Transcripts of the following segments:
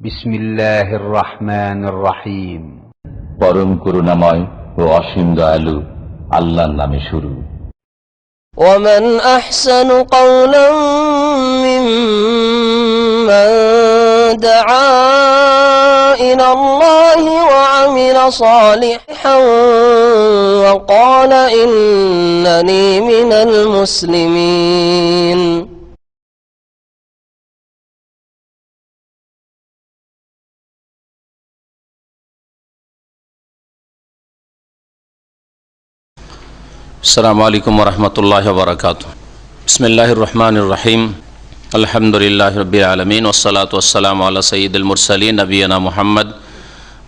বিসমিল্লাহির রহমানির রহিম। পরম করুণাময় ও অসীম দয়ালু আল্লাহর নামে শুরু। ومن أحسن قولا ممن دعا إلى الله وعمل صالحا وقال إنني من المسلمين। আসসালামু আলাইকুম ওয়া রাহমাতুল্লাহি ওয়া বারাকাতুহু। বিসমিল্লাহির রহমানির রহিম। আলহামদুলিল্লাহি রাব্বিল আলামিন ওয়াস সালাতু ওয়াস সালামু আলা সাইয়্যিদিল মুরসালিন নবিয়িনা মুহাম্মদ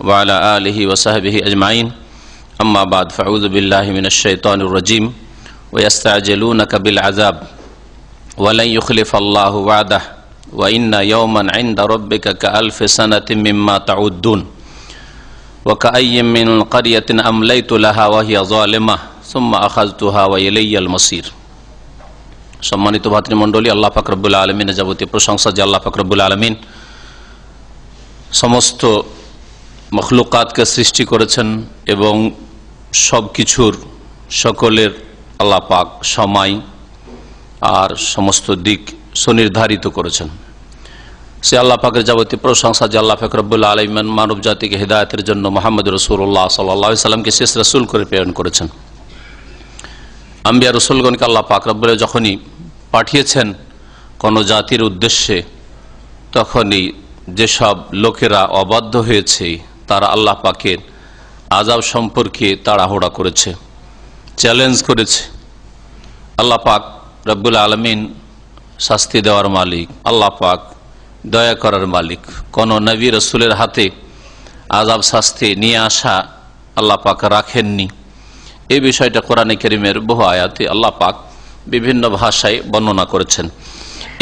ওয়া আলা আলিহি ওয়া সাহবিহি আজমাইন। আম্মা বাদ, ফাউযু বিল্লাহি মিনাশ শাইতানির রাজীম। ওয়া ইস্তাজিলুনাকা বিল আযাব ওয়া লা ইউখলিফাল্লাহু ওয়া'দাহু ওয়া ইন্না ইয়াওমান 'ইনদা রাব্বিকা কাআলফি সানাতিন মিম্মা তা'উদ্দুন ওয়া কাআইয়্যিম মিন ক্বরিয়াতিন আমলাইতু লাহা ওয়া হিয়া যালিমাহ সুম্মা আখাযতুহা ওয়া ইলাইয়াল মাসির। সম্মানিত ভাতৃমণ্ডলী, আল্লাহ পাক রব্বুল আলামিনের যাবতীয় প্রশংসা যে আল্লাহ পাক রব্বুল আলামিন সমস্ত মখলুকাতকে সৃষ্টি করেছেন এবং সব কিছুর সকলের আল্লাহ পাক সময় আর সমস্ত দিক সুনির্ধারিত করেছেন। সে আল্লাহ পাকের যাবতীয় প্রশংসা যে আল্লাহ পাক রব্বুল আলামিন মানব জাতিকে হিদায়াতের জন্য মুহাম্মদ রাসূলুল্লাহ সাল্লাল্লাহু আলাইহি সাল্লামকে শেষ রাসূল করে প্রেরণ করেছেন। আম্বিয়া রসুলগণকে আল্লাহ পাক রব্বুল যখনই পাঠিয়েছেন কোন জাতির উদ্দেশ্যে, তখনই যেসব লোকেরা অবাধ্য হয়েছে তারা আল্লাহ পাকের আযাব সম্পর্কে তাড়াহুড়া করেছে, চ্যালেঞ্জ করেছে। আল্লাহ পাক রব্বুল আলামিন শাস্তি দেওয়ার মালিক, আল্লাহ পাক দয়া করার মালিক। কোন নবী রসুলের হাতে আযাব শাস্তি নিয়ে আসা আল্লাহ পাক রাখেননি। এই বিষয়টা কোরআনে কারীমের বহু আয়াতে আল্লাহ পাক বিভিন্ন ভাষায় বর্ণনা করেছেন।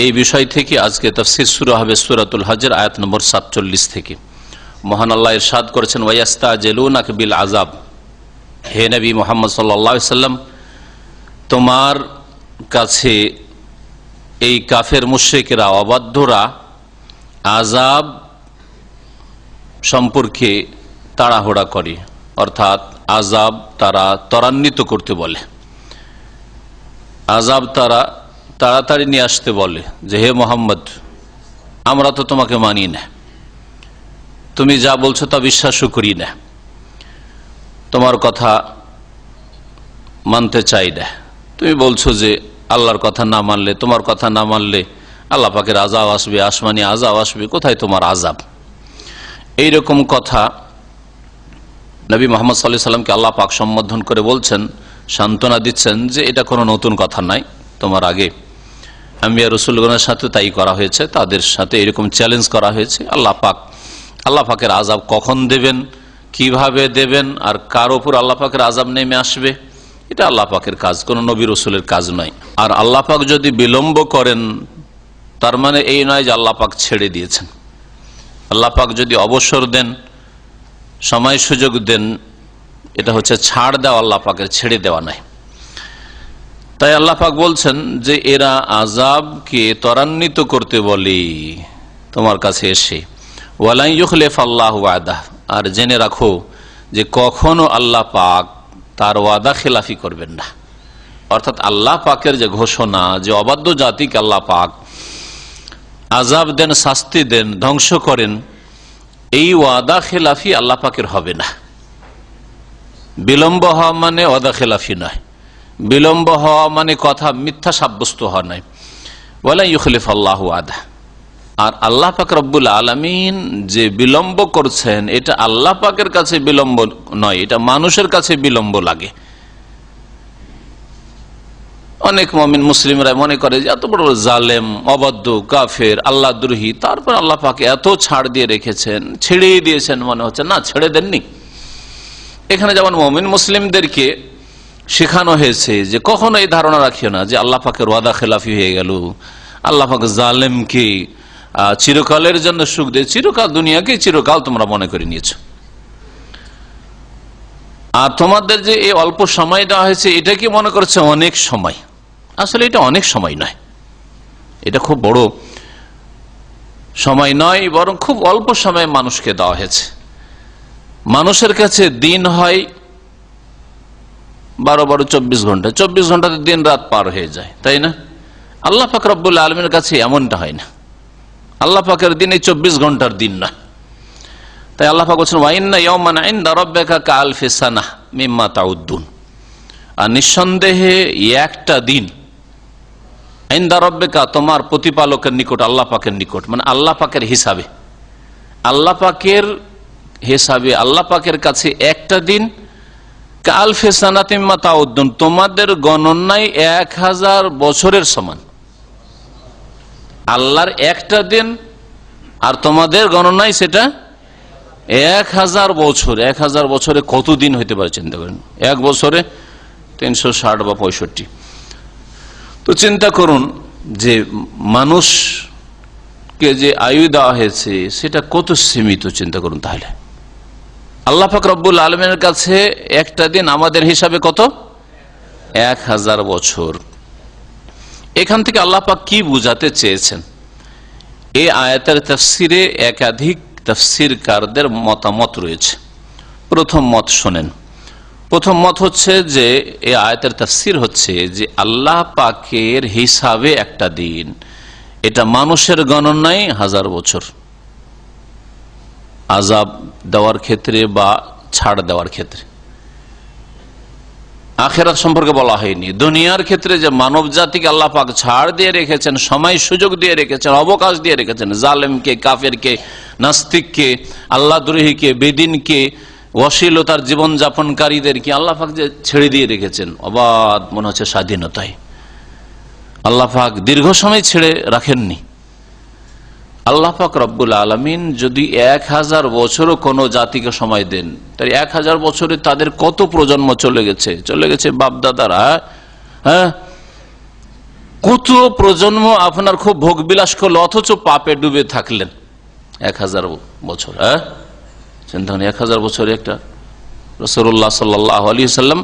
এই বিষয় থেকে আজকে তাফসীর শুরু হবে সূরাতুল হজর আয়াত নম্বর 47 থেকে। মহান আল্লাহ ইরশাদ করেছেন, ওয়ায়াস্তাজিলুনাকা বিল আযাব, হে নবী মুহাম্মদ সাল্লাল্লাহু আলাইহি সাল্লাম, তোমার কাছে এই কাফের মুশরিকরা অবাধ্যরা আযাব সম্পর্কে তাড়াহুড়া করে, অর্থাৎ আযাব তারা ত্বরান্বিত করতে বলে, আযাব তারা তাড়াতাড়ি নিয়ে আসতে বলে যে হে মোহাম্মদ, আমরা তো তোমাকে মানি না, তুমি যা বলছো তা বিশ্বাসও করি না, তোমার কথা মানতে চাই না, তুমি বলছো যে আল্লাহর কথা না মানলে, তোমার কথা না মানলে আল্লাহ পাকের আযাব আসবে, আসমানি আযাব আসবে, কোথায় তোমার আযাব? এইরকম কথা নবী মুহাম্মদ সাল্লাল্লাহু আলাইহি সাল্লামকে আল্লাহ পাক সম্বোধন করে বলছেন, সান্ত্বনা দিচ্ছেন যে এটা কোনো নতুন কথা নাই, তোমার আগে আম্বিয়া রাসূলগণের সাথে তাই করা হয়েছে, তাদের সাথে এরকম চ্যালেঞ্জ করা হয়েছে। আল্লাহ পাকের আযাব কখন দেবেন, কিভাবে দেবেন, আর কার উপর আল্লাহ পাকের আযাব নেমে আসবে, এটা আল্লাহ পাকের কাজ, কোনো নবী রাসূলের কাজ নয়। আর আল্লাহ পাক যদি বিলম্ব করেন, তার মানে এই নয় যে আল্লাহ পাক ছেড়ে দিয়েছেন। আল্লাহ পাক যদি অবসর দেন, সময় সুযোগ দেন, এটা হচ্ছে ছাড় দেওয়া, আল্লাহ পাকের ছেড়ে দেওয়া নাই। তাই আল্লাহ পাক বলছেন যে এরা আযাবকে ত্বরান্বিত করতে বলে তোমার কাছে এসে, ওয়ালা ইউখলিফাল্লাহু ওয়া'দাহু, আর জেনে রাখো যে কখনো আল্লাহ পাক তার ওয়াদা খেলাফি করবেন না। অর্থাৎ আল্লাহ পাকের যে ঘোষণা যে অবাধ্য জাতিকে আল্লাহ পাক আযাব দেন, শাস্তি দেন, ধ্বংস করেন, এই ওয়াদা খেলাফি আল্লাহ পাকের হবে না। বিলম্ব হওয়া মানে ওয়াদা খেলাফি নয়, বিলম্ব হওয়া মানে কথা মিথ্যা সাব্যস্ত হওয়া নয়। ওয়ালা ইউখলিফাল্লাহু ওয়া'দাহু, আর আল্লাহ পাক রব্বুল আলামিন যে বিলম্ব করছেন, এটা আল্লাহ পাকের কাছে বিলম্ব নয়, এটা মানুষের কাছে বিলম্ব লাগে। অনেক মুমিন মুসলিমরা মনে করে যে এত বড় জালেম, অবাধ্য, কাফের, আল্লাহ দ্রোহী, তারপর আল্লাহ পাক এত ছাড় দিয়ে রেখেছেন, ছেড়ে দিয়েছেন, মনে হচ্ছে না ছেড়ে দেননি। এখানে যেমন মুমিন মুসলিমদেরকে শেখানো হয়েছে যে কখনো এই ধারণা রাখিও না যে আল্লাহ পাকের ওয়াদা খেলাফি হয়ে গেল, আল্লাহ পাক জালেমকে চিরকালের জন্য সুখ দিয়ে, চিরকাল দুনিয়াকে চিরকাল তোমরা মনে করে নিয়েছ, আর তোমাদের যে এই অল্প সময় দেওয়া হয়েছে এটা কি মনে করছে অনেক সময়। আসলে এটা অনেক সময় নয়, এটা খুব বড় সময় নয়, বরং খুব অল্প সময় মানুষকে দেওয়া হয়েছে। মানুষের কাছে দিন হয় 12-24 ঘন্টা, 24 ঘন্টাতে দিন রাত পার হয়ে যায়, তাই না? আল্লাহ পাক রব্বুল আলামিনের কাছে এমনটা হয় না। আল্লাহ পাকের দিন এই 24 ঘন্টার দিন না। তাই আল্লাহ পাক বলছেন ওয়া ইন্না ইয়াওমান ইনদা রাব্বিকা কাআলফি সানাহ মিম্মা তাউদ্দুন, আর নিঃসন্দেহে একটা দিন ইনদা রাব্বিকা, তোমার প্রতিপালকের নিকট, আল্লাহ পাকের নিকট, মানে আল্লাহ পাকের হিসাবে, আল্লাহ পাকের হিসাবে আল্লাহ পাকের কাছে একটা দিন কাআলফি সানাতি মিম্মা তাউদ্দুন, তোমাদের গণনায় 1000 বছরের সমান। আল্লাহর একটা দিন আর তোমাদের গণনায় সেটা 1000 বছর। 1000 বছরে কত দিন হইতে পারে চিন্তা করেন। এক বছরে 360 বা 65। তো চিন্তা করুন যে মানুষকে যে আয়ু দেওয়া হয়েছে সেটা কত সীমিত, চিন্তা করুন। তাহলে আল্লাহ পাক রব্বুল আলামিনের কাছে একটা দিন আমাদের হিসাবে কত? 1000 বছর। এখান থেকে আল্লাহ পাক কি বুঝাতে চেয়েছেন? এই আয়াতের তাফসিরে একাধিক তাফসিরকারদের মতামত রয়েছে। প্রথম মত শোনেন। প্রথম মত হচ্ছে যে এই আয়াতের তাফসির হচ্ছে যে আল্লাহ পাকের হিসাবে একটা দিন, এটা মানুষের গণনায় 1000 বছর। আযাব দেওয়ার ক্ষেত্রে বা ছাড় দেওয়ার ক্ষেত্রে, আখিরাত সম্পর্কে বলা হয়নি। দুনিয়ার ক্ষেত্রে যে মানব জাতিকে আল্লাহ পাক ছাড় দিয়ে রেখেছেন, সময় সুযোগ দিয়ে রেখেছেন, অবকাশ দিয়ে রেখেছেন, জালেমকে, কাফেরকে, নাস্তিককে, আল্লাহ দ্রোহীকে, বেদিনকে, অশ্লীলতার জীবনযাপনকারীদেরকে আল্লাহ পাক যে ছেড়ে দিয়ে রেখেছেন অবাধ, মনে হচ্ছে স্বাধীনতায়। আল্লাহ পাক দীর্ঘ সময় ছেড়ে রাখেননি। আল্লাহ পাক রব্বুল আলামিন যদি 1000 বছরও কোনো জাতিকে সময় দেন, তাই 1000 বছরে তাদের কত প্রজন্ম চলে গেছে বাপদাদারা। হ্যাঁ, কত প্রজন্ম আপনার খুব ভোগবিলাস করলো অথচ পাপে ডুবে থাকলেন 1000 বছর। হ্যাঁ, চিন্তা করেন 1000 বছরে একটা রাসূলুল্লাহ সাল্লাল্লাহু আলাইহি ওয়াসাল্লাম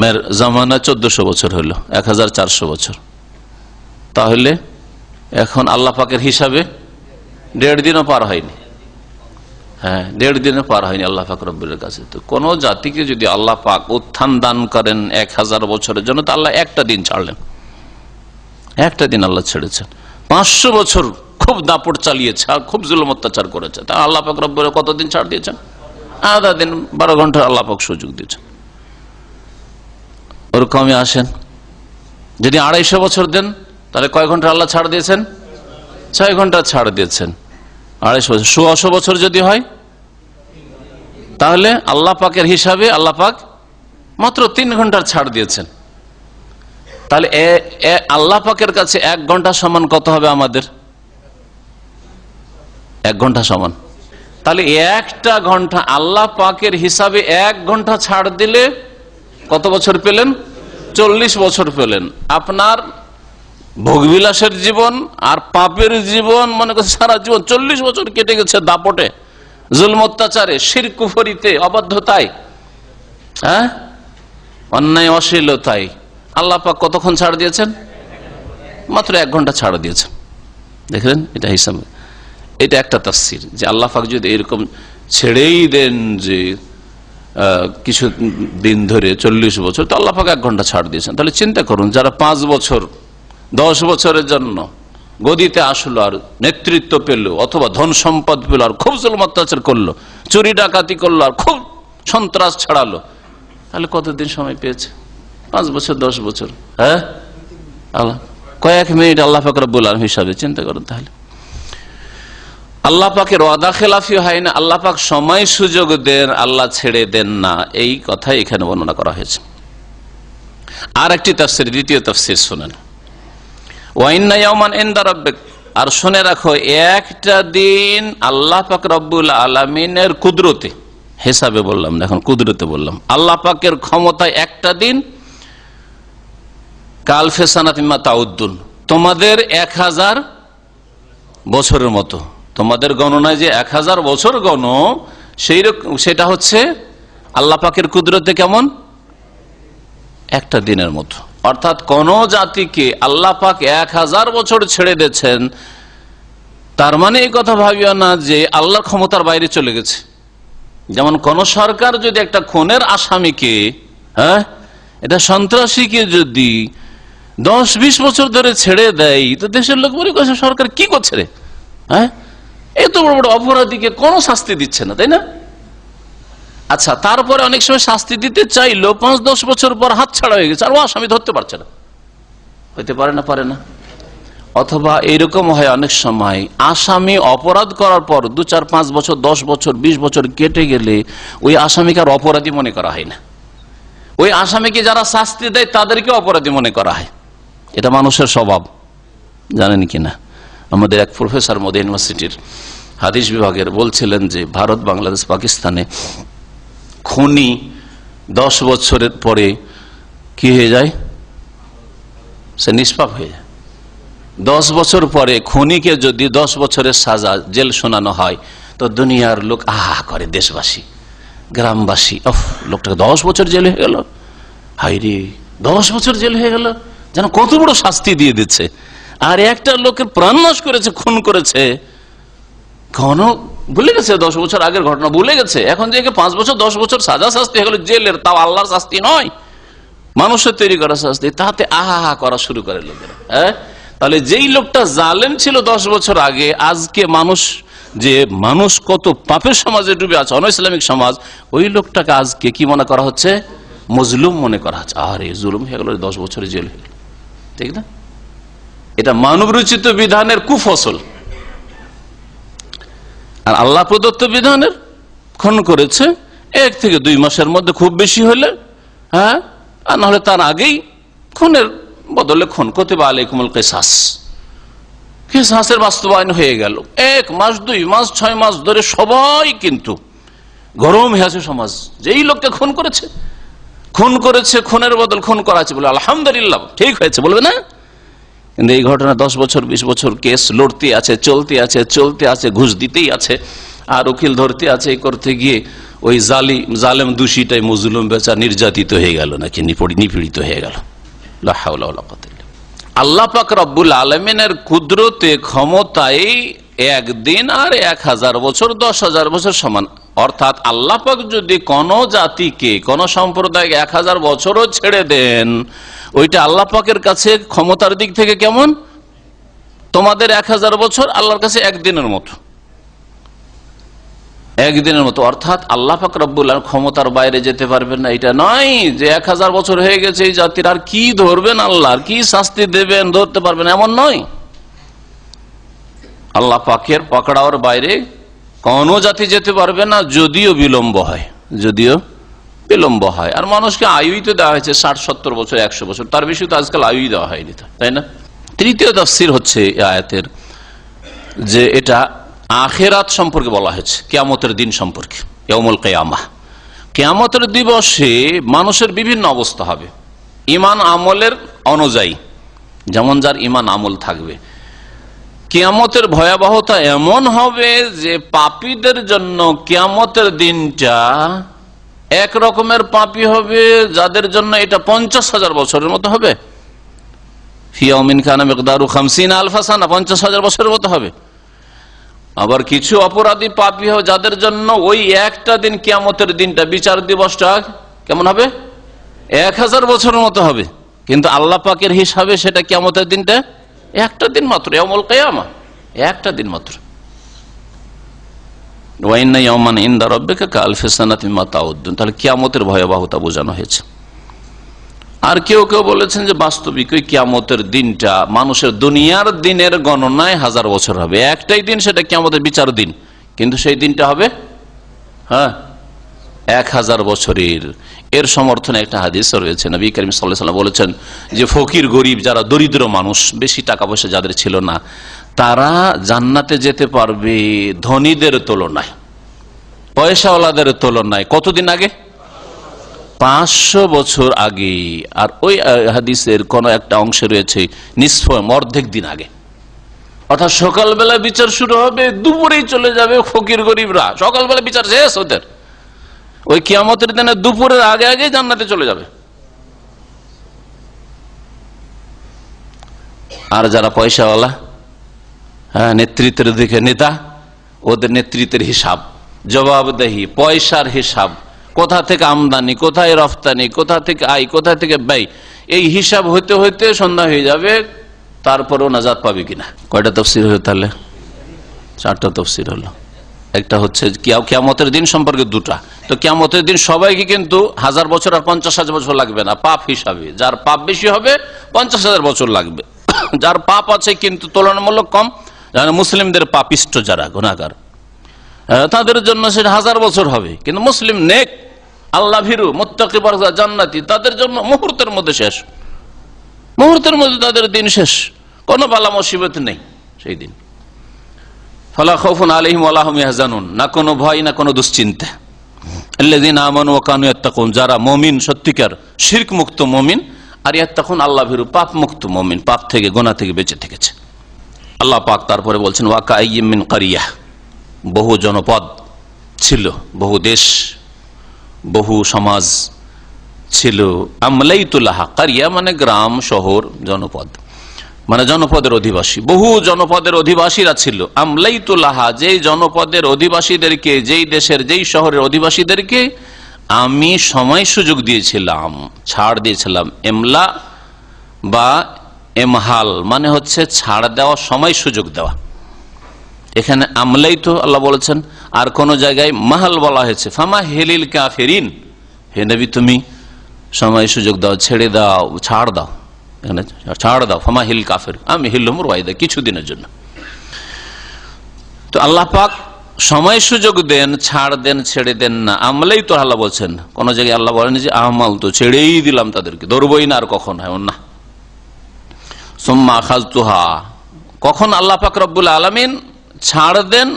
মের জামানা 1400 বছর হলো, 1400 বছর। তাহলে এখন আল্লাহ পাকের হিসাবে 1.5 দিনও পার হয়নি। হ্যাঁ, 1.5 দিনও পার হয়নি আল্লাহ পাক রব্বুল কাছে। তো কোন জাতিকে যদি আল্লাহ পাক উত্থান দান করেন 1000 বছরের জন্য, তো আল্লাহ একটা দিন ছাড়লেন, একটা দিন আল্লাহ ছেড়েছেন। 500 বছর খুব দাপট চালিয়েছে আর খুব জুলুম অত্যাচার করেছে, তা আল্লাহ পাক রব্বুল কতদিন ছাড় দিয়েছেন? আধা দিন, 12 ঘন্টা আল্লাহ পাক সুযোগ দিয়েছেন। ওরকমই আসেন যদি 250 বছর দেন, তাহলে কয় ঘন্টা আল্লাহ ছাড় দিয়েছেন? 6 ঘন্টা ছাড় দিয়েছেন। 250 বছর, 100 বছর যদি হয়, তাহলে আল্লাহ পাকের হিসাবে আল্লাহ পাক মাত্র 3 ঘন্টার ছাড় দিয়েছেন। তাহলে আল্লাহ পাকের কাছে 1 ঘন্টা সমান কত হবে আমাদের? 1 ঘন্টা সমান। তাহলে একটা ঘন্টা আল্লাহ পাকের হিসাবে 1 ঘন্টা ছাড় দিলে কত বছর পেলেন? 40 বছর পেলেন। আপনার ভোগবিলাসের জীবন আর পাপের জীবন, মনে করছে সারা জীবন 40 বছর কেটে গেছে দাপটে, জুলম অত্যাচারে, শিরক কুফরিতে, অবাধ্যতায়, হ্যাঁ, অন্যায় অশ্লীলতায়। আল্লাহ পাক কতক্ষণ ছাড় দিয়েছেন? মাত্র 1 ঘন্টা ছাড় দিয়েছেন। দেখলেন, এটা হিসাবে এটা একটা তাফসীর যে আল্লাহ পাক যদি এরকম ছেড়েই দেন যে কিছু দিন ধরে 40 বছর, তো আল্লাহ পাক 1 ঘন্টা ছাড় দিয়েছেন। তাহলে চিন্তা করুন, যারা 5 বছর 10 বছরের জন্য গদিতে আসলো আর নেতৃত্ব পেল, অথবা ধন সম্পদ পেল আর খুব জুলুম অত্যাচার করলো, চুরি ডাকাতি করলো আর খুব সন্ত্রাস ছড়ালো, তাহলে কতদিন সময় পেয়েছে? 5 বছর 10 বছর। হ্যাঁ, আল্লাহ কয়েক মিনিট আল্লাহ পাক রব্বুল আলামিন হিসাবে চিন্তা করুন। তাহলে আল্লাহ পাকের ওয়াদা খেলাফি হয় না, আল্লাহ পাক সময় সুযোগ দেন, আল্লাহ ছেড়ে দেন না, এই কথা এখানে বর্ণনা করা হয়েছে। আর একটি তাফসীর, দ্বিতীয় তাফসীর শুনেন। ওয়া ইন্না ইয়াওমান ইনদা রাব্বিক, আর শুনে রাখো একটা দিন আল্লাহ পাক রব্বুল আলামিনের কুদরতে, হিসাবে বললাম না, এখন কুদরতে বললাম। আল্লাহ পাকের ক্ষমতায় একটা দিন কালফে সানাতি মিম্মা তাউদ্দুন, তোমাদের 1000 বছরের মতো। তোমাদের গণনায় যে 1000 বছর গণ, সেটা হচ্ছে আল্লাহ পাকের কুদরতে কেমন? একটা দিনের মতো। অর্থাৎ কোন জাতিকে আল্লাহ পাক 1000 বছর ছেড়ে দিয়েছেন, তার মানে এই কথা ভাবিও না যে আল্লাহর ক্ষমতার বাইরে চলে গেছে। যেমন কোন সরকার যদি একটা খুনের আসামিকে, এটা সন্ত্রাসীকে যদি 10-20 বছর ধরে ছেড়ে দেয়, তো দেশের লোক বলে সরকার কি করছে রে, এত বড় বড় অপরাধীকে কোনো শাস্তি দিচ্ছে না, তাই না? আচ্ছা, তারপরে অনেক সময় শাস্তি দিতে চাইলো 5-10 বছর পর হাত ছাড়া হয়ে গেছে, আর ও আসামি ধরতে পারছে না। হইতে পারে না? পারে না। অথবা এইরকম হয় অনেক সময় আসামি অপরাধ করার পর 2-4-5 বছর, 10 বছর, 20 বছর কেটে গেলে ওই আসামিকে আর অপরাধী মনে করা হয় না। ওই আসামিকে যারা শাস্তি দেয় তাদেরকে অপরাধী মনে করা হয়। এটা মানুষের স্বভাব, জানেন কিনা? আমাদের এক প্রফেসর মধ্যে ইউনিভার্সিটির হাদিস বিভাগের বলছিলেন যে ভারত, বাংলাদেশ, পাকিস্তানে খুনি 10 বছরের পরে কি হয়ে যায়? সে নিষ্পাপ হয়ে যায়। 10 বছর পরে খুনিকে যদি 10 বছরের সাজা, জেল শোনানো হয়, তো দুনিয়ার লোক আহা করে, দেশবাসী, গ্রামবাসী, লোকটাকে 10 বছর জেল হয়ে গেল, হাইরে 10 বছর জেল হয়ে গেল, যেন কত বড় শাস্তি দিয়ে দিচ্ছে। আর একটা লোকের প্রাণ নাশ করেছে, খুন করেছে, কখনো ভুলে গেছে 10 বছর আগের ঘটনা, ভুলে গেছে। এখন যে 5 বছর 10 বছর সাজা শাস্তি হয়ে গেল জেলের, তাও আল্লাহর শাস্তি নয়, মানুষের তৈরি করা শাস্তি, তাতে আহা করা শুরু করে লোকেরা। তাহলে যেই লোকটা জালেম ছিল 10 বছর আগে, আজকে মানুষ কত পাপের সমাজে ডুবে আছে, অনইসলামিক সমাজ, ওই লোকটাকে আজকে কি মনে করা হচ্ছে? মজলুম মনে করা হচ্ছে। আরে জুলুম হয়ে গেল, 10 বছরে জেল হয়ে গেল, ঠিক না? এটা মানব রচিত বিধানের কুফসল। আর আল্লাহ প্রদত্ত বিধানের খুন করেছে 1 থেকে 2 মাসের মধ্যে, খুব বেশি হলে, আর নাহলে তার আগেই খুনের বদলে খুন, কুতিবা আলাইকুমুল কিসাস, কিসাসের বাস্তবায়ন হয়ে গেল। 1 মাস, 2 মাস, 6 মাস ধরে সবাই কিন্তু গরম হয়ে আছে সমাজ, যেই লোককে খুন করেছে, খুনের বদল খুন করা আছে, বলে আলহামদুলিল্লাহ ঠিক হয়েছে, বলবে না? কিন্তু এই ঘটনা 10 বছর 20 বছর কেস লড়তে আছে, চলতে আছে, ঘুষ দিতেই আছে, আর উকিল ধরতে আছে, করতে গিয়ে ওই জালেম দোষীটাই মজলুম বেচা নির্যাতিত হয়ে গেল, নাকি নিপীড়িত হয়ে গেল। লা হাওলা ওয়ালা কুওয়াতা ইল্লা বিল্লাহ। আল্লাহ পাক রব্বুল আলামিনের কুদরতে, ক্ষমতায় 1 দিন আর 1000 বছর 10,000 বছর সমান। অর্থাৎ আল্লাহ পাক যদি কোন জাতিকে, কোন সম্প্রদায়কে 1000 বছরও ছেড়ে দেন, ওইটা আল্লাহ পাকের কাছে ক্ষমতার দিক থেকে কেমন? তোমাদের 1000 বছর আল্লাহর কাছে একদিনের মতো, একদিনের মতো। অর্থাৎ আল্লাহ পাক রব্বুল আলামিন ক্ষমতার বাইরে যেতে পারবেন না। এটা নয় যে 1000 বছর হয়ে গেছে এই জাতির, আর কি ধরবেন আল্লাহ, আর কি শাস্তি দেবেন, ধরতে পারবেন, এমন নয়। আল্লাহ পাকের পাকড়াওয়ার বাইরে কোন জাতি যেতে পারবে না, যদিও বিলম্ব হয়। আর মানুষকে আয়ুই তো দেওয়া হয়েছে 60-70 বছর, 100 বছর, তার বেশি তো আজকাল আয়ুই দেওয়া হয়নি, তাই না? তৃতীয় তাফসীর হচ্ছে এই আয়াতের যে এটা আখিরাত সম্পর্কে বলা হয়েছে, কিয়ামতের দিন সম্পর্কে, ইয়াউমুল কিয়ামাহ। কিয়ামতের দিবসে মানুষের বিভিন্ন অবস্থা হবে ঈমান আমলের অনুযায়ী, যেমন যার ঈমান আমল থাকবে। কিয়ামতের ভয়াবহতা এমন হবে যে পাপীদের জন্য কিয়ামতের দিনটা এক রকমের পাপী হবে, যাদের জন্য এটা 50,000 বছরের মতো হবে। ফি ইয়াউমিন কানা মিকদারু 50 আলফা সানা, 50,000 বছরের মতো হবে। আবার কিছু অপরাধী পাপী হবে যাদের জন্য ওই একটা দিন, কিয়ামতের দিনটা, বিচার দিবসটা কেমন হবে? 1000 বছরের মতো হবে। কিন্তু আল্লাহ পাকের হিসাবে সেটা কিয়ামতের দিনটা একটা দিন মাত্র, ইয়াউমুল কিয়ামা, একটা দিন মাত্র। ওয়া ইন্না ইয়াওমান ইনদা রাব্বিকা কাআলফি সানাতিন মিম্মা তাউদ্দুন। তাহলে কিয়ামতের ভয়াবহতা বোঝানো হয়েছে। আর কেউ কেউ বলেছেন যে বাস্তবিক ওই কিয়ামতের দিনটা মানুষের দুনিয়ার দিনের গণনায় 1000 বছর হবে। একটাই দিন, সেটা কিয়ামতের বিচার দিন, কিন্তু সেই দিনটা হবে 1000 বছরের। এর সমর্থনে একটা হাদিস রয়েছে, নবী করিম সাল্লাল্লাহু আলাইহি ওয়াসাল্লাম বলেছেন যে ফকির, গরিব, যারা দরিদ্র মানুষ, বেশি টাকা পয়সা যাদের ছিল না, তারা জান্নাতে যেতে পারবে ধনীদের তুলনায়, পয়সাওয়ালাদের তুলনায়। কতদিন আগে? 500 বছর আগে। আর ওই হাদিসের কোন একটা অংশে রয়েছে নিসফ, অর্ধেক দিন আগে। অর্থাৎ সকালবেলা বিচার শুরু হবে, দুপুরেই চলে যাবে ফকির গরিবরা, সকালবেলা বিচার শেষ ওদের। ওই কিয়ামতের দিনে দুপুরের আগে আগে জান্নাতে চলে যাবে। আর যারা পয়সাওয়ালা, হ্যাঁ, নেতৃত্বের দিকে নেতা, ওদের নেতৃত্বের হিসাব, জবাবদেহি, পয়সার হিসাব, কোথা থেকে আমদানি, কোথায় রফতানি, কোথা থেকে আয়, কোথা থেকে ব্যয়, এই হিসাব হইতে হইতে সন্ধ্যা হয়ে যাবে, তারপরেও নাজাত পাবে কিনা। কয়টা তাফসীর হলো তাহলে? 4টা তাফসীর হলো। একটা হচ্ছে কিয়ামতের দিন সম্পর্কে 2টা। তো কিয়ামতের দিন সবাইকে কিন্তু 1000 বছর আর 50,000 বছর লাগবে না, পাপ হিসাবে। যার পাপ বেশি হবে 50,000 বছর লাগবে, যার পাপ আছে কিন্তু তুলনামূলক কম, মুসলিমদের পাপিষ্ট যারা গুনাহগার, তাদের জন্য সেটা 1000 বছর হবে। কিন্তু মুসলিম নেক, আল্লাহ ভীরু, মুত্তাকি, পরহেজগার, জান্নাতি, তাদের জন্য মুহূর্তের মধ্যে শেষ, মুহূর্তের মধ্যে তাদের দিন শেষ, কোনো বালা মুসিবত নেই সেই দিন। ফালা খাউফুন আলাইহিম ওয়ালা হুম ইয়াহজানুন, না কোনো ভয় না কোনো দুশ্চিন্তা। আল্লাযীনা আমানু ওয়া কানু ইয়াত্তাকুন, যারা মুমিন, সত্যিকার শিরক মুক্ত মুমিন, আর ইয়াত্তাকুন আল্লাহ ভীরু, পাপ মুক্ত মুমিন, পাপ থেকে গুনাহ থেকে বেঁচে থেকেছে। আল্লাহ পাক তারপরে বলছেন ওয়া কাইয়্যিম মিন কারিয়াহ, বহু জনপদ ছিল, বহু দেশ, বহু সমাজ ছিল। আমলাইতু লাহা, কারিয়া মানে গ্রাম, শহর, জনপদ মানে জনপদের অধিবাসী, বহু জনপদের অধিবাসীরা ছিল। আমলাইতু লাহা, যেই জনপদের অধিবাসীদেরকে, যেই দেশের, যেই শহরের অধিবাসীদেরকে আমি সময় সুযোগ দিয়েছিলাম, ছাড় দিয়েছিলাম। এমলা বা এমহাল মানে হচ্ছে ছাড় দেওয়া, সময় সুযোগ দেওয়া। এখানে আমলাইতু আল্লাহ বলেছেন, আর কোন জায়গায় মাহাল বলা হয়েছে। ফামা হেলিল কাফিরিন, হে নবী তুমি সময় সুযোগ দাও, ছেড়ে দাও, ছাড় দাও, এখানে ছাড় দাও। ফামা হিল কাফির, আমি হিল্লুমুর ওয়াইদা, কিছুদিনের জন্য। তো আল্লাহ পাক সময় সুযোগ দেন, ছাড় দেন, ছেড়ে দেন না। আমলাই তো আল্লাহ বলছেন, কোন জায়গায় আল্লাহ বলেন যে আহমাল তো ছেড়েই দিলাম তাদেরকে, ধরবই না আর কখন, হয় না। সুম্মা আখাযতুহা, কখন আল্লাহ পাক রব্বুল আলামিন ছাড় দেন,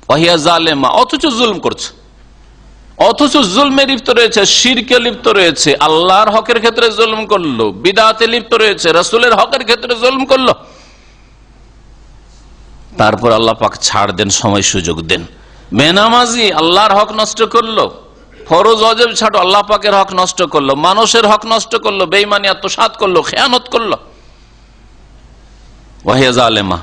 ওয়াহিয়া জালেমা, অথচ জুলম করছে, অথচ জুলমে লিপ্ত রয়েছে, শিরকে লিপ্ত রয়েছে, আল্লাহর হকের ক্ষেত্রে জুলম করলো, বিদআতে লিপ্ত রয়েছে, রাসূলের হকের ক্ষেত্রে জুলম করলো। তারপর আল্লাহ পাক ছাড় দেন, সময় সুযোগ দেন। বেনামাজি আল্লাহর হক নষ্ট করলো, ফরজ ওয়াজিব ছাড়ো আল্লাহ পাকের হক নষ্ট করলো, মানুষের হক নষ্ট করলো, বেঈমানি, আত্মসাৎ করলো, খেয়ানত করলো। ওয়াহিয়া জালেমা,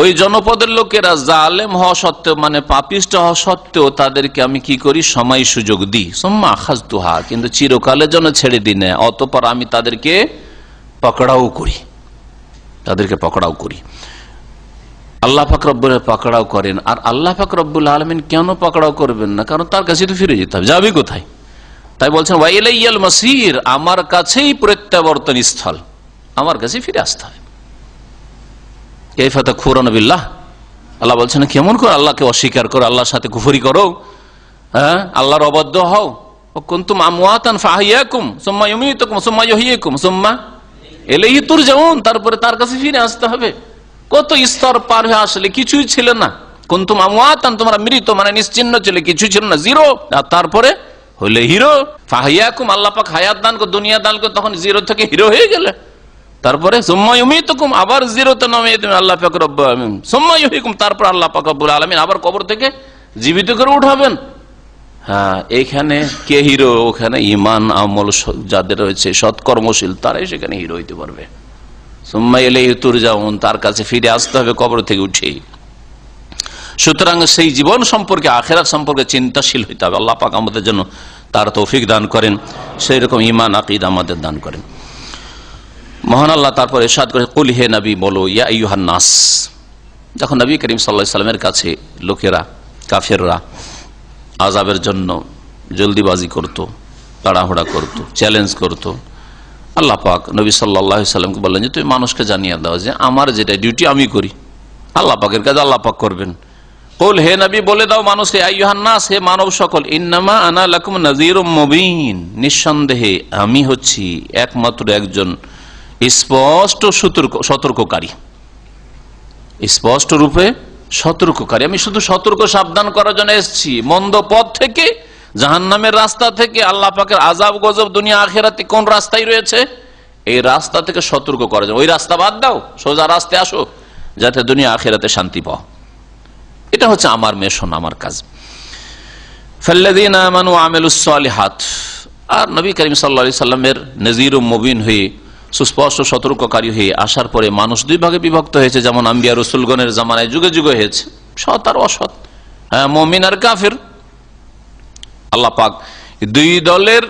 ওই জনপদের লোকেরা জালেম হওয়া সত্ত্বেও, মানে পাপিষ্ট হওয়া সত্ত্বেও তাদেরকে আমি কি করি, সময় সুযোগ দিই। সুম্মা আখাযতুহা, কিন্তু চিরকালের জন্য ছেড়ে দিই না, অতঃপর আমি তাদেরকে পকড়াও করি, তাদেরকে পকড়াও করি। আল্লাহ পাক রব্বুল পকড়াও করেন। আর আল্লাহ পাক রব্বুল আলামিন কেন পকড়াও করবেন না? কারণ তার কাছে তো ফিরে যেতে হবে, যাবি কোথায়? তাই বলছেন ওয়া ইলাইয়াল মাসির, আমার কাছেই প্রত্যাবর্তন স্থল, আমার কাছে ফিরে আসতে হবে। কাইফা তাকফুরুনা বিল্লাহ, আল্লাহ বলছেন কেমন করে আল্লাহকে অস্বীকার করো, আল্লাহর সাথে কুফরি করো, হ্যাঁ, আল্লাহর অবাধ্য হও। কুনতুম আমওয়াতান ফাআহইয়াকুম সুম্মা ইউমীতুকুম সুম্মা ইহয়িকুম সুম্মা ইলাইহি তুরজাউন, তারপরে তার কাছে ফিরে আসতে হবে। কত স্তর পার হয়ে আসলে কিছুই ছিল না। কুনতুম আমওয়াতান, তোমরা মৃত মানে নিশ্চিহ্ন ছিল, কিছুই ছিল না, জিরো। আর তারপরে হইলে হিরো। ফাআহইয়াকুম, আল্লাহ পাক হায়াত দান করে, দুনিয়া দান করে, তখন জিরো থেকে হিরো হয়ে গেলে। তারপরে সুম্মা ইউমীতুকুম, আবার জিরোতে নামিয়ে দেবেন আল্লাহ পাক রব্বুল আলামিন। সুম্মা ইহয়িকুম, তারপর আল্লাহ পাক রব্বুল আলামিন আবার কবর থেকে জীবিত করে উঠাবেন। হ্যাঁ, এইখানে কে হিরো? ওখানে ঈমান আমল যাদের রয়েছে, সৎকর্মশীল, তারাই সেখানে হিরো হইতে পারবে। সুম্মা ইলাইহি তুরজাউন, তার কাছে ফিরে আসতে হবে কবর থেকে উঠেই। সুতরাং সেই জীবন সম্পর্কে, আখিরাত সম্পর্কে চিন্তাশীল হইতে হবে। আল্লাহ পাক আমাদের জন্য তার তৌফিক দান করেন, সেই রকম ঈমান আকীদা আমাদের দান করেন। মহান আল্লাহ তারপর ইরশাদ করে, কুল হে নবী বলো, ইয়া আইয়ুহান নাস, যখন নবী করিম সাল্লাল্লাহু আলাইহি সাল্লামের কাছে লোকেরা, কাফেররা আযাবের জন্য জলদিবাজি করত, তাড়াহুড়া করত, চ্যালেঞ্জ করত, আল্লাহ পাক নবী সাল্লাল্লাহু আলাইহি সাল্লামকে বললেন যে তুমি মানুষকে জানিয়ে দাও যে আমার যেটা ডিউটি আমি করি, আল্লাহ পাকের কাজ আল্লাহ পাক করবেন। কুল হে নবী বলে দাও মানুষকে, আইয়ুহান নাস, হে মানব সকল, ইন্নামা আনা লাকুম নাযীরুম মুবিন, নিঃসন্দেহে আমি হচ্ছি একমাত্র একজন স্পষ্ট সতর্ককারী, স্পষ্ট রূপে সতর্ককারী। আমি শুধু সতর্ক সাবধান করার জন্য এসেছি, মন্দ পথ থেকে, জাহান্নামের রাস্তা থেকে, আল্লাহ পাকের আযাব গজব দুনিয়া আখিরাতে কোন রাস্তায় রয়েছে, এই রাস্তা থেকে সতর্ক করার জন্য। ওই রাস্তা বাদ দাও, সোজা রাস্তায় আসো, যাতে দুনিয়া আখিরাতে শান্তি পাও। এটা হচ্ছে আমার মিশন, আমার কাজ। ফাল্লাযীনা আমানু ওয়া আমিলুস সালিহাত, আর নবী করিম সাল্লাল্লাহু আলাইহি সাল্লামের নযীর ও মুবিন হয়ে সুস্পষ্ট সতর্ককারী হয়ে আসার পরে মানুষ দুই ভাগে বিভক্ত হয়েছে, যেমন আম্বিয়া রসুলগণের জামানায় যুগে যুগে হয়েছে, সৎ আর অসৎ, হ্যাঁ, মুমিন আর কাফের। আল্লাহ পাক দুই দলের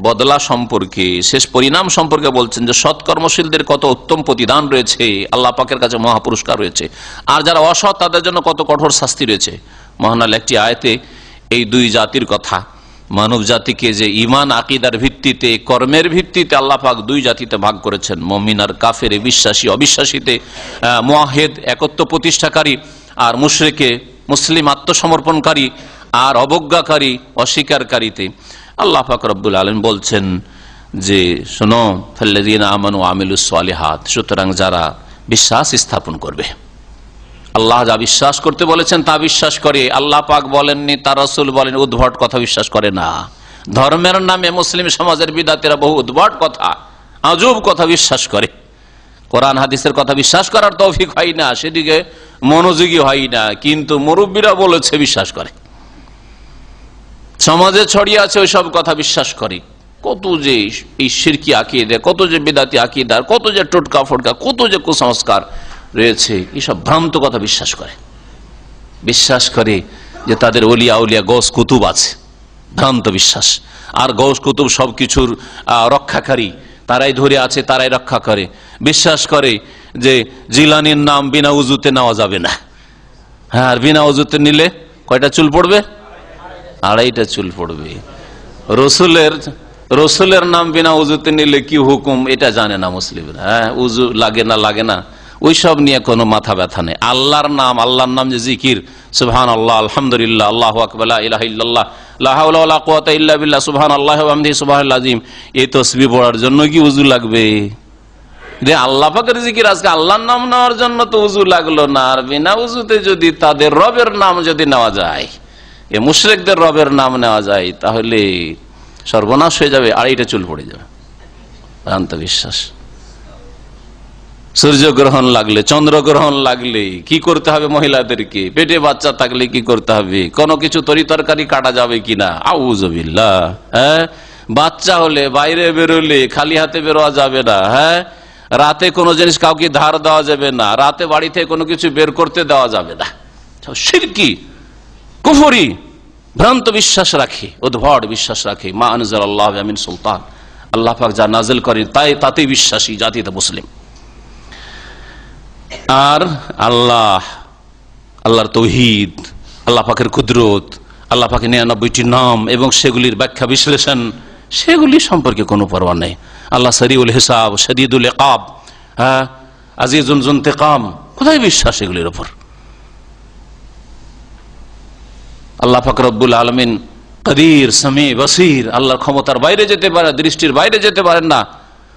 বদলা সম্পর্কে, শেষ পরিণাম সম্পর্কে বলছেন যে সৎকর্মশীলদের কত উত্তম প্রতিদান রয়েছে, আল্লাহ পাকের কাছে মহাপুরস্কার রয়েছে, আর যারা অসৎ তাদের জন্য কত কঠোর শাস্তি রয়েছে। মহান একটি আয়াতে এই দুই জাতির কথা, মানব জাতিকে যে ঈমান আকীদার ভিত্তিতে, কর্মের ভিত্তিতে আল্লাহ পাক দুই জাতিতে ভাগ করেছেন, মুমিন আর কাফের, বিশ্বাসী অবিশ্বাসীতে, মুওয়াহিদ একত্ব প্রতিষ্ঠাকারী আর মুশরিকে মুসলিম আত্মসমর্পণকারী আর অবজ্ঞাকারী অস্বীকারীতে। আল্লাহ পাক রব্বুল আলামিন বলছেন যে শোনো, ফাল্লাযীনা আমানু ওয়া আমিলুস সালিহাত, সুতরাং যারা বিশ্বাস স্থাপন করবে, আল্লাহ যা বিশ্বাস করতে বলেছেন তা বিশ্বাস করে, আল্লাহ পাক বলেননি, তার রাসূল বলেন, উদ্ভট কথা বিশ্বাস করে না। ধর্মের নামে মুসলিম সমাজের বিদাতীরা বহু উদ্ভট কথা, আজব কথা বিশ্বাস করে, কোরআন হাদিসের কথা বিশ্বাস করার তৌফিক হয় না, সেদিকে মনোযোগী হয় না, কিন্তু মুরব্বীরা বলেছে বিশ্বাস করে, সমাজে ছড়িয়ে আছে ওই সব কথা বিশ্বাস করে। কত যে এই শিরকি আকীদা, কত যে বিদাতি আকীদা, কত যে টোটকা ফটকা, কত যে কুসংস্কার রয়েছে, এইসব ভ্রান্ত কথা বিশ্বাস করে। বিশ্বাস করে যে তাদের ওলিয়া উলিয়া গৌস কুতুব আছে, ভ্রান্ত বিশ্বাস। আর গৌস কুতুব সবকিছুর রক্ষাকারী, তারাই ধরে আছে, তারাই রক্ষা করে। বিশ্বাস করে যে জিলানির নাম বিনা উজুতে নেওয়া যাবে না, হ্যাঁ, আর বিনা উজুতে নিলে কয়টা চুল পড়বে? আড়াইটা চুল পড়বে। রসুলের নাম বিনা উজুতে নিলে কি হুকুম এটা জানে না মুসলিমরা, হ্যাঁ, উজু লাগে না লাগে না ওই সব নিয়ে কোনো মাথা ব্যথা নেই। আল্লাহর নাম যে জিকির, সুবহানাল্লাহ, আলহামদুলিল্লাহ, আল্লাহু আকবার, লা ইলাহা ইল্লাল্লাহ, লা হাওলা ওয়ালা কুওয়াতা ইল্লা বিল্লাহ, সুবহানাল্লাহি ওয়া বিহামদিহি, সুবহানাল আযীম, এই তাসবিহ পড়ার জন্য কি উজু লাগবে? যে আল্লাহ পাকের জিকির, আজকে আল্লাহর নাম নেওয়ার জন্য তো উজু লাগলো না, আর বিনা উজুতে যদি তাদের রবের নাম যদি নেওয়া যায়, এ মুশরিকদের রবের নাম নেওয়া যায়, তাহলে সর্বনাশ হয়ে যাবে, আড়াইটা চুল পড়ে যাবে। ভ্রান্ত বিশ্বাস। সূর্যগ্রহণ লাগলে, চন্দ্রগ্রহণ লাগলে কি করতে হবে মহিলাদেরকে? পেটে বাচ্চা থাকলে কি করতে হবে? কোনো কিছু তরি তরকারি কাটা যাবে কিনা? আউযুবিল্লাহ। হ্যাঁ, বাচ্চা হলে বাইরে বেরোলে খালি হাতে বেরোয়া যাবে না। হ্যাঁ, রাতে কোনো জিনিস কাউকে ধার দেওয়া যাবে না, রাতে বাড়ি থেকে কোনো কিছু বের করতে দেওয়া যাবে না। শিরকি, কুফরি, ভ্রান্ত বিশ্বাস রাখে, উদ্ভট বিশ্বাস রাখে। মা আনজালাল্লাহু বিহি মিন সুলতান, আল্লাহ পাক যা নাযিল করেন তাতেই বিশ্বাসী জাতিতে মুসলিম। আর আল্লাহর তৌহিদ, আল্লাহ পাকের কুদরত, আল্লাহ পাকের 99টি নাম এবং সেগুলির ব্যাখ্যা বিশ্লেষণ, সেগুলি সম্পর্কে কোনো পরোয়া নেই। আল্লাহ সরিউল হিসাব, শদীদুল ইকাব, হ্যাঁ, আজিজুল ইন্তিকাম, কোথায় বিশ্বাস এগুলির উপর? আল্লাহ পাক রব্বুল আলামিন কদির, সামি, বসির, আল্লাহর ক্ষমতার বাইরে যেতে পারে, দৃষ্টির বাইরে যেতে পারেন না,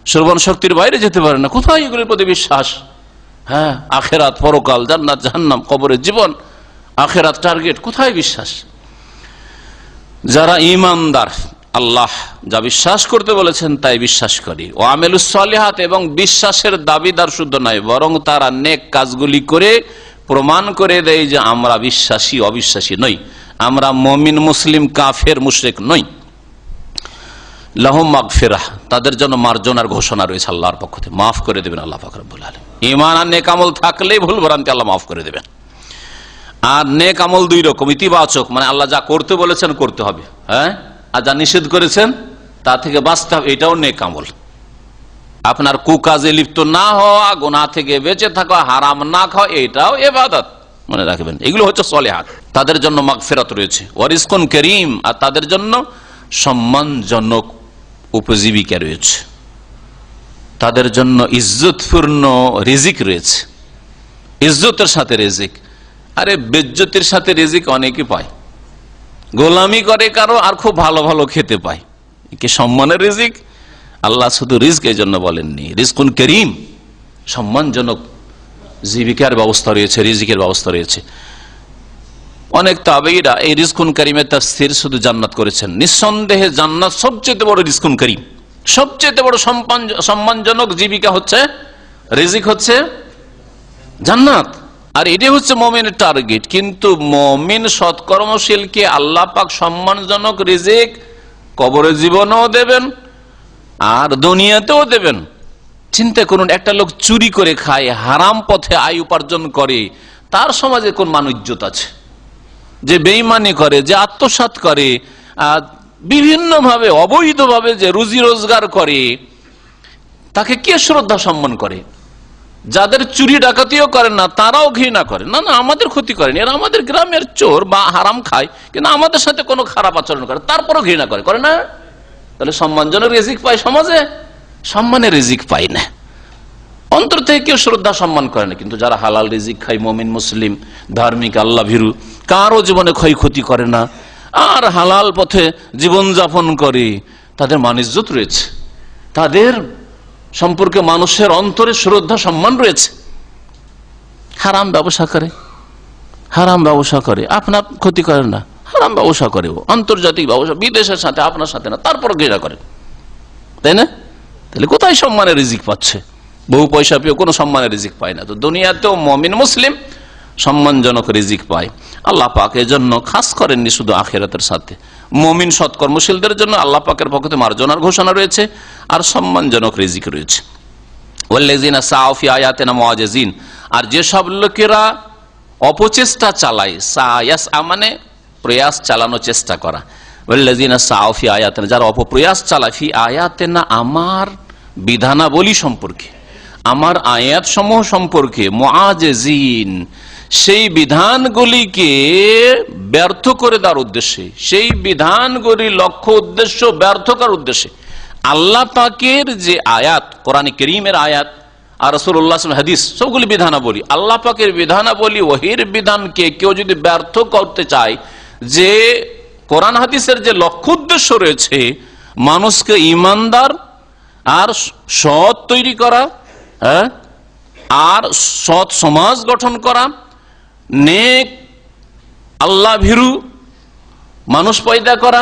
শ্রবণ শক্তির বাইরে যেতে পারেন না, কোথায় এগুলির প্রতি বিশ্বাস? হ্যাঁ, আখেরাত, পরকাল, জান্নাত জাহান্নাম, কবরের জীবন, আখেরাত টার্গেট, কোথায় বিশ্বাস? যারা ঈমানদার, আল্লাহ যা বিশ্বাস করতে বলেছেন তাই বিশ্বাস করি, ও আমিলুস সালিহাত, এবং বিশ্বাসের দাবিদার শুদ্ধ নয়, বরং তারা নেক কাজগুলি করে প্রমাণ করে দেয় যে আমরা বিশ্বাসী অবিশ্বাসী নই, আমরা মুমিন মুসলিম কাফের মুশরিক নই। লাহুম মাগফিরাহ, তাদের জন্য মার্জনার ঘোষণা রয়েছে আল্লাহর পক্ষ থেকে, মাফ করে দেবেন আল্লাহ পাক রব্বুল আলামিন। ঈমান আর নেক আমল থাকলেই ভুল ভ্রান্তি আল্লাহ মাফ করে দেবেন। আর নেক আমল দুই রকম, ইতিবাচক, মানে আল্লাহ যা করতে বলেছেন করতে হবে, হ্যাঁ, আর যা নিষেধ করেছেন তা থেকে বাঁচতে হবে, এটাও নেক আমল। আপনার কুকাজে লিপ্ত না হওয়া, গুনাহ থেকে বেঁচে থাকা, হারাম না খাওয়া, এটাও ইবাদত, মনে রাখবেন। এগুলো হচ্ছে সলিহাত। তাদের জন্য মাগফিরাত রয়েছে, ওয়া রিজকুন কারীম, আর তাদের জন্য সম্মানজনক উপজীবিকা রয়েছে, তাদের জন্য ইজ্জতপূর্ণ রিজিক রয়েছে, ইজ্জতের সাথে রিজিক। আরে বেজ্জতির সাথে রিজিক অনেকে পায়, গোলামি করে কারো, আর খুব ভালো ভালো খেতে পায়, কি সম্মানের রিজিক? আল্লাহ শুধু রিজক এই জন্য বলেননি, রিজকুন কারীম, সম্মানজনক জীবিকার ব্যবস্থা রয়েছে, রিজিকের ব্যবস্থা রয়েছে। অনেক তাবেঈরা এই রিজকুন কারীমের তাফসীর শুধু জান্নাত করেছেন। নিঃসন্দেহে জান্নাত সবচেয়ে বড় রিজকুন কারীম, সবচেয়ে বড় সম্মানজনক জীবিকা হচ্ছে, রিজিক হচ্ছে জান্নাত, আর এটাই হচ্ছে মুমিনের টার্গেট। কিন্তু মুমিন সৎকর্মশীলকে আল্লাহ পাক সম্মানজনক রিজিক কবরের জীবনেও দেবেন আর দুনিয়াতেও দেবেন। চিন্তা করুন, একটা লোক চুরি করে খায়, হারাম পথে আয় উপার্জন করে, তার সমাজে কোন মান ইজ্জত আছে? যে বেঈমানি করে, যে আত্মসাৎ করে, বিভিন্নভাবে অবৈধভাবে যে রুজি রোজগার করে, তাকে কে শ্রদ্ধা সম্মান করে? যাদের চুরি ডাকাতিও করেন না তারাও ঘৃণা করে, না না আমাদের ক্ষতি করেন, এরা আমাদের গ্রামের চোর বা হারাম খায়, কিন্তু আমাদের সাথে কোনো খারাপ আচরণ করে, তারপরও ঘৃণা করে না? তাহলে সম্মানজনক রিজিক পায় সমাজে? সম্মানের রিজিক পায় না, অন্তর থেকে কেউ শ্রদ্ধা সম্মান করে না। কিন্তু যারা হালাল রিজিক খায়, মুমিন মুসলিম ধার্মিক আল্লাহ ভীরু, কারো জীবনে ক্ষয়ক্ষতি করে না আর হালাল পথে জীবন যাপন করে, তাদের মান ইজ্জত রয়েছে, তাদের সম্পর্কে মানুষের অন্তরে শ্রদ্ধা সম্মান রয়েছে। হারাম ব্যবসা করে, আপনার ক্ষতি করে না, হারাম ব্যবসা করে, আন্তর্জাতিক ব্যবসা, বিদেশের সাথে আপনার সাথে না, তারপর ঘৃণা করে, তাই না? তাহলে কোথায় সম্মানের রিজিক পাচ্ছে? বহু পয়সা পেয়েও কোনো সম্মানের রিজিক পায় না। তো দুনিয়াতেও মুমিন মুসলিম সম্মানজনক রিজিক পায়। আল্লাহ পাক এর জন্য খাস করেননি শুধু আখিরাতের সাথে, মুমিন সৎকর্মশীলদের জন্য আল্লাহ পাকের পক্ষ থেকে মার্জনার ঘোষণা রয়েছে আর সম্মানজনক রিজিক রয়েছে। ওয়াল্লাযিনা সাউ ফি আয়াতিনা মুআজিজিন, আর যেসব লোকেরা অপচেষ্টা চালায়, সায়াস মানে প্রয়াস চালানো, চেষ্টা করা, ওয়াল্লাযিনা সাউ ফি আয়াতিনা, যারা অপপ্রয়াস চালায়, ফি আয়াতিনা আমার বিধানাবলী সম্পর্কে, আমার আয়াত সমূহ সম্পর্কে, মুআজিজিন সেই বিধানগুলিকে ব্যর্থ করে দেওয়ার উদ্দেশ্যে, সেই বিধানগুলির লক্ষ্য উদ্দেশ্য ব্যর্থ করার উদ্দেশ্যে আল্লাহ পাকের যে আয়াত, কোরআনে কারীমের আয়াত আর রাসূলুল্লাহ সাল্লাল্লাহু আলাইহি ওয়াসাল্লাম হাদিস, সবগুলি বিধানাবলী, আল্লাহ পাকের বিধানাবলী, ওহীর বিধানকে কেউ যদি ব্যর্থ করতে চায়, যে কোরআন হাদিসের যে লক্ষ্য উদ্দেশ্য রয়েছে মানুষকে ঈমানদার আর সৎ তৈরি করা, আর সৎ সমাজ গঠন করা, নেক আল্লাহ ভীরু মানুষ পয়দা করা,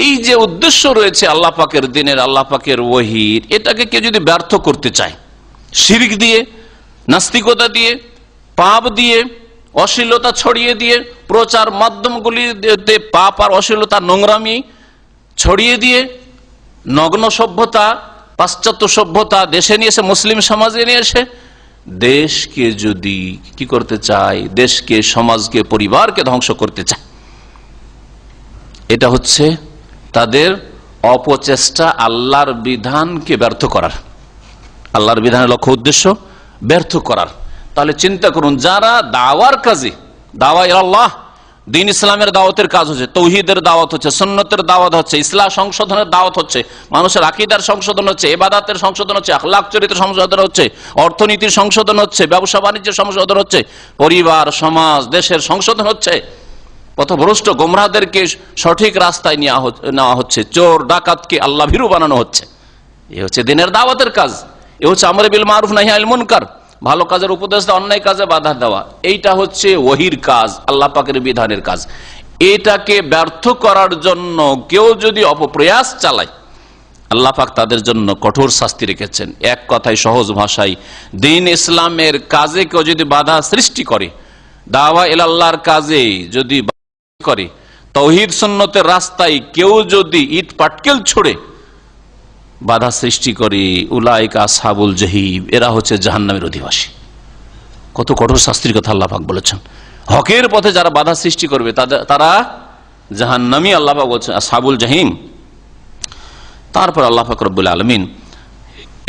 এই যে উদ্দেশ্য রয়েছে আল্লাহ পাকের দিনের, আল্লাহ পাকের ওহীর, এটাকে কেউ যদি ব্যর্থ করতে চায়, শিরক দিয়ে, নাস্তিকতা দিয়ে, পাপ দিয়ে, অশ্লীলতা ছড়িয়ে দিয়ে, প্রচার মাধ্যমগুলিতে পাপ আর অশ্লীলতা নোংরামি ছড়িয়ে দিয়ে, নগ্ন সভ্যতা, পাশ্চাত্য সভ্যতা দেশে নিয়ে এসে, মুসলিম সমাজে নিয়ে এসে দেশকে যদি কি করতে চায়, দেশকে, সমাজকে, পরিবারকে ধ্বংস করতে চায়, এটা হচ্ছে তাদের অপচেষ্টা আল্লাহর বিধানকে ব্যর্থ করার, আল্লাহর বিধানের লক্ষ্য উদ্দেশ্য ব্যর্থ করার। তাহলে চিন্তা করুন, যারা দাওয়ার কাজে, দাওয়া ইলাল্লাহ, দিন ইসলামের দাওয়াতের কাজ হচ্ছে, তৌহিদের দাওয়াত হচ্ছে, সুন্নতের দাওয়াত হচ্ছে, ইসলাম সংশোধনের দাওয়াত হচ্ছে, মানুষের আকীদার সংশোধন হচ্ছে, ইবাদতের সংশোধন হচ্ছে, আখলাক চরিত্রের সংশোধন হচ্ছে, অর্থনীতির সংশোধন হচ্ছে, ব্যবসা বাণিজ্যের সংশোধন হচ্ছে, পরিবার সমাজ দেশের সংশোধন হচ্ছে, পথভ্রষ্ট গোমরাহদেরকে সঠিক রাস্তায় নেওয়া হচ্ছে, চোর ডাকাতকে আল্লাহ ভীরু বানানো হচ্ছে, এ হচ্ছে দিনের দাওয়াতের কাজ, এ হচ্ছে আমর বিল মারুফ নাহি আনিল মুনকার, ভালো কাজের উপদেশ দেওয়া, অন্যায় কাজে বাধা দেওয়া, এইটা হচ্ছে ওহীর কাজ, আল্লাহ পাকের বিধানের কাজ। এটাকে ব্যর্থ করার জন্য কেউ যদি অপপ্রয়াস চালায়, আল্লাহ পাক তাদের জন্য কঠোর শাস্তি রেখেছেন। এক কথায়, সহজ ভাষায়, দিন ইসলামের কাজে কেউ যদি বাধা সৃষ্টি করে, দাওয়া ইলাল্লাহর কাজে যদি করে, তাওহীদ সুন্নতের রাস্তায় কেউ যদি ইট পাটকেল ছুড়ে বাধা সৃষ্টি করে, উলাইকা আসহাবুল জাহিম, এরা হচ্ছে জাহান্নামের অধিবাসী। কত কঠোর শাস্তির কথা আল্লাহ পাক বলেছেন। হকের পথে যারা বাধা সৃষ্টি করবে তারা জাহান্নামী, আল্লাহ পাক বলছেন আসহাবুল জাহিম। তারপর আল্লাহ পাক রব্বুল আলামিন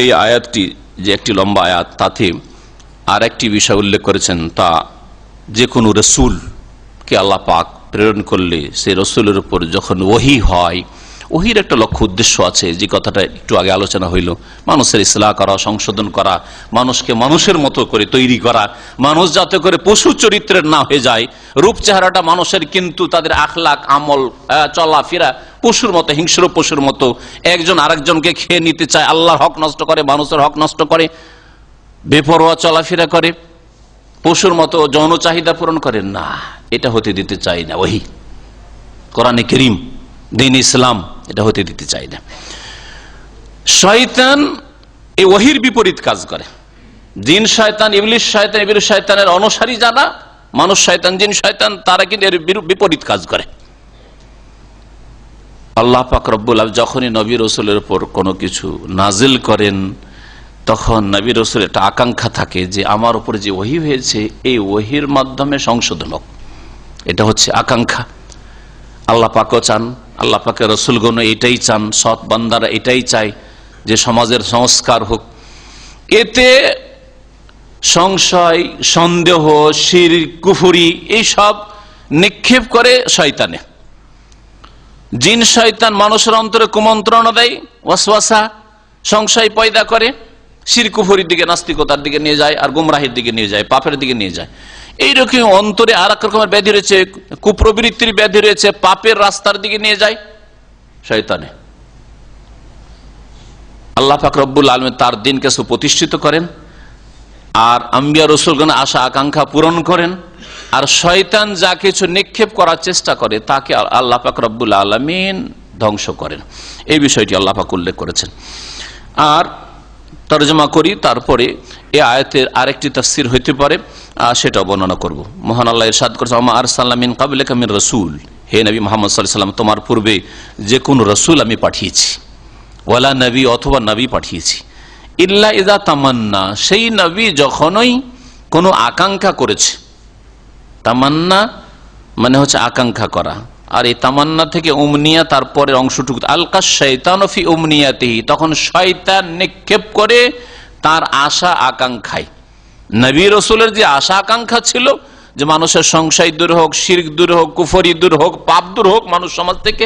এই আয়াতটি যে একটি লম্বা আয়াত, তাতে আর একটি বিষয় উল্লেখ করেছেন, তা যে কোনো রসুলকে আল্লাহ পাক প্রেরণ করলে সেই রসুলের উপর যখন ওহী হয়, ওহীর একটা লক্ষ্য উদ্দেশ্য আছে, যে কথাটা একটু আগে আলোচনা হইল, মানুষের ইসলাহ করা, সংশোধন করা, মানুষকে মানুষের মতো করে তৈরি করা, মানুষ যাতে করে পশু চরিত্রের না হয়ে যায়, রূপ চেহারাটা মানুষের কিন্তু তাদের আখলাক আমল চলাফেরা পশুর মতো, হিংস্র পশুর মতো, একজন আরেকজনকে খেয়ে নিতে চায়, আল্লাহর হক নষ্ট করে, মানুষের হক নষ্ট করে, বেপরোয়া চলাফেরা করে, পশুর মতো যৌন চাহিদা পূরণ করে না, এটা হতে দিতে চাই না ওহী, কোরআনে কারীম, দিন ইসলাম, এটা হতে দিতে চাই না। শয়তান এই ওহীর বিপরীত কাজ করে। জিন শয়তান, ইবলিস শয়তান, ইবলিস শয়তানের অনুসারী যারা, মানুষ শয়তান, জিন শয়তান, তারা কিন্তু এর বিপরীত কাজ করে। আল্লাহ পাক রব্বুল আলামিন যখনই নবী রাসূলের উপর কোনো কিছু নাজিল করেন, তখন নবী রাসূলের একটা আকাঙ্ক্ষা থাকে যে আমার উপরে যে ওহী হয়েছে এই ওহীর মাধ্যমে সংশোধন হোক। এটা হচ্ছে আকাঙ্ক্ষা। আল্লাহ পাকও চান, আল্লাহ পাকের রাসূলগণ এটাই চান, সৎ বান্দারা এটাই চায় যে সমাজের সংস্কার হোক। এতে সংশয়, সন্দেহ, শিরক, কুফরি এইসব নিক্ষেপ করে শয়তানে। জিন শয়তান মানুষের অন্তরে কুমন্ত্রণা দেয়, ওয়াসওয়াসা, সংশয় পয়দা করে, শিরক কুফরির দিকে, নাস্তিকতার দিকে নিয়ে যায়, আর গুমরাহির দিকে নিয়ে যায়, পাপের দিকে নিয়ে যায়। এইরকম অন্তরে আর এক রকমের ব্যাধি রয়েছে, কুপ্রবৃত্তির ব্যাধি রয়েছে, পাপের রাস্তার দিকে নিয়ে যায় শয়তানে। আল্লাহ পাক রব্বুল আলামিন তার দিনকে সুপ্রতিষ্ঠিত করেন, আর আম্বিয়া রাসূলগণ আশা আকাঙ্ক্ষা পূরণ করেন, আর শয়তান যা কিছু নিক্ষেপ করার চেষ্টা করে তাকে আল্লাহ পাক রব্বুল আলামিন ধ্বংস করেন। এই বিষয়টি আল্লাহ পাক উল্লেখ করেছেন। আর তরজমা করি, তারপরে এই আয়াতের আরেকটি তাফসীর হইতে পারে, সেটা বর্ণনা করব। মহান আল্লাহ ইরশাদ করেছেন, ওয়া মা আরসালনা মিন ক্বাবলিকা মির রাসূল, হে নবী মুহাম্মদ সাল্লাল্লাহু আলাইহি ওয়াসাল্লাম, তোমার পূর্বে যে কোন রাসূল আমি পাঠিয়েছি, ওয়ালা নবী, অথবা নবী পাঠিয়েছি, ইল্লা ইযা তামান্না, সেই নবী যখনই কোনো আকাঙ্ক্ষা করেছে। তামান্না মানে হচ্ছে আকাঙ্ক্ষা করা, আর এই তামান্না থেকে উমনিয়া, তারপরের অংশটুকু আলকা শাইতানু ফি উমনিয়াতিহি, তখন শয়তান নিক্ষেপ করে তার আশা আকাঙ্ক্ষায়। নবী রাসূলের যে আশা আকাঙ্ক্ষা ছিল যে মানুষের সংশয় দূর হোক, শিরক দূর হোক, কুফরি দূর হোক, পাপ দূর হোক মানুষ সমাজ থেকে,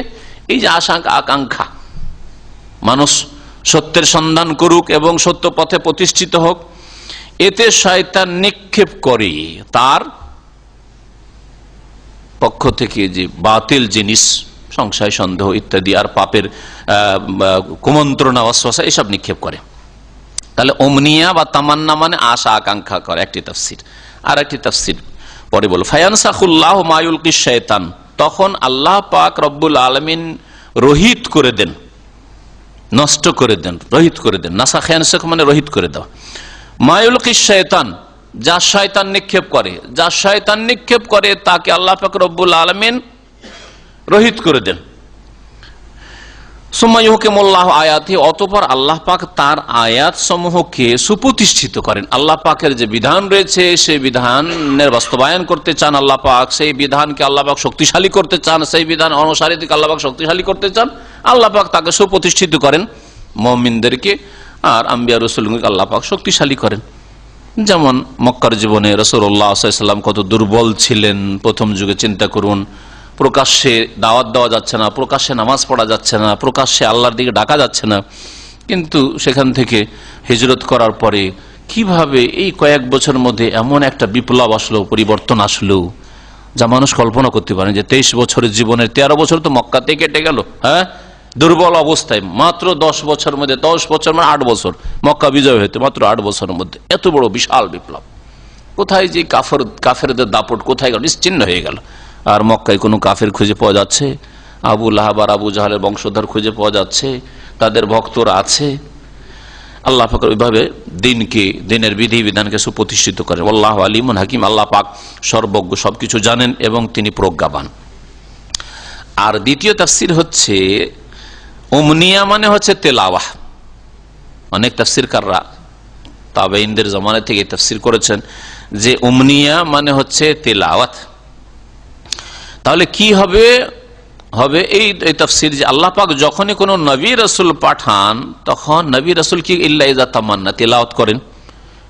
এই যে আশা আকাঙ্ক্ষা, মানুষ সত্যের সন্ধান করুক এবং সত্য পথে প্রতিষ্ঠিত হোক, এতে শয়তান নিক্ষেপ করে তার পক্ষ থেকে যে বাতিল জিনিস, সংশয়, সন্দেহ ইত্যাদি, আর পাপের কুমন্ত্রণা, ওয়াসওয়াসা এসব নিক্ষেপ করে। তাহলে ওমনিয়া বা তামান্না মানে আশা আকাঙ্ক্ষা করে, একটি তাফসীর। আর একটি তাফসীর পরে বল, ফায়ানসাখুল্লাহু মা ইউলকিশ শাইতান, তখন আল্লাহ পাক রব্বুল আলামিন রহিত করে দেন, নষ্ট করে দেন, রহিত করে দেন। নাসাখ ইয়ানসাখ মানে রহিত করে দেওয়া। মা ইউলকিশ শাইতান, যা শয়তান নিক্ষেপ করে, যা শয়তান নিক্ষেপ করে তাকে আল্লাহ পাক রব্বুল আলামিন রহিত করে দেন। সুম্মা ইউহকিমুল্লাহু আয়াতি, অতঃপর আল্লাহ পাক তার আয়াত সমূহকে সুপ্রতিষ্ঠিত করেন। আল্লাহ পাকের যে বিধান রয়েছে সেই বিধানের বাস্তবায়ন করতে চান আল্লাহ পাক, সেই বিধানকে আল্লাহ পাক শক্তিশালী করতে চান, সেই বিধান অনুসারীদেরকে আল্লাহ পাক শক্তিশালী করতে চান। আল্লাহ পাক তাকে সুপ্রতিষ্ঠিত করেন, মুমিনদেরকে, আর আম্বিয়া রাসূলকে আল্লাহ পাক শক্তিশালী করেন। যেমন মক্কার জীবনে রাসূলুল্লাহ সাল্লাল্লাহু আলাইহি ওয়াসাল্লাম কত দুর্বল ছিলেন প্রথম যুগে, চিন্তা করুন। প্রকাশ্যে দাওয়াত দেওয়া যাচ্ছে না, প্রকাশ্যে নামাজ পড়া যাচ্ছে না, প্রকাশ্যে আল্লাহর দিকে ডাকা যাচ্ছে না, কিন্তু সেখান থেকে হিজরত করার পরে কিভাবে এই কয়েক বছরের মধ্যে এমন একটা বিপ্লব আসলো, পরিবর্তন আসলো, যা মানুষ কল্পনা করতে পারেন। যে 23 বছরের জীবনের 13 বছর তো মক্কাতে কেটে গেল, হ্যাঁ, দুর্বল অবস্থায়। মাত্র 10 বছর মধ্যে, 10 বছর মানে 8 বছর, মক্কা বিজয় হইতে মাত্র 8 বছরের মধ্যে এত বড় বিশাল বিপ্লব। কোথায় যে কাফেরদের দাপট কোথায় গেল, নিশ্চিহ্ন হয়ে গেল। আর মক্কায় কোনো কাফের খুঁজে পাওয়া যাচ্ছে? আবু লাহাব আর আবু জাহালের বংশধর খুঁজে পাওয়া যাচ্ছে, তাদের ভক্তরা আছে। আল্লাহ পাক ওইভাবে দিনের বিধি বিধানকে সুপ্রতিষ্ঠিত করেন। আল্লাহু আলিমুন হাকিম, আল্লাহ পাক সর্বজ্ঞ, সবকিছু জানেন এবং তিনি প্রজ্ঞাবান। আর দ্বিতীয় তাফসীর হচ্ছে উমনিয়া মানে হচ্ছে তেলাওয়াহ। অনেক তাফসীরকাররা তাবেঈনদের জামানা থেকে তাফসীর করেছেন যে উমনিয়া মানে হচ্ছে তেলাওয়াত। তাহলে কি হবে এই তাফসীর যে আল্লাহ পাক যখনই কোনো নবী রাসূল পাঠান তখন নবী রাসূল কি ইল্লা ইযা তামান্না তেলাওয়াত করেন।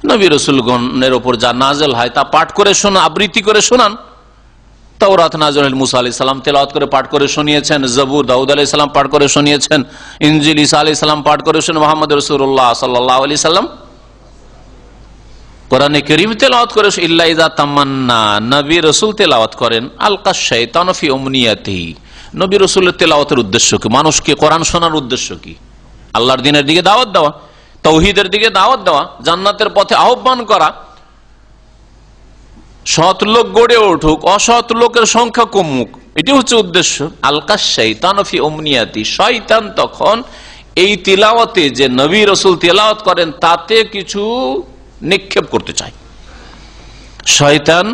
নবী রাসূলগণের উপর যা নাযিল হয় তা পাঠ করে শোনা, আবৃত্তি করে শোনান। তাওরাত নাযিল হল, মুসা আলাইহিস সালাম তেলাওয়াত করে পাঠ করে শুনিয়েছেন, জবুর দাউদ আলাইহিস সালাম পাঠ করে শুনিয়েছেন, ইনজিল ঈসা আলাইহিস সালাম পাঠ করে শুনে, মুহাম্মদ রাসূলুল্লাহ সাল্লাল্লাহু আলাইহি সাল্লাম কোরআনে কারীম তেলাওয়াত করে। ইল্লা ইযা তামান্না, নবী রাসূল তেলাওয়াত করেন। আলকা শাইতানু ফি উমনিয়াতিহি, নবী রাসূলের তেলাওয়াতের উদ্দেশ্য কি? মানুষকে কোরআন শোনার উদ্দেশ্য কি? আল্লাহর দ্বীনের দিকে দাওয়াত দেওয়া, তাওহীদের দিকে দাওয়াত দেওয়া, জান্নাতের পথে আহ্বান করা। সৎ লোক গড়ে উঠুক, অসৎ লোকের সংখ্যা কমুক, এটি হচ্ছে উদ্দেশ্য। আলকা শাইতানু ফি উমনিয়াতি, শয়তান তখন এই তিলাওয়াতে যে নবী রাসূল তেলাওয়াত করেন তাতে কিছু নিক্ষেপ করতে চায়। শয়তান,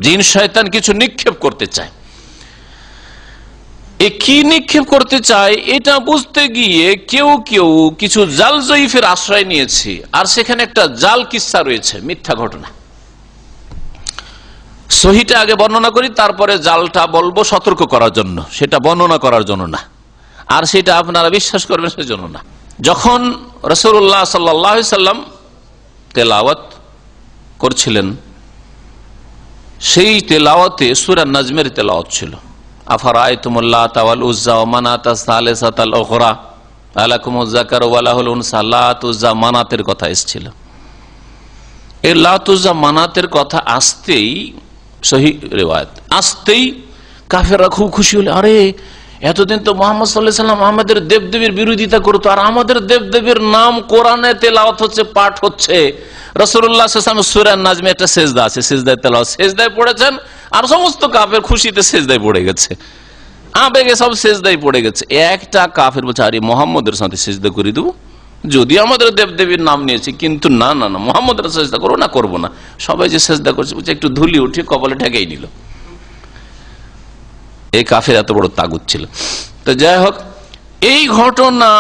জিন শয়তান কিছু নিক্ষেপ করতে চায়। এ কি নিক্ষেপ করতে চায় এটা বুঝতে গিয়ে কেউ কেউ কিছু জাল জয়ীফের আশ্রয় নিয়েছে, আর সেখানে একটা জাল কিস্সা রয়েছে, মিথ্যা ঘটনা। সহিটা আগে বর্ণনা করি, তারপরে জালটা বলবো সতর্ক করার জন্য, সেটা বর্ণনা করার জন্য না, আর সেটা আপনারা বিশ্বাস করবেন সেজন্য না। যখন রাসূলুল্লাহ সাল্লাল্লাহু আলাইহি সাল্লাম তেলাওয়াত করছিলেন, সেই তেলাওয়াতে সূরা নাজমের তেলাওয়াত ছিল, আফারাআইতুমুল লাতা ওয়াল উজ্জা ওয়া মানাতা সালিসাতাল উখরা আলাকুমুজ যাকারু ওয়া লাহুল উনসা, লাত উজ্জা মানাতের কথা এসেছিল। এই লাত উজ্জা মানাতের কথা আসতেই, সহিহ রিওয়ায়াত আসতেই কাফেররা খুব খুশি হলো, আরে এতদিন তো মুহাম্মদ সাল্লাল্লাহু আলাইহি সাল্লাম আমাদের দেবদেবীর বিরোধিতা করতো, আর আমাদের দেবদেবীর নাম কোরআনে তেলাওয়াত হচ্ছে, পাঠ হচ্ছে। রাসূলুল্লাহ সাল্লাল্লাহু আলাইহি ওয়াসাল্লাম সূরা নাজমে একটা সিজদা আছে, সিজদায় তেলাওয়াত, সিজদায় পড়েছেন, আর সমস্ত কাফের খুশিতে সিজদায় পড়ে গেছে, আবেগে সব সিজদায় পড়ে গেছে। একটা কাফের বলছে, আরে মুহাম্মদের সাথে সিজদা করে দেবো, যদি আমাদের দেবদেবীর নাম নিয়েছি, কিন্তু না না না, মুহাম্মদের সিজদা করবো না, করবো না। সবাই যে সিজদা করছে বলছে, একটু ধুলি উঠে কপালে ঠেকেই নিল। এই কাফের এত বড় তাগুত ছিল। তো যাই হোক, এই ঘটনা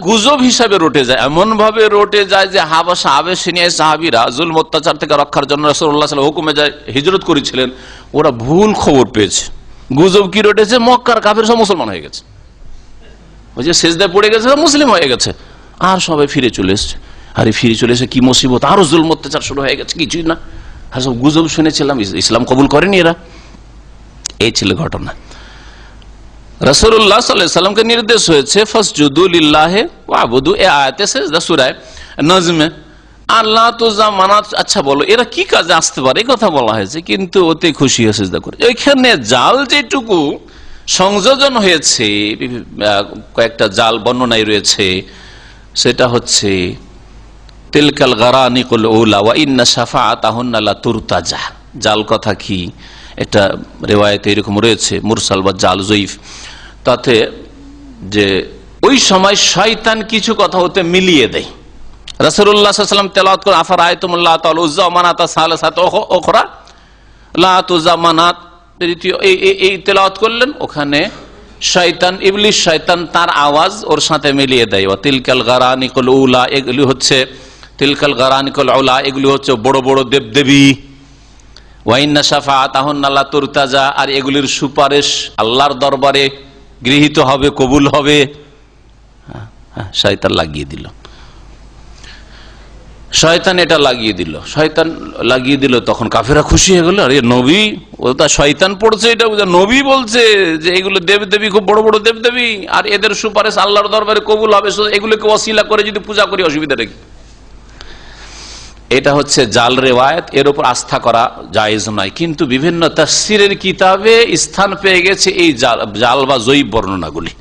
গুজব হিসাবে রটে যায়, এমন ভাবে রটে যায় যে হাবাসা আবেশিনিয়া সাহাবীরা জুলম অত্যাচার থেকে রক্ষার জন্য রাসূলুল্লাহ সাল্লাল্লাহু আলাইহি ওয়াসাল্লাম হুকুমে যায় হিজরত করেছিলেন, ওরা ভুল খবর পেয়েছে। গুজব কি রটেছে, মক্কার কাফের সব মুসলমান হয়ে গেছে, ওই যে সিজদায় পড়ে গেছে মুসলিম হয়ে গেছে, আর সবাই ফিরে চলে এসছে। আরে ফিরে চলে এসে কি মুসিবত, আরো জুলম অত্যাচার শুরু হয়ে গেছে, কিছুই না, আর সব গুজব শুনেছিলাম, ইসলাম কবুল করেনি এরা। এই ছিল ঘটনা। রাসূলুল্লাহ সাল্লাল্লাহু আলাইহি ওয়াসাল্লামকে নির্দেশ হয়েছে ফাসজুদু লিল্লাহি ওয়াবুদু, এই আয়াতে সিজদা সূরা নাজমে। আল্লাহ তো জামানাত, আচ্ছা বলো এরা কি কাজে আসতে পারে, এই কথা বলা হয়েছে, কিন্তু ওতে খুশি হয়ে সিজদা করে। ওইখানে জাল যেটুকু সংযোজন হয়েছে, কয়েকটা জাল বর্ণনায় রয়েছে, সেটা হচ্ছে তিলকাল গারানিকুল উলা ওয়া ইন্না শাফাআতাহুন্না লা তুরতাজা। জাল কথা কি, এটা রিওয়ায়াতে এরকম রয়েছে, মুরসাল বা জাল জয়ীফ, তাতে যে ওই সময় শয়তান কিছু কথা হতে মিলিয়ে দেয়। রাসূলুল্লাহ সাল্লাল্লাহু আলাইহি ওয়াসাল্লাম তেলাওয়াত করেন, আফারাআইতুমুল লাতা ওয়াল উজ্জা ওয়া মানাতা সালিসাতা উখরা, লাত উজ্জা মানাত, এই তেলাওয়াত করলেন। ওখানে শয়তান, ইবলিস শয়তান তার আওয়াজ ওর সাথে মিলিয়ে দেয়। ওয়া তিলকাল গারানিকুল উলা, এগুলি হচ্ছে তিলকাল গারানিকুল উলা, এগুলি হচ্ছে বড় বড় দেবদেবী। ওয়াইন্না শাফাআতাহুন্না লা তুরতাজা, আর এগুলির সুপারিশ আল্লাহর দরবারে গৃহীত হবে, কবুল হবে। শয়তান লাগিয়ে দিল, শয়তান এটা লাগিয়ে দিল, শয়তান লাগিয়ে দিল। তখন কাফেররা খুশি হয়ে গেল, আরে নবী, ও তা শয়তান পড়ছে, এটা নবী বলছে যে এগুলো দেবদেবী, খুব বড় বড় দেবদেবী, আর এদের সুপারিশ আল্লাহর দরবারে কবুল হবে, এগুলোকে ওয়াসিলা করে যদি পূজা করি অসুবিধা নাকি? এটা হচ্ছে জাল রিওয়ায়াত, এর উপর আস্থা করা জায়েজ নয়। কিন্তু বিভিন্ন তাফসীরের কিতাবে স্থান পেয়ে গেছে এই জাল বা জয়ীব বর্ণনাগুলি,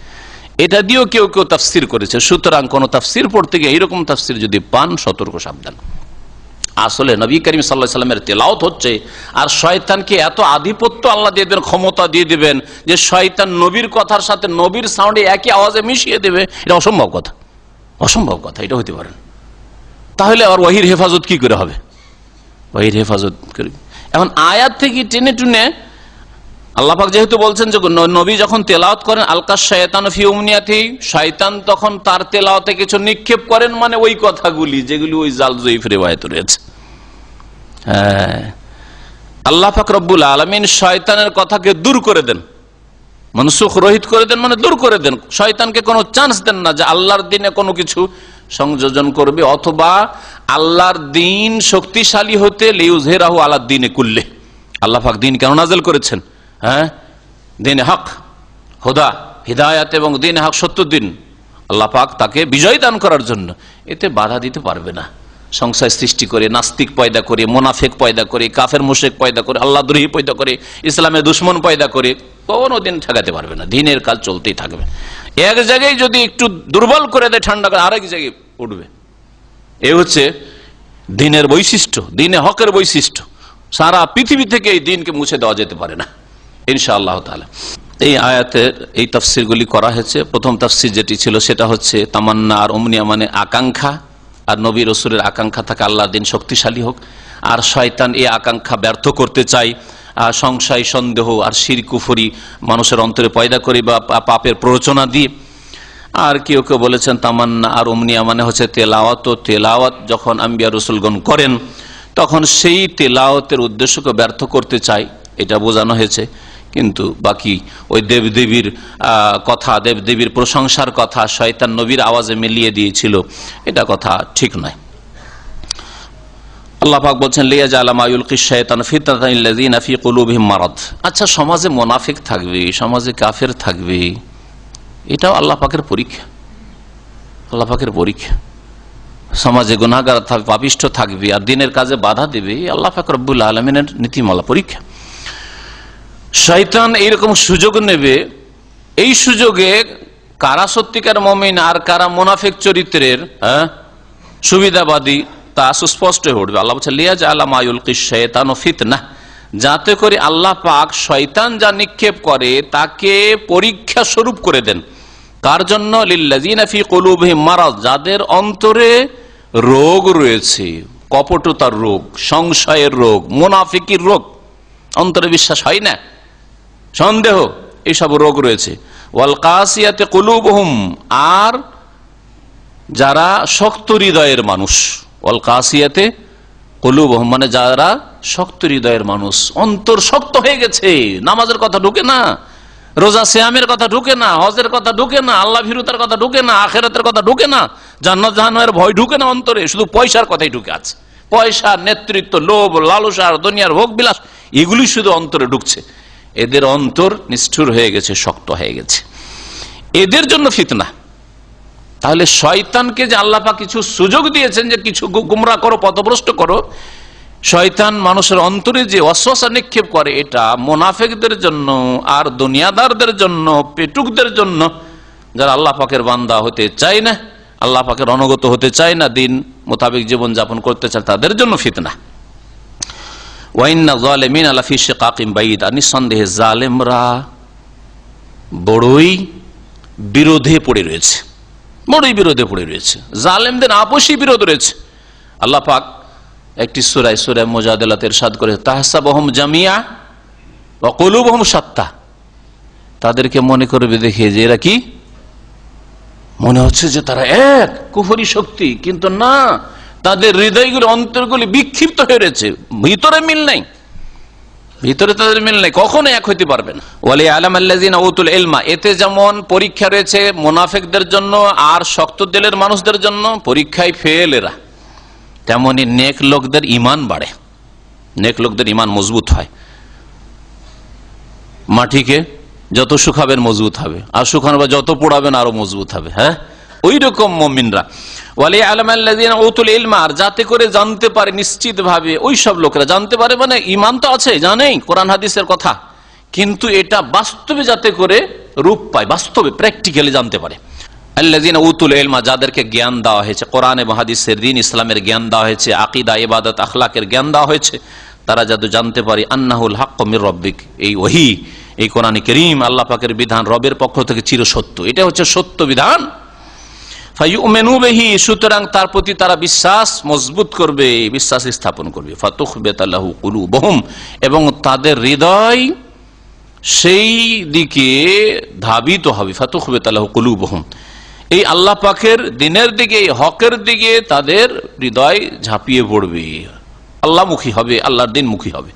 এটা দিয়েও কেউ কেউ তাফসীর করেছে। সুতরাং কোন তাফসীর পড়তে গিয়ে এইরকম তাফসীর যদি পান, সতর্ক সাবধান। আসলে নবী করিম সাল্লাল্লাহু আলাইহি ওয়াসাল্লামের তেলাওয়াত হচ্ছে, আর শয়তানকে এত আধিপত্য আল্লাহ দিয়ে দেবেন, ক্ষমতা দিয়ে দিবেন যে শয়তান নবীর কথার সাথে নবীর সাউন্ডে একই আওয়াজে মিশিয়ে দেবে, এটা অসম্ভব কথা, অসম্ভব কথা, এটা হতে পারে না। তাহলে আর ওয়াহির হেফাজত কি করে হবে? ওয়াহির হেফাজত করে এখন আয়াত থেকে টেনে টুনে আল্লাহ পাক যেহেতু বলছেন যে নবী যখন তেলাওয়াত করেন, আলকা শায়তানু ফি উমনিয়াতি, শয়তান তখন তার তেলাওয়াতে কিছু নিক্ষেপ করেন, মানে ওই কথাগুলি যেগুলি ওই জাল জয়ীফ রিওয়ায়াতে রয়েছে। আল্লাহ পাক রব্বুল আলামিন শয়তানের কথাকে দূর করে দেন, মনসুখ রহিত করে দেন, মানে দূর করে দেন। শয়তানকে কোনো চান্স দেন না যে আল্লাহর দিনে কোনো কিছু সংযোজন করবে, অথবা আল্লাহর দিন শক্তিশালী হতে লিউযহিরাহু আলাদ দ্বীনি কুল্লি। আল্লাহ পাক দিন কেন নাযিল করেছেন? দিন হক, হুদা, হিদায়াত এবং দিন হক, সত্য দিন, আল্লাহ পাক তাকে বিজয় দান করার জন্য। এতে বাধা দিতে পারবে না। সংশয় সৃষ্টি করে, নাস্তিক পয়দা করে, মোনাফেক পয়দা করে, কাফের মুশরিক পয়দা করে, আল্লাহদ্রোহী পয়দা করে, ইসলামের দুশ্মন পয়দা করে কোনোদিন ঠেকাতে পারবে না। দিনের কাজ চলতেই থাকবে। এক জায়গায় যদি একটু দুর্বল করে দেয়, ঠান্ডা করে আরেক জায়গায় উঠবে। এ হচ্ছে দিনের বৈশিষ্ট্য, দিনে হকের বৈশিষ্ট্য। সারা পৃথিবী থেকে এই দিনকে মুছে দেওয়া যেতে পারে না ইনশাআল্লাহ তাআলা। এই আয়াতের এই তাফসিরগুলি করা হয়েছে। প্রথম তাফসির যেটি ছিল সেটা হচ্ছে তামান্না আর উমনিয়া, মানে আকাঙ্ক্ষা, আর নবী রাসূলের আকাঙ্ক্ষা থাকে আল্লাহর দিন শক্তিশালী হোক। আর শয়তান এই আকাঙ্ক্ষা ব্যর্থ করতে চায়, সংশয় সন্দেহ আর শিরক কুফরি মানুষের অন্তরে পয়দা করে বা পাপের প্ররোচনা দিয়ে। আর কেউ কেউ বলেছেন তামান্না আর উমনিয়া মানে হচ্ছে তেলাওয়াত। তেলাওয়াত যখন আম্বিয়া রসুলগণ করেন তখন সেই তেলাওয়াতের উদ্দেশ্যকে ব্যর্থ করতে চায়, এটা বোঝানো হয়েছে। কিন্তু বাকি ওই দেবদেবীর কথা, দেবদেবীর প্রশংসার কথা শয়তান নবীর আওয়াজে মিলিয়ে দিয়েছিল, এটা কথা ঠিক নয়। আল্লাহ পাক বলছেন লিয়াজআলা মা ইউলকি শাইতানু ফিতনাতাল লিল্লাযিনা ফি কুলুবিহিম মারাদ। আচ্ছা, সমাজে মুনাফিক থাকবে, সমাজে কাফের থাকবে, এটাও আল্লাহ পাকের পরীক্ষা। আল্লাহ পাকের পরীক্ষা। সমাজে গুনাহগার থাকবে, পাপিষ্ঠ থাকবে আর দিনের কাজে বাধা দেবে, আল্লাহ পাক রব্বুল আলামিনের নীতিমালা, পরীক্ষা। শয়তান এইরকম সুযোগ নেবে, এই সুযোগে কারা সত্যিকার মুমিন আর কারা মুনাফিক চরিত্রের সুবিধাবাদী তা সুস্পষ্ট হয়ে উঠবে। আল্লাহ বলছেন লিয়াজআলা মা ইউলকি শাইতানু ফিতনাহ, যাতে করে আল্লাহ পাক শয়তান যা নিক্ষেপ করে তাকে পরীক্ষা স্বরূপ করে দেন। কার জন্য? লিল্লাযিনা ফি কুলুবিহিম মারাদ, যাদের অন্তরে রোগ রয়েছে, কপটতার রোগ, সংশয়ের রোগ, মুনাফিকির রোগ, অন্তরে বিশ্বাস হয় না, সন্দেহ, এইসব রোগ রয়েছে। ওয়াল কাসিয়াতে কুলুবুহুম, আর যারা শক্ত হৃদয়ের মানুষ, ওয়াল কাসিয়াতে কুলুবুহুম মানে যারা শক্ত হৃদয়ের মানুষ, অন্তর শক্ত হয়ে গেছে, নামাজের কথা ঢুকে না, রোজা সিয়ামের কথা ঢুকে না, হজের কথা ঢুকে না, আল্লাহ ভীরুতার কথা ঢুকে না, আখিরাতের কথা ঢুকে না, জান্নাত জাহান্নামের ভয় ঢুকে না অন্তরে, শুধু পয়সার কথাই ঢুকে আছে। পয়সা, নেতৃত্ব, লোভ, লালসা আর দুনিয়ার ভোগ বিলাস, এগুলি শুধু অন্তরে ঢুকছে। এদের অন্তর নিষ্ঠুর হয়ে গেছে, শক্ত হয়ে গেছে, এদের জন্য ফিতনা। তাহলে শয়তানকে যে আল্লাহ পাক কিছু সুযোগ দিয়েছেন যে কিছু গুমরাহ করো, পথভ্রষ্ট করো, শয়তান মানুষের অন্তরে যে ওয়াসওয়াসা নিক্ষেপ করে, এটা মুনাফিকদের জন্য আর দুনিয়াদারদের জন্য, পেটুকদের জন্য, যারা আল্লাহ পাকের বান্দা হতে চায় না, আল্লাহ পাকের অনুগত হতে চায় না, দিন মোতাবেক জীবন যাপন করতে চায়, তাদের জন্য ফিতনা। ওয়াইন্না যালিমিনা লাফি শিকাকিম বাইদ, আর নিঃসন্দেহে জালেমরা বড়ই বিরোধে পড়ে রয়েছে, বড়ই বিরোধে পড়ে রয়েছে, জালেমদের আপসী বিরোধ রয়েছে। আল্লাহ পাক একটি সূরা মুজাদালাতে ইরশাদ করে তাহসাবুহুম জামিয়া ওয়া কুলুবুহুম শাত্তা, তাদেরকে মনে করবে দেখে যে এরা কি, মনে হচ্ছে যে তারা এক কুফরি শক্তি, কিন্তু না, তাদের হৃদয়গুলি, অন্তরগুলি বিক্ষিপ্ত হয়ে রয়েছে, ভিতরে মিল নাই, ভিতরে তাদের মিল নাই, কখনো এক হইতে পারবে না। ওয়ালি আলামাল্লাযিনা উতুল ইলমা, এতে যেমন পরীক্ষা রয়েছে মুনাফিকদের জন্য আর শক্ত দিলের মানুষদের জন্য, পরীক্ষায় ফেল এরা, তেমনি নেক লোকদের ঈমান বাড়ে, নেক লোকদের ঈমান মজবুত হয়। মাটিকে যত শুকাবেন মজবুত হবে, আর শুকানো বা যত পোড়াবেন আরো মজবুত হবে। হ্যাঁ, ওই রকম মুমিনরা। ওয়ালি আলামাল্লাযিনা উতুল ইলমা, যাতে করে জানতে পারে নিশ্চিত ভাবে, ওই সব লোকেরা জানতে পারে, মানে ঈমান তো আছে, জানেই কোরআন হাদিসের কথা, কিন্তু এটা বাস্তবে যাতে করে রূপ পায়, বাস্তবে প্র্যাকটিক্যালি জানতে পারে। আল্লাযিনা উতুল ইলমা, যাদেরকে জ্ঞান দেওয়া হয়েছে, কোরআন এবং হাদিসের, দ্বীন ইসলামের জ্ঞান দেওয়া হয়েছে, আকীদা, ইবাদত, আখলাকের জ্ঞান দেওয়া হয়েছে, তারা যাতে জানতে পারে আন্নাহুল হাক্কু মির রাব্বিক, এই ওহী, এই কোরআন কারীম আল্লাহ পাকের বিধান রবের পক্ষ থেকে চিরসত্য, এটা হচ্ছে সত্য বিধান। ফায়ুমিনু বিহি, সুতরাং তার প্রতি তারা বিশ্বাস মজবুত করবে, বিশ্বাস স্থাপন করবে। ফাতুখবিত লাহু কুলুবুহুম, এবং তাদের হৃদয় সেই দিকে ধাবিত হবে। ফাতুখবিত লাহু কুলুবুহুম, এই আল্লাহ পাকের দিনের দিকে, হকের দিকে তাদের হৃদয় ঝাঁপিয়ে পড়বে, আল্লাহমুখী হবে, আল্লাহর দিনমুখী হবে।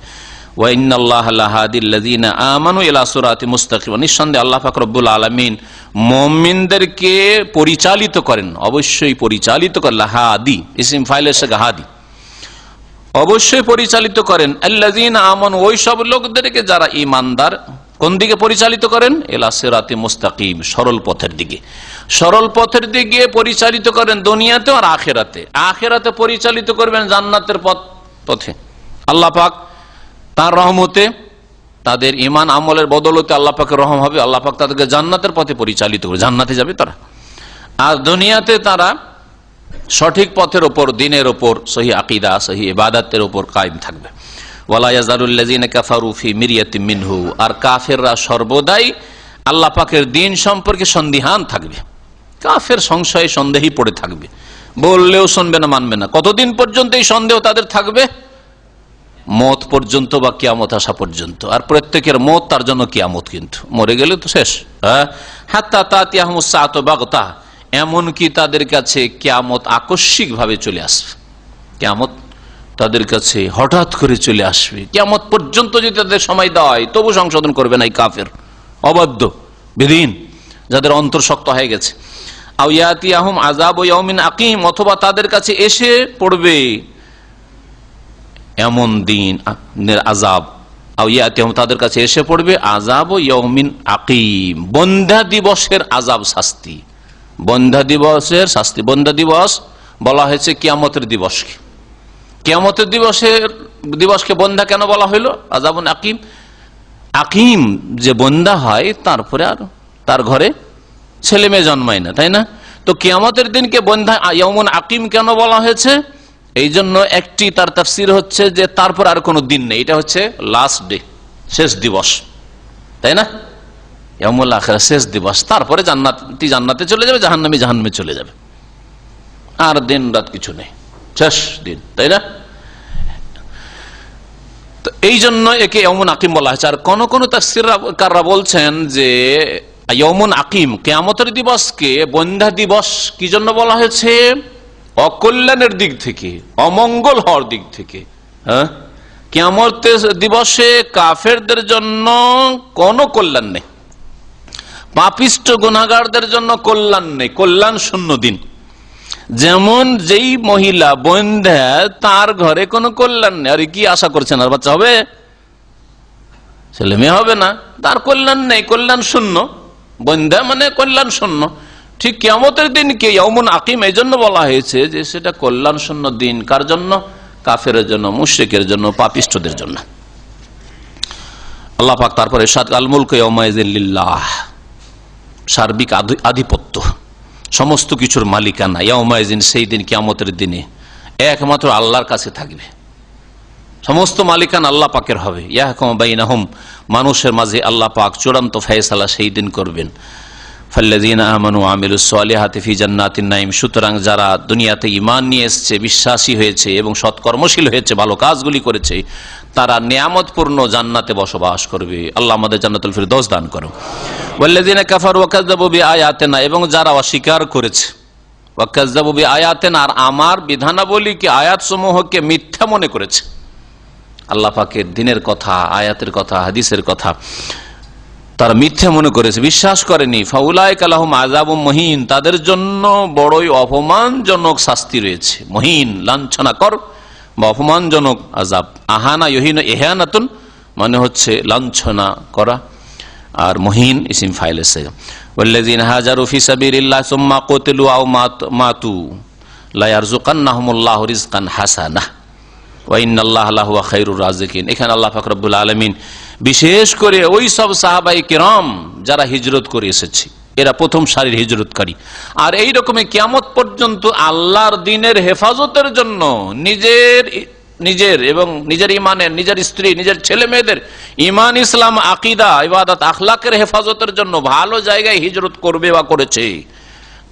ওয়া ইন্নাল্লাহা লাহাদিল্লাযিনা আমানু ইলা সিরাতিম মুস্তাকিম, নিঃসন্দেহে আল্লাহ পাক রব্বুল আলামিন মুমিনদেরকে পরিচালিত করেন, অবশ্যই পরিচালিত করেন। লাহাদি ইসম ফাইলের সাথে হাদি, অবশ্যই পরিচালিত করেন। আল্লাযিনা আমানু, ওই সব লোকদেরকে যারা ঈমানদার, কোন দিকে পরিচালিত করেন? ইলা সিরাতিম মুস্তাকিম, সরল পথের দিকে, সরল পথের দিকে পরিচালিত করেন, দুনিয়াতে আর আখিরাতে। আখিরাতে পরিচালিত করবেন জান্নাতের পথে। আল্লাহ পাক তার রহমতে, তাদের ঈমান আমলের বদলতে আল্লাহ পাকের রহম হবে, আল্লাহ পাক তাদেরকে জান্নাতের পথে পরিচালিত করে, জান্নাতে যাবে তারা। আর দুনিয়াতে তারা সঠিক পথের ওপর, দিনের ওপর, সহি আকীদা, সহি ইবাদতের ওপর কায়েম থাকবে। ওয়ালা ইয়াজালুল্লাযিনা কাফারু ফি মিরয়াতিম মিনহু, আর কাফেররা সর্বদাই আল্লাহ পাকের দিন সম্পর্কে সন্দিহান থাকবে, কাফের সংশয়ে সন্দেহী পড়ে থাকবে, বললেও শুনবে না, মানবে না। কতদিন পর্যন্ত এই সন্দেহ তাদের থাকবে? মত পর্যন্ত বা কিয়ামত আসা পর্যন্ত। আর প্রত্যেকের মত তার জন্য কিয়ামত, কিন্তু মরে গেলে তো শেষ। হাত্তা তাতিয়াহুমুস সাআতু বাগতা, এমনকি তাদের কাছে কিয়ামত আকস্মিক ভাবে চলে আসবে। কিয়ামত তাদের কাছে হঠাৎ করে চলে আসবে। কিয়ামত পর্যন্ত যদি তাদের সময় দেওয়া হয় তবু সংশোধন করবে না এই কাফের, অবাধ্য বেদিন, যাদের অন্তর শক্ত হয়ে গেছে। আও ইয়াতিয়াহুম আযাবু ইয়াউমিন আকিম, অথবা তাদের কাছে এসে পড়বে এমন দিন আযাব, আও ইয়াতিয়াহুম তাদের কাছে এসে পড়বে আযাবু ইয়াউমিন আকিম, বন্ধ্যা দিবসের আযাব, শাস্তি। বন্ধ্যা দিবসের শাস্তি, বন্ধ্যা দিবস বলা হয়েছে কিয়ামতের দিবসকে। কিয়ামতের দিবসকে বন্ধ্যা কেন বলা হইল? আযাবুন আকিম, আকিম যে বন্ধ্যা হয় তারপরে আর তার ঘরে ছেলে মেয়ে জন্মায় না, তাই না? তো কিয়ামতের দিনকে বন্ধ্যা ইয়াউমুন আকিম কেন বলা হয়েছে? এই জন্য একটি তার তাফসীর হচ্ছে যে তারপর আর কোনো দিন নেই, এটা হচ্ছে লাস্ট ডে, শেষ দিবস, তাই না? ইয়াউমুল আখিরা, শেষ দিবস। তারপরে জান্নাতি জান্নাতে চলে যাবে, জাহান্নামী জাহান্নামে চলে যাবে, আর দিন রাত কিছু নেই, শেষ দিন, তাই না? তো এই জন্য একে ইয়াউমুন আকিম বলা হয়েছে। আর কোন কোন তাফসীরকাররা বলছেন যে ইয়াউমুন আকিম, কিয়ামতের দিবসকে বন্ধ্যা দিবস কি জন্য বলা হয়েছে? অকল্যাণের দিক থেকে, অমঙ্গল হওয়ার দিক থেকে। হ্যাঁ, কিয়ামতের দিবসে কাফেরদের জন্য কোনো কল্যাণ নেই, পাপিষ্ঠ গুনাহগারদের জন্য কল্যাণ নেই, কল্যাণ শূন্য দিন। যেমন যেই মহিলা বন্ধ্যা, তার ঘরে কোনো কল্যাণ নেই। আর কি আশা করছেন, আর বাচ্চা হবে? ছেলে মেয়ে হবে না, তার কল্যাণ নেই, কল্যাণ শূন্য। বন্ধ্যা মানে কল্যাণ শূন্য। ঠিক কিয়ামতের দিনকে ইয়াউমুন আকিম এই জন্য বলা হয়েছে যে সেটা কল্যাণ শূন্য দিন। কার জন্য? কাফেরের জন্য, মুশরিকের জন্য, পাপিষ্ঠদের জন্য। আল্লাহ পাক তারপরে আল মুলকু ইয়াউমাইযিন লিল্লাহ, সার্বিক আধিপত্য, সমস্ত কিছুর মালিকানা ইয়াউমাইযিন, সেই দিন কিয়ামতের দিনে একমাত্র আল্লাহর কাছে থাকবে। সমস্ত মালিকানা আল্লাহ পাকের হবে। ইয়াহকুমু বাইনাহুম, মানুষের মাঝে আল্লাহ পাক চূড়ান্ত ফয়সালা সেই দিন করবেন। ফাল্লাযীনা আমানু ওয়া আমিলুস সালিহাতি ফি জান্নাতিন নাঈম, সুতরাং যারা দুনিয়াতে ঈমান নিয়ে এসেছে, বিশ্বাসী হয়েছে এবং সৎকর্মশীল হয়েছে, ভালো কাজগুলি করেছে, তারা নিয়ামতপূর্ণ জান্নাতে বসবাস করবে। আল্লাহ আমাদের জান্নাতুল ফিরদৌস দান করো। ওয়াল্লাযীনা কাফারু ওয়া কাযযাবু বিআয়াতিনা, এবং যারা অস্বীকার করেছে, ওয়া কাযযাবু বিআয়াতিনা, আর আমার বিধানাবলীকে, আয়াতসমূহকে মিথ্যা মনে করেছে। আল্লাহ পাকের দ্বীনের কথা, আয়াতের কথা, হাদিসের কথা তারা মিথ্যা মনে করেছে, বিশ্বাস করেনি। ফাউলাইকা লাহুম আযাবুম মুহিন, তাদের জন্য বড়ই অপমানজনক শাস্তি রয়েছে। মুহিন লাঞ্ছনাকর বা অপমানজনক আযাব। আহানা ইউহিন ইহানাতুন মানে হচ্ছে লাঞ্ছনা করা, আর মুহিন ইসিম ফাইল এসে। ওয়াল্লাযীনা হাজারু ফি সাবিলিল্লাহ সুম্মা কুতিলু আও মাতু লা ইয়ারযুকান্নাহুমুল্লাহু রিজকান হাসানাহ ওয়া ইন্নাল্লাহা লাহুয়া খায়রুর রাযিকিন। এখানে আল্লাহ পাক রব্বুল আলামিন বিশেষ করে ওই সব সাহাবায়ে কিরাম যারা হিজরত করে এসেছে, এরা প্রথম সারির হিজরতকারী, আর এই রকমের কিয়ামত পর্যন্ত আল্লাহর দ্বীনের হেফাজতের জন্য নিজের এবং নিজের ইমানের, নিজের স্ত্রী, নিজের ছেলে মেয়েদের ইমান, ইসলাম, আকীদা, ইবাদত, আখলাকের হেফাজতের জন্য ভালো জায়গায় হিজরত করবে বা করেছে,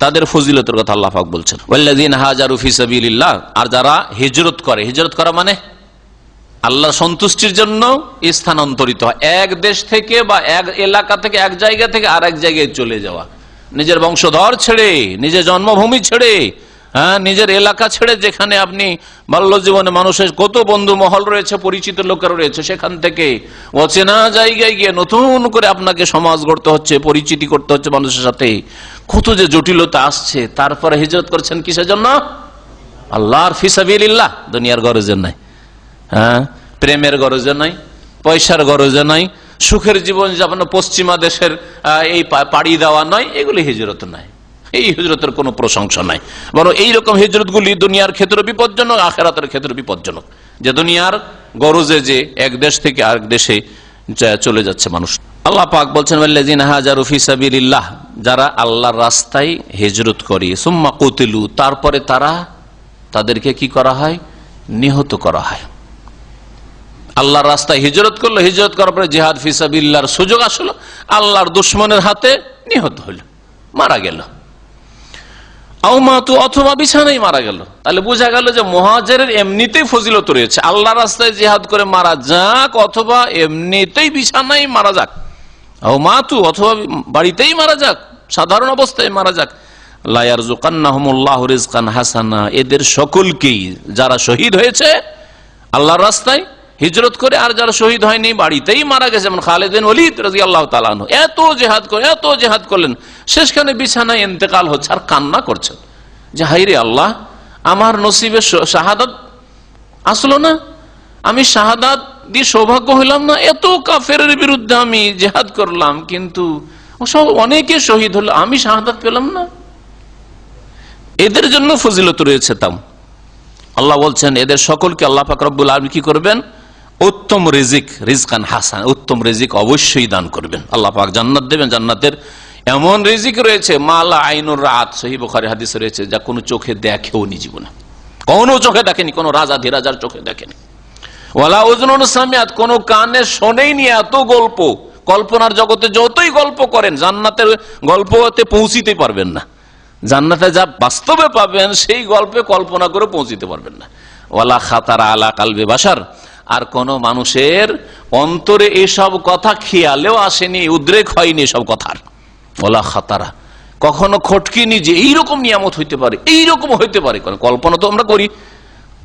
তাদের ফজিলতের কথা আল্লাহ পাক বলছেন। ওয়াল্লাযীনা হাজারু ফি সাবিলিল্লাহ, আর যারা হিজরত করে, হিজরত করা মানে আল্লাহর সন্তুষ্টির জন্য স্থানান্তরিত হয়, এক দেশ থেকে বা এক এলাকা থেকে, এক জায়গা থেকে আর এক জায়গায় চলে যাওয়া, নিজের বংশধর ছেড়ে, নিজের জন্মভূমি ছেড়ে, নিজের এলাকা ছেড়ে, যেখানে আপনি বাল্য জীবনে মানুষের কত বন্ধু মহল রয়েছে, পরিচিত লোকের রয়েছে, সেখান থেকে অচেনা জায়গায় গিয়ে নতুন করে আপনাকে সমাজ গড়তে হচ্ছে, পরিচিতি করতে হচ্ছে মানুষের সাথে, কত যে জটিলতা আসছে। তারপরে হিজরত করছেন কিসের জন্য? আল্লাহর ফি সাবিলিল্লাহ, দুনিয়ার গরজে নাই, প্রেমের গরজে নাই, পয়সার গরজে নাই, সুখের জীবন যাপন, পশ্চিমা দেশের এই পাড়ি দেওয়া নয়, এগুলি হিজরত নাই। এই হিজরতের কোনো প্রশংসা নাই, বরং এইরকম হিজরতগুলি দুনিয়ার ক্ষেত্রে বিপজ্জনক, আখিরাতের ক্ষেত্রে বিপজ্জনক। যে দুনিয়ার গরজে যে এক দেশ থেকে আরেক দেশে চলে যাচ্ছে মানুষ। আল্লাহ পাক বলছেন ওয়াল্লাযীনা হাজারু ফি সাবিলিল্লাহ, যারা আল্লাহর রাস্তায় হিজরত করে, সুম্মা কুতিলু, তারপরে তাদেরকে কি করা হয়? নিহত করা হয়। আল্লাহর রাস্তায় হিজরত করলো, হিজরত করার পরে জিহাদ ফি সাবিলিল্লাহর সুযোগ আসলো, আল্লাহর দুশমনের হাতে নিহত হইল, মারা গেল। আও মাতু, অথবা বিছানায় মারা গেল। তাহলে বোঝা গেল যে মুহাজিরের এমনিতেই ফজিলত রয়েছে, আল্লাহ রাস্তায় জিহাদ করে মারা যাক অথবা এমনিতেই বিছানায় মারা যাক, আও মাতু, অথবা বাড়িতেই মারা যাক, সাধারণ অবস্থায় মারা যাক। লা ইয়ারযুকান্নাহুমুল্লাহু রিজকান হাসানা, এদের সকলকেই, যারা শহীদ হয়েছে আল্লাহর রাস্তায় হিজরত করে আর যারা শহীদ হয়নি বাড়িতেই মারা গেছে, যেমন খালিদ বিন ওয়ালিদ রাদিয়াল্লাহু তাআলা আনহু, এত জিহাদ করলেন, শেষখানে বিছানায় ইন্তেকাল হচ্ছে আর কান্না করছেন যে হায়রে আল্লাহ, আমার নসিবে শাহাদাত আসলো না, আমি শাহাদাত দিয়ে সৌভাগ্য হইলাম না, এত কাফেরের বিরুদ্ধে আমি জিহাদ করলাম কিন্তু সব অনেকে শহীদ হলো, আমি শাহাদাত পেলাম না। এদের জন্য ফজিলত রয়েছে। তাও আল্লাহ বলছেন এদের সকলকে আল্লাহ পাক রব্বুল আলামিন কি করবেন? উত্তম রিজকান হাসান, উত্তম রিজিক অবশ্যই দান করবেন। আল্লাহ পাক জান্নাত দেবেন, জান্নাতের এমন রিজিক রয়েছে মালা আইনুর রাত, সহিহ বুখারী হাদিসে রয়েছে, যা কোনো চোখে দেখেও নি জীবনে, কোনো চোখে দেখেনি, কোনো রাজার চোখে দেখেনি। ওয়ালা উযুনুন সামিআত, কোনো কানে শোনেইনি এত গল্প। কল্পনার জগতে যতই গল্প করেন জান্নাতের গল্পতে পৌঁছিতে পারবেন না, জান্নাতে যা বাস্তবে পাবেন সেই গল্পে কল্পনা করে পৌঁছিতে পারবেন না। ওয়ালা খাতারা আলা কালবে বাশার, আর কোন মানুষের অন্তরে এসব কথা খেয়ালেও আসেনি, উদ্রেক হয়নি এসব কথার। ওয়ালা খাতারা, কখনো খটকিনি যে এইরকম নিয়ামত হইতে পারে, এইরকম হইতে পারে। কল্পনা তো আমরা করি,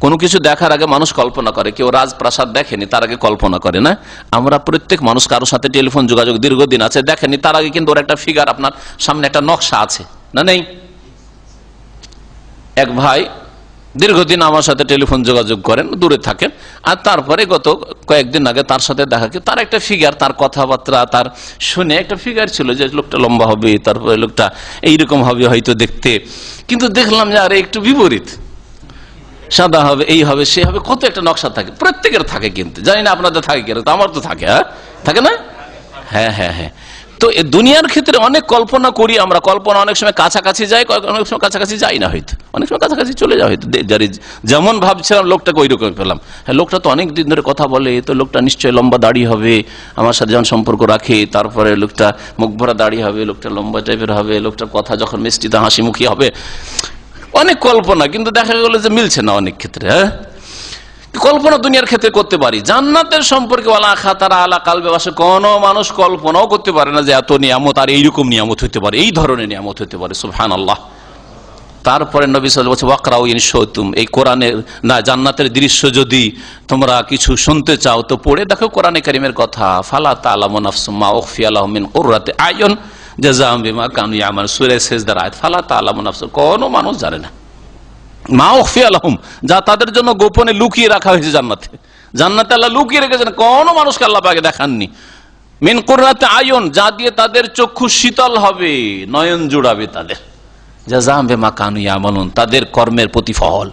কোনো কিছু দেখার আগে মানুষ কল্পনা করে, কেউ রাজপ্রাসাদ দেখেনি তার আগে কল্পনা করে না। আমরা প্রত্যেক মানুষ কারোর সাথে টেলিফোন যোগাযোগ দীর্ঘদিন আছে, দেখেনি তার আগে কিন্তু ওর একটা ফিগার, আপনার সামনে একটা নকশা আছে না নেই? এক ভাই দীর্ঘদিন আমার সাথে টেলিফোন যোগাযোগ করেন, দূরে থাকেন, আর তারপরে গত কয়েকদিন আগে তার সাথে দেখা, তার একটা ফিগার, তার কথাবার্তা তার শুনে একটা ফিগার ছিল যে লোকটা লম্বা হবে, তারপরে লোকটা এইরকম হবে হয়তো দেখতে, কিন্তু দেখলাম যে আরে একটু বিপরীত, সাদা হবে, এই হবে, সে হবে, কত একটা নকশা থাকে, প্রত্যেকের থাকে, কিন্তু জানি না আপনাদের থাকে কিনা, তো আমার তো থাকে, থাকে না? হ্যাঁ হ্যাঁ হ্যাঁ। তো দুনিয়ার ক্ষেত্রে অনেক কল্পনা করি আমরা, কল্পনা অনেক সময় কাছাকাছি যায়, অনেক সময় কাছাকাছি যাই না, হয়তো অনেক সময় কাছাকাছি চলে যায়, হয়তো যেমন ভাবছিলাম লোকটাকে ওই রকম পেলাম। হ্যাঁ, লোকটা তো অনেক দিন ধরে কথা বলে, তো লোকটা নিশ্চয়ই লম্বা দাড়ি হবে, আমার সাথে যখন সম্পর্ক রাখে, তারপরে লোকটা মুখ ভরা দাড়ি হবে, লোকটা লম্বা টাইপের হবে, লোকটার কথা যখন মিষ্টিতে হাসি মুখী হবে, অনেক কল্পনা, কিন্তু দেখা গেল যে মিলছে না অনেক ক্ষেত্রে। হ্যাঁ, কল্পনা দুনিয়ার ক্ষেত্রে করতে পারি, জান্নাতের সম্পর্কে ওয়ালা খাতারা আলা কালবে বাশার, কোন মানুষ কল্পনাও করতে পারে না যে এত নিয়ামত, আর এইরকম নিয়ামত হইতে পারে, এই ধরনের নিয়ামত হইতে পারে। সুবহানাল্লাহ। তারপরে নবী সাল্লাল্লাহু আলাইহি ওয়াসাল্লাম ওয়াকরাউ ইন শাইতুম, এই কোরআনের না জান্নাতের দৃশ্য যদি তোমরা কিছু শুনতে চাও তো পড়ে দেখো কোরআনে কারীমের কথা। ফালা তা'লামু নাফসুম মা উখফিয়া লাহুম মিন কুররাতি আয়ুন জাযাআম বিমা কানু ইয়ামালুন, সূরা সেজদার আয়াত। ফালা তা'লামু নাফসুম, কোন মানুষ জানে না, মা উখফিয়া লাহুম, যা তাদের জন্য গোপনে লুকিয়ে রাখা হয়েছে জান্নাতে, জান্নাতে আল্লাহ লুকিয়ে রেখেছেন, কোন মানুষকে আল্লাহ পাকে দেখাননি। মিন কুররাতি আয়ুন, যা দিয়ে তাদের চক্ষু শীতল হবে, নয়ন জুড়াবে তাদের। জাযাআম বিমা কানু ইয়ামালুন, তাদের কর্মের প্রতিফল,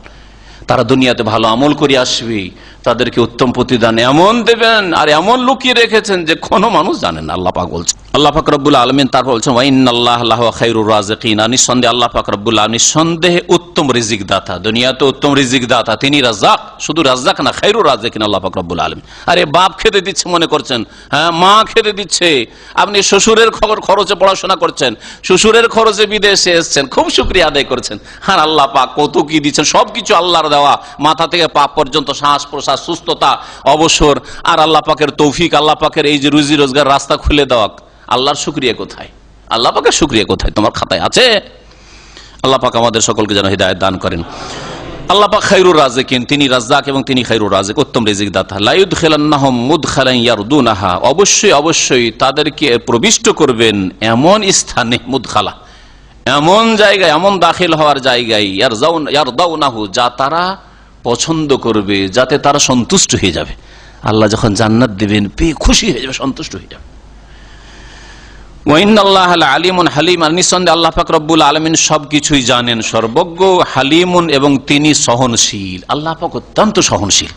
তারা দুনিয়াতে ভালো আমল করে আসবে, তাদেরকে উত্তম প্রতিদান এমন দেবেন, আর এমন লুকিয়ে রেখেছেন যে কোনো মানুষ জানেন না। আল্লাহ পাক বলছেন, আল্লাহ পাক রব্বুল আলামিন তারপর বলছেন ওয়া ইন্নাল্লাহা লাহু খায়রুর রাযিকিন, নিঃসন্দেহে আল্লাহ পাক রব্বুল আলামিন নিঃসন্দেহে উত্তম রিজিক দাতা, দুনিয়াতে উত্তম রিজিক দাতা তিনি। রাজ্জাক, শুধু রাজ্জাক না, খায়রুর রাযিকিন আল্লাহ পাক রব্বুল আলামিন। আরে বাপ খেতে দিচ্ছে মনে করছেন, হ্যাঁ মা খেতে দিচ্ছে, আপনি শ্বশুরের খরচে পড়াশোনা করছেন, শ্বশুরের খরচে বিদেশে এসেছেন, খুব শুকরিয়া আদায় করছেন। আর আল্লাহ পাক কত কি দিচ্ছেন, সবকিছু আল্লাহর দেওয়া, মাথা থেকে পা পর্যন্ত, শ্বাস প্রশ্বাস, সুস্থতা, অবসর, আর আল্লাহ পাকের তৌফিক, আল্লাহ পাকের এই যে রুজি রোজগার রাস্তা খুলে দেওয়া, আল্লাহর শুকরিয়া কোথায়? আল্লাহ পাকের শুকরিয়া কোথায়? তোমার খাতায় আছে? আল্লাহ পাক আমাদের সকলকে যেন হিদায়াত দান করেন। আল্লাহ পাক খায়রুর রাযিকিন, তিনি রাজ্জাক এবং তিনি খায়রুর রাযিক, উত্তম রিজিক দাতা। লা ইউদখিলান্নাহুম মুদখালান ইয়ারদুনাহা, অবশ্যই অবশ্যই তাদেরকে প্রবিষ্ট করবেন এমন স্থানে, মুদখালা এমন জায়গায়, এমন দাখিল হওয়ার জায়গায়, ইয়ারদাউনাহু, যা তারা পছন্দ করবে, যাতে তারা সন্তুষ্ট হয়ে যাবে। আল্লাহ যখন জান্নাত দিবেন পেয়ে খুশি হয়ে যাবে, সন্তুষ্ট হয়ে যাবে। ওয়া ইন্নাল্লাহা লাআলিমুন হালিম, আর নিঃসন্দেহে আল্লাহ পাক রব্বুল আলামিন সবকিছুই জানেন, সর্বজ্ঞ, হালিমুন, এবং তিনি সহনশীল। আল্লাহ পাক অত্যন্ত সহনশীল,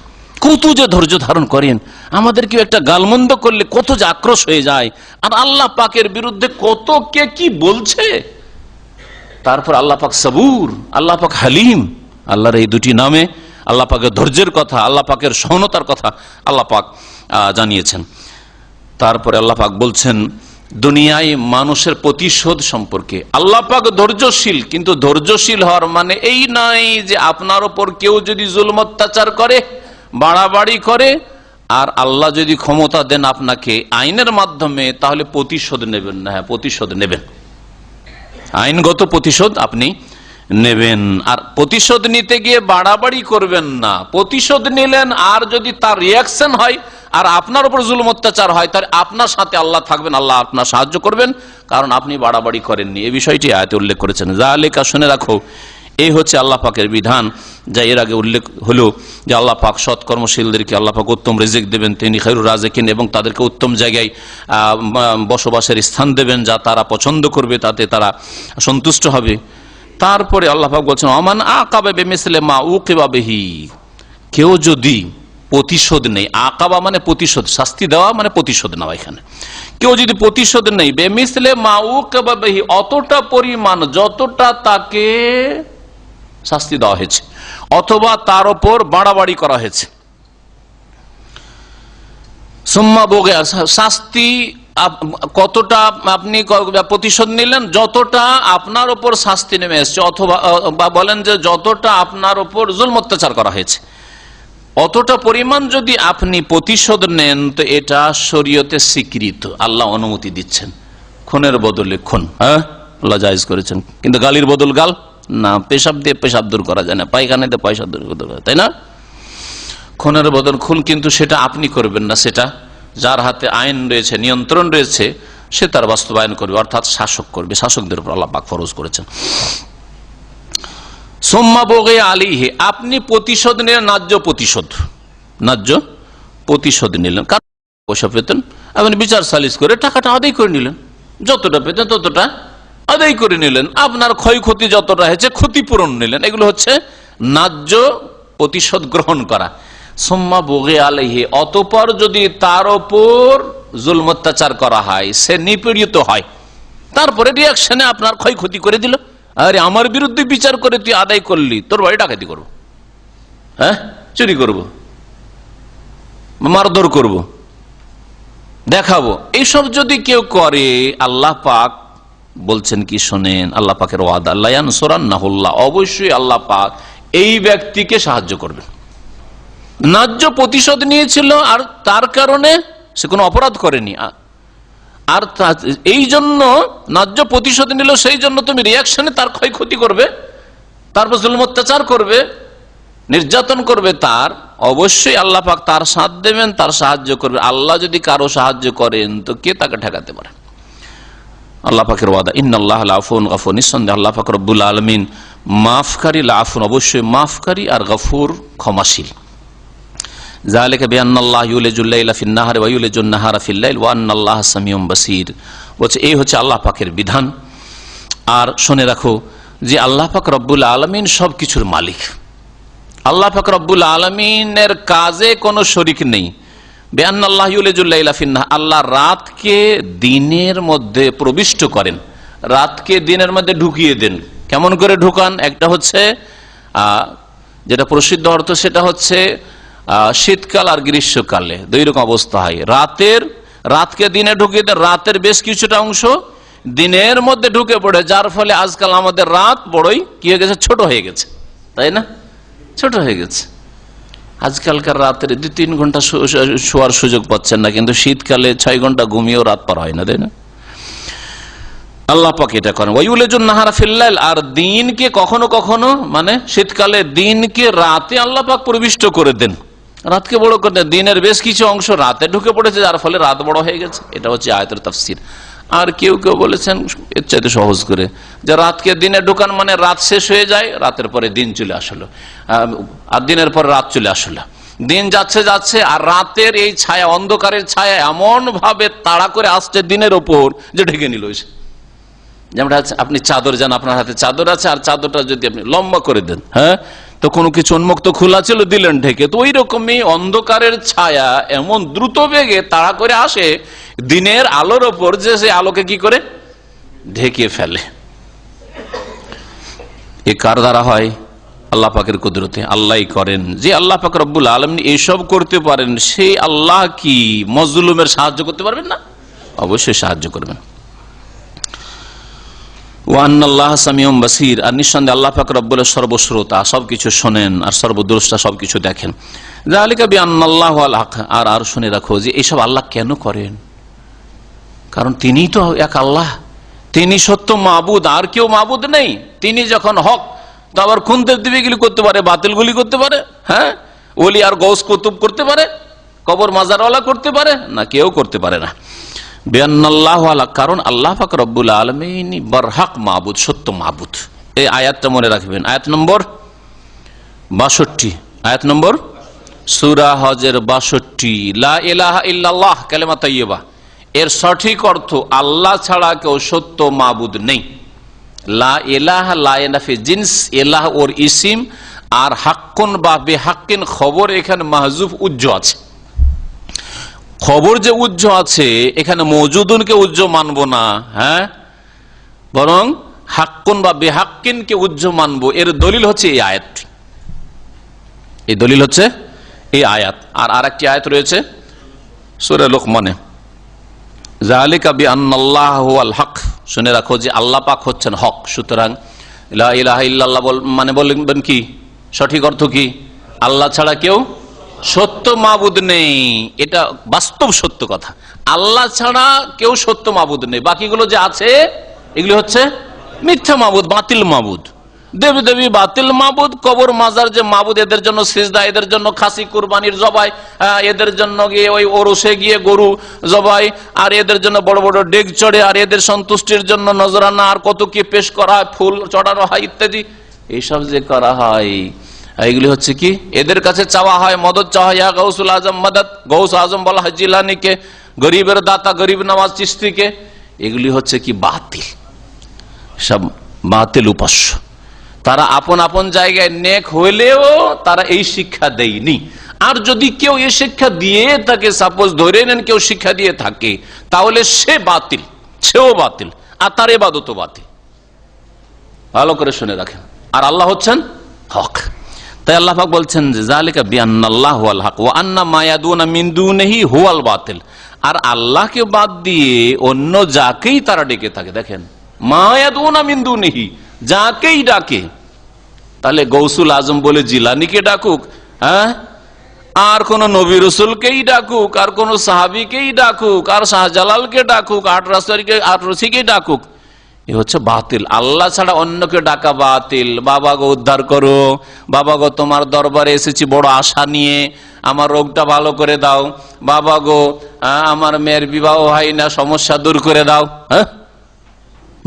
কত যে ধৈর্য ধারণ করেন, আমাদের কেউ একটা গালমন্দ করলে কত যে আক্রোশ হয়ে যায়, আর আল্লাহ পাকের বিরুদ্ধে কত কে কি বলছে। তারপর আল্লাহ পাক সবুর, আল্লাহ পাক হালিম, আল্লাহর এই দুটি নামে আল্লাহ পাকের ধৈর্যের কথা, আল্লাহ পাকের সহনতার কথা আল্লাহ পাক জানিয়েছেন। তারপরে আল্লাহ পাক বলছেন দুনিয়ায় মানুষের প্রতিশোধ সম্পর্কে। আল্লাহ পাক ধৈর্যশীল, কিন্তু ধৈর্যশীল হওয়ার মানে এই নয় যে আপনার ওপর কেউ যদি জুলম অত্যাচার করে, বাড়াবাড়ি করে, আর আল্লাহ যদি ক্ষমতা দেন আপনাকে আইনের মাধ্যমে, তাহলে প্রতিশোধ নেবেন না। হ্যাঁ, প্রতিশোধ নেবেন, আইনগত প্রতিশোধ আপনি নেবেন। আর প্রতিশোধ নিতে গিয়ে বাড়াবাড়ি করবেন না। প্রতিশোধ নিলেন, আর যদি তার রিয়াকশন হয় আর আপনার উপর জুলুম অত্যাচার হয়, তাহলে আপনার সাথে আল্লাহ থাকবেন, আল্লাহ আপনার সাহায্য করবেন, কারণ আপনি বাড়াবাড়ি করেননি। এই বিষয়টি আয়াতে উল্লেখ করেছেন। যালিকা, শুনে রাখো, এই হচ্ছে আল্লাহ পাকের বিধান, যা এর আগে উল্লেখ হলো যে আল্লাহ পাক সৎকর্মশীলদেরকে আল্লাহ পাক উত্তম রিজিক দেবেন, তিনি খায়রুর রাজিকিন, এবং তাদেরকে উত্তম জায়গায় বসবাসের স্থান দেবেন, যা তারা পছন্দ করবে, তাতে তারা সন্তুষ্ট হবে। তারপরে আল্লাহ পাক বলছেন, আমান আকাবা বিমিসলি মা উকিবা বিহি, কেউ যদি প্রতিশোধ নেই, আকাবা মানে প্রতিশোধ, শাস্তি দেওয়া মানে প্রতিশোধ নেওয়া। এখানে কেউ যদি প্রতিশোধ নেই, বেমিসলে মা উকিবা বিহি, অতটা পরিমাণ যতটা তাকে শাস্তি দেওয়া হয়েছে, অথবা তার উপর বাড়াবাড়ি করা হয়েছে। সুম্মা বগে, শাস্তি কতটা আপনি প্রতিশোধ নিলেন, যতটা আপনার উপর শাস্তি নেমে এসছে, অথবা বলেন যে যতটা আপনার উপর জুলম অত্যাচার করা হয়েছে, অতটা পরিমাণ যদি আপনি প্রতিশোধ নেন, তো এটা শরীয়তে স্বীকৃত, আল্লাহ অনুমতি দিচ্ছেন। খুনের বদলে খুন, হ্যাঁ, আল্লাহ জায়েজ করেছেন। কিন্তু গালির বদল গাল না, পেশাব দিয়ে পেশাব দূর করা যায় না, পায়খানা দিয়ে পয়সা দূর করা যায়, তাই না? খুনের বদল খুন, কিন্তু সেটা আপনি করবেন না, সেটা যার হাতে আইন রয়েছে, নিয়ন্ত্রণ রয়েছে, সে তার বাস্তবায়ন করবে, অর্থাৎ শাসক করবে। শাসকদের উপর আল্লাহ পাক ফরজ করেছেন। সুম্মা বগে আলিহে, আপনি প্রতিশোধ নিলেন, ন্যায্য প্রতিশোধ, ন্যায্য প্রতিশোধ নিলেন। কারণ পয়সা পেতেন, আপনি বিচার সালিশ করে টাকাটা আদায় করে নিলেন, যতটা পেতেন ততটা আদায় করে নিলেন, আপনার ক্ষয়ক্ষতি যতটা হয়েছে ক্ষতিপূরণ নিলেন। এগুলো হচ্ছে ন্যায্য প্রতিশোধ গ্রহণ করা। সুম্মা বগে আলাইহি, অতঃপর যদি তার ওপর জুলম অত্যাচার করা হয়, সে নিপীড়িত হয়, তারপরে রিয়াকশনে আপনার ক্ষয়ক্ষতি করে দিল, আরে আমার বিরুদ্ধে বিচার করে তুই আদায় করলি, তোর বাড়ি ডাকাতি করবো, হ্যাঁ, চুরি করবো, মারধর করবো, দেখাবো, এইসব যদি কেউ করে, আল্লাহ পাক বলছেন কি শোনেন, আল্লাহ পাকের ওয়াদা, লা ইয়ানসুরান্নাহুল্লাহ, অবশ্যই আল্লাহ পাক এই ব্যক্তিকে সাহায্য করবেন। ন্যায্য প্রতিশোধ নিয়েছিল, আর তার কারণে সে কোনো অপরাধ করেনি, আর এই জন্য ন্যায্য প্রতিশোধ নিল, সেই জন্য তুমি রিয়াকশনে তার ক্ষয়ক্ষতি করবে, তারপর জুলুম অত্যাচার করবে, নির্যাতন করবে, তার অবশ্যই আল্লাহ পাক তার সাথ দেবেন, তার সাহায্য করবে। আল্লাহ যদি কারো সাহায্য করেন, তো কে তাকে ঠেকাতে পারে? আল্লাহ পাকের ওয়াদা, ইন্নাল্লাহ লাফুন গফুর, নিঃসন্দেহে আল্লাহ পাক রব্বুল আলামিন মাফকারী, লাফুন অবশ্যই মাফকারী, আর গফুর ক্ষমাশীল। যালিকা বিআন্নাল্লাহ ইউলিজুল লাইলা ফিন নাহারি ওয়া ইউলিজুন নাহারা ফিল লাইল ওয়া আন্নাল্লাহা সামিউম বাসীর। বলছে এই হচ্ছে আল্লাহ পাকের বিধান। আর শুনে রাখো যে আল্লাহ পাক রব্বুল আলামিন সবকিছুর মালিক। আল্লাহ পাক রব্বুল আলামিনের কাজে কোনো শরীক নেই। বিআন্নাল্লাহ ইউলিজুল লাইলা ফিন নাহার, আল্লাহ রাতকে দিনের মধ্যে প্রবিষ্ট করেন, রাতকে দিনের মধ্যে ঢুকিয়ে দেন। কেমন করে ঢুকান? একটা হচ্ছে যেটা প্রসিদ্ধ অর্থ, সেটা হচ্ছে শীতকাল আর গ্রীষ্মকালে দুই রকম অবস্থা হয়। রাতকে দিনে ঢুকিয়ে দেন, রাতের বেশ কিছুটা অংশ দিনের মধ্যে ঢুকে পড়ে, যার ফলে আজকাল আমাদের রাত বড়ই কি হয়ে গেছে, ছোট হয়ে গেছে, তাই না? ছোট হয়ে গেছে। আজকালকার রাতের 2-3 ঘন্টা শোয়ার সুযোগ পাচ্ছেন না, কিন্তু শীতকালে 6 ঘন্টা ঘুমিয়েও রাত পার হয় না, তাই না? আল্লাহ পাক এটা করেন। ওয়াইউলিজুন নাহারা ফিল লাইল, আর দিনকে কখনো কখনো, মানে শীতকালে দিনকে রাতে আল্লাহ পাক প্রবিষ্ট করে দেন, রাতকে বড় করে দেন। দিনের বেশ কিছু অংশ রাতে ঢুকে পড়েছে, যার ফলে রাত বড় হয়ে গেছে। এটা হচ্ছে আয়াতের তাফসীর। আর কেউ কেউ বলেছেন এর চাইতে সহজ করে, যে রাতকে দিনে ঢুকান মানে রাত শেষ হয়ে যায়, রাতের পরে দিন চলে আসলো, আর দিনের পরে রাত চলে আসলো। দিন যাচ্ছে যাচ্ছে, আর রাতের এই ছায়া, অন্ধকারের ছায়া এমন ভাবে তাড়া করে আসছে দিনের ওপর যে ঢেকে নিল। যেমন আপনি চাদর যান, আপনার হাতে চাদর আছে, আর চাদরটা যদি আপনি লম্বা করে দেন, হ্যাঁ, তো কোনো কিছু উন্মুক্ত খোলা ছিল, দিলেন ঢেকে, তো ওই রকমই অন্ধকারের ছায়া এমন দ্রুত বেগে তাড়া করে আসে দিনের আলোর ওপর, যে সে আলোকে কি করে ঢেকে ফেলে। এ কার দ্বারা হয়? আল্লাহ পাকের কুদরতে, আল্লাহই করেন। যে আল্লাহ পাক রব্বুল আলামিন এইসব করতে পারেন, সেই আল্লাহ কি মজলুমের সাহায্য করতে পারবেন না? অবশ্যই সাহায্য করবেন। ওয়ান্নাল্লাহ সামিউম বাসীর, আর নিঃসন্দেহে আল্লাহ পাক রব্বুল সর্বশ্রোতা, সবকিছু শোনেন আর সর্বদ্রষ্টা, সবকিছু দেখেন। যালিকা বিআন্নাল্লাহু আল হক, আর শুনে রাখো যে এইসব আল্লাহ কেন করেন, কারণ তিনিই তো এক আল্লাহ, তিনি সত্য মাবুদ, আর কেউ মাবুদ নেই। তিনি যখন হক, তো আবার খুনদের দিবিগুলি করতে পারে, বাতিলগুলি করতে পারে, হ্যাঁ, ওলি আর গৌস কুতুব করতে পারে, কবর মাজারওয়ালা করতে পারে না, কেউ করতে পারে না। বিআন্নাল্লাহু আলা, কারণ আল্লাহ পাক রব্বুল আলামিন বরহক মাবুদ, সত্য মাবুদ। এই আয়াতটা মনে রাখবেন, আয়াত নম্বর 62, আয়াত নম্বর সূরা হজের 62, লা ইলাহা ইল্লাল্লাহ কালেমা তাইয়্যিবা, এর সঠিক অর্থ আল্লাহ ছাড়া কেউ সত্য মাবুদ নেই। লা ইলাহা, লা ইয়ানাফি জিন্স, ইলাহ ওর ইসিম, আর হাক্কুন বা বেহাক্কিন খবর এখানে মাহজুফ উজ্জ আছে। খবর যে উজ্জ আছে, এখানে মওজুদুনকে উজ্জ মানবো না, হ্যাঁ, বরং হাক্কুন বা বেহাক্কিনকে উজ্জ মানবো। এর দলিল হচ্ছে এই আয়াত, এই দলিল হচ্ছে এই আয়াত। আর আরেকটি আয়াত রয়েছে সূরা লুকমানে, যালিকা বিআন্নাল্লাহু আল হক, শুনে রাখো যে আল্লাহ পাক হচ্ছেন হক। সুতরাং লা ইলাহা ইল্লাল্লাহ মানে বলবেন কি, সঠিক অর্থ কি, আল্লাহ ছাড়া কেউ সত্য মাবুদ নেই। এটা বাস্তব সত্য কথা, আল্লাহ ছাড়া কেউ সত্য মাবুদ নেই। বাকিগুলো যে আছে এগুলি হচ্ছে মিথ্যা মাবুদ, বাতিল মাবুদ, দেবী দেবী বাতিল মাবুদ। কবর মাজার যে মাবুদ, এদের জন্য সিজদা, এদের জন্য খাসি কুরবানির জবাই, এদের জন্য গিয়ে ওই ওরসে গিয়ে গরু জবাই, আর এদের জন্য বড় বড় ডেক চড়ে, আর এদের সন্তুষ্টির জন্য নজরানা আর কত কি পেশ করা হয়, ফুল চড়ানো হয় ইত্যাদি, এইসব যে করা হয়, এইগুলি হচ্ছে কি, এদের কাছে চাওয়া হয়, মদত চাওয়া হয়, ইয়া গৌসুল আজম মদত, গৌস আজম বলা হয় জিলানিকে, গরিবের দাতা গরিব নওয়াজ চিশতিকে। এগুলি হচ্ছে কি বাতিল, সব বাতিল উপাস্য। তারা আপন আপন জায়গায় নেক হইলেও তারা এই শিক্ষা দেয়নি। আর যদি কেউ এই শিক্ষা দিয়ে থাকে, সাপোজ ধরে নেন কেউ শিক্ষা দিয়ে থাকে, তাহলে সে বাতিল, সেও বাতিল, আর তার ইবাদতও বাতিল। ভালো করে শুনে রাখেন। আর আল্লাহ হচ্ছেন হক। তাই আল্লাহ পাক বলছেন যে যালিকা বিআন্নাল্লাহু আল হক ওয়া আন্না মা ইয়াদুনা মিন দুনিহি হুয়াল বাতিল, আর আল্লাহকে বাদ দিয়ে অন্য যাকেই তারা ডেকে থাকে। দেখেন, মা ইয়াদুনা মিন দুনিহি, যাকেই ডাকে, তাহলে গৌসুল আজম বলে জিলানিকে ডাকুক, হ্যাঁ, আর কোন নবী রসুলকেই ডাকুক, আর কোন সাহাবিকেই ডাকুক, আর শাহজালালকে ডাকুক, আটরসিকে ডাকুক, এ হচ্ছে বাতিল। আল্লাহ ছাড়া অন্যকে ডাকা বাতিল। বাবা গো উদ্ধার করো, বাবা গো তোমার দরবারে এসেছি বড় আশা নিয়ে, আমার রোগটা ভালো করে দাও, বাবা গো আমার মেয়ের বিবাহ হয় না, সমস্যা দূর করে দাও, হ্যাঁ,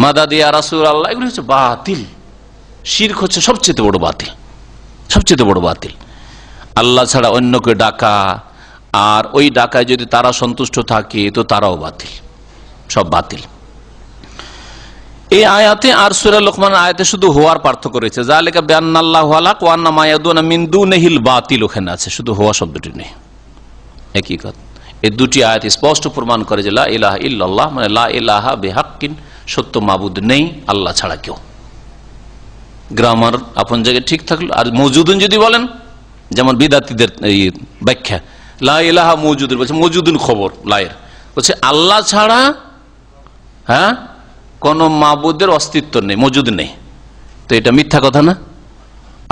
মাদাদ ইয়া রাসূলুল্লাহ, এগুলো হচ্ছে বাতিল। শিরক হচ্ছে সবচেয়ে বড় বাতিল, সবচেয়ে বড় বাতিল। আল্লাহ ছাড়া অন্যকে ডাকা, আর ওই ডাকায় যদি তারা সন্তুষ্ট থাকে তো তারাও বাতিল, সব বাতিল। এই আয়াতে আর সূরা লুকমানের আয়াতে শুধু হওয়ার পার্থক্য রয়েছে। যালিকা বিআন্নাল্লাহু আলা ওয়া আন্না মা ইয়াদুনা মিন দুনিহিল বাতিল, ওখানে আছে, শুধু হওয়া শব্দটি নেই। একই কথা। এই দুটি আয়াত স্পষ্ট প্রমাণ করে যে লা ইলাহা ইল্লাল্লাহ মানে লা ইলাহা বিহাক্কিন, সত্য মাবুদ নেই আল্লাহ ছাড়া কেউ। গ্রামার আপন জায়গায় ঠিক থাকলো। আর মওজুদুন যদি বলেন, যেমন বিদাতীদের এই ব্যাখ্যা, লা ইলাহা মওজুদুন বলছে, মওজুদুন খবর, লায়ের বলছে আল্লাহ ছাড়া, হ্যাঁ, কোন মাবুদের অস্তিত্ব নেই, মওজুদ নেই। তো এটা মিথ্যা কথা না?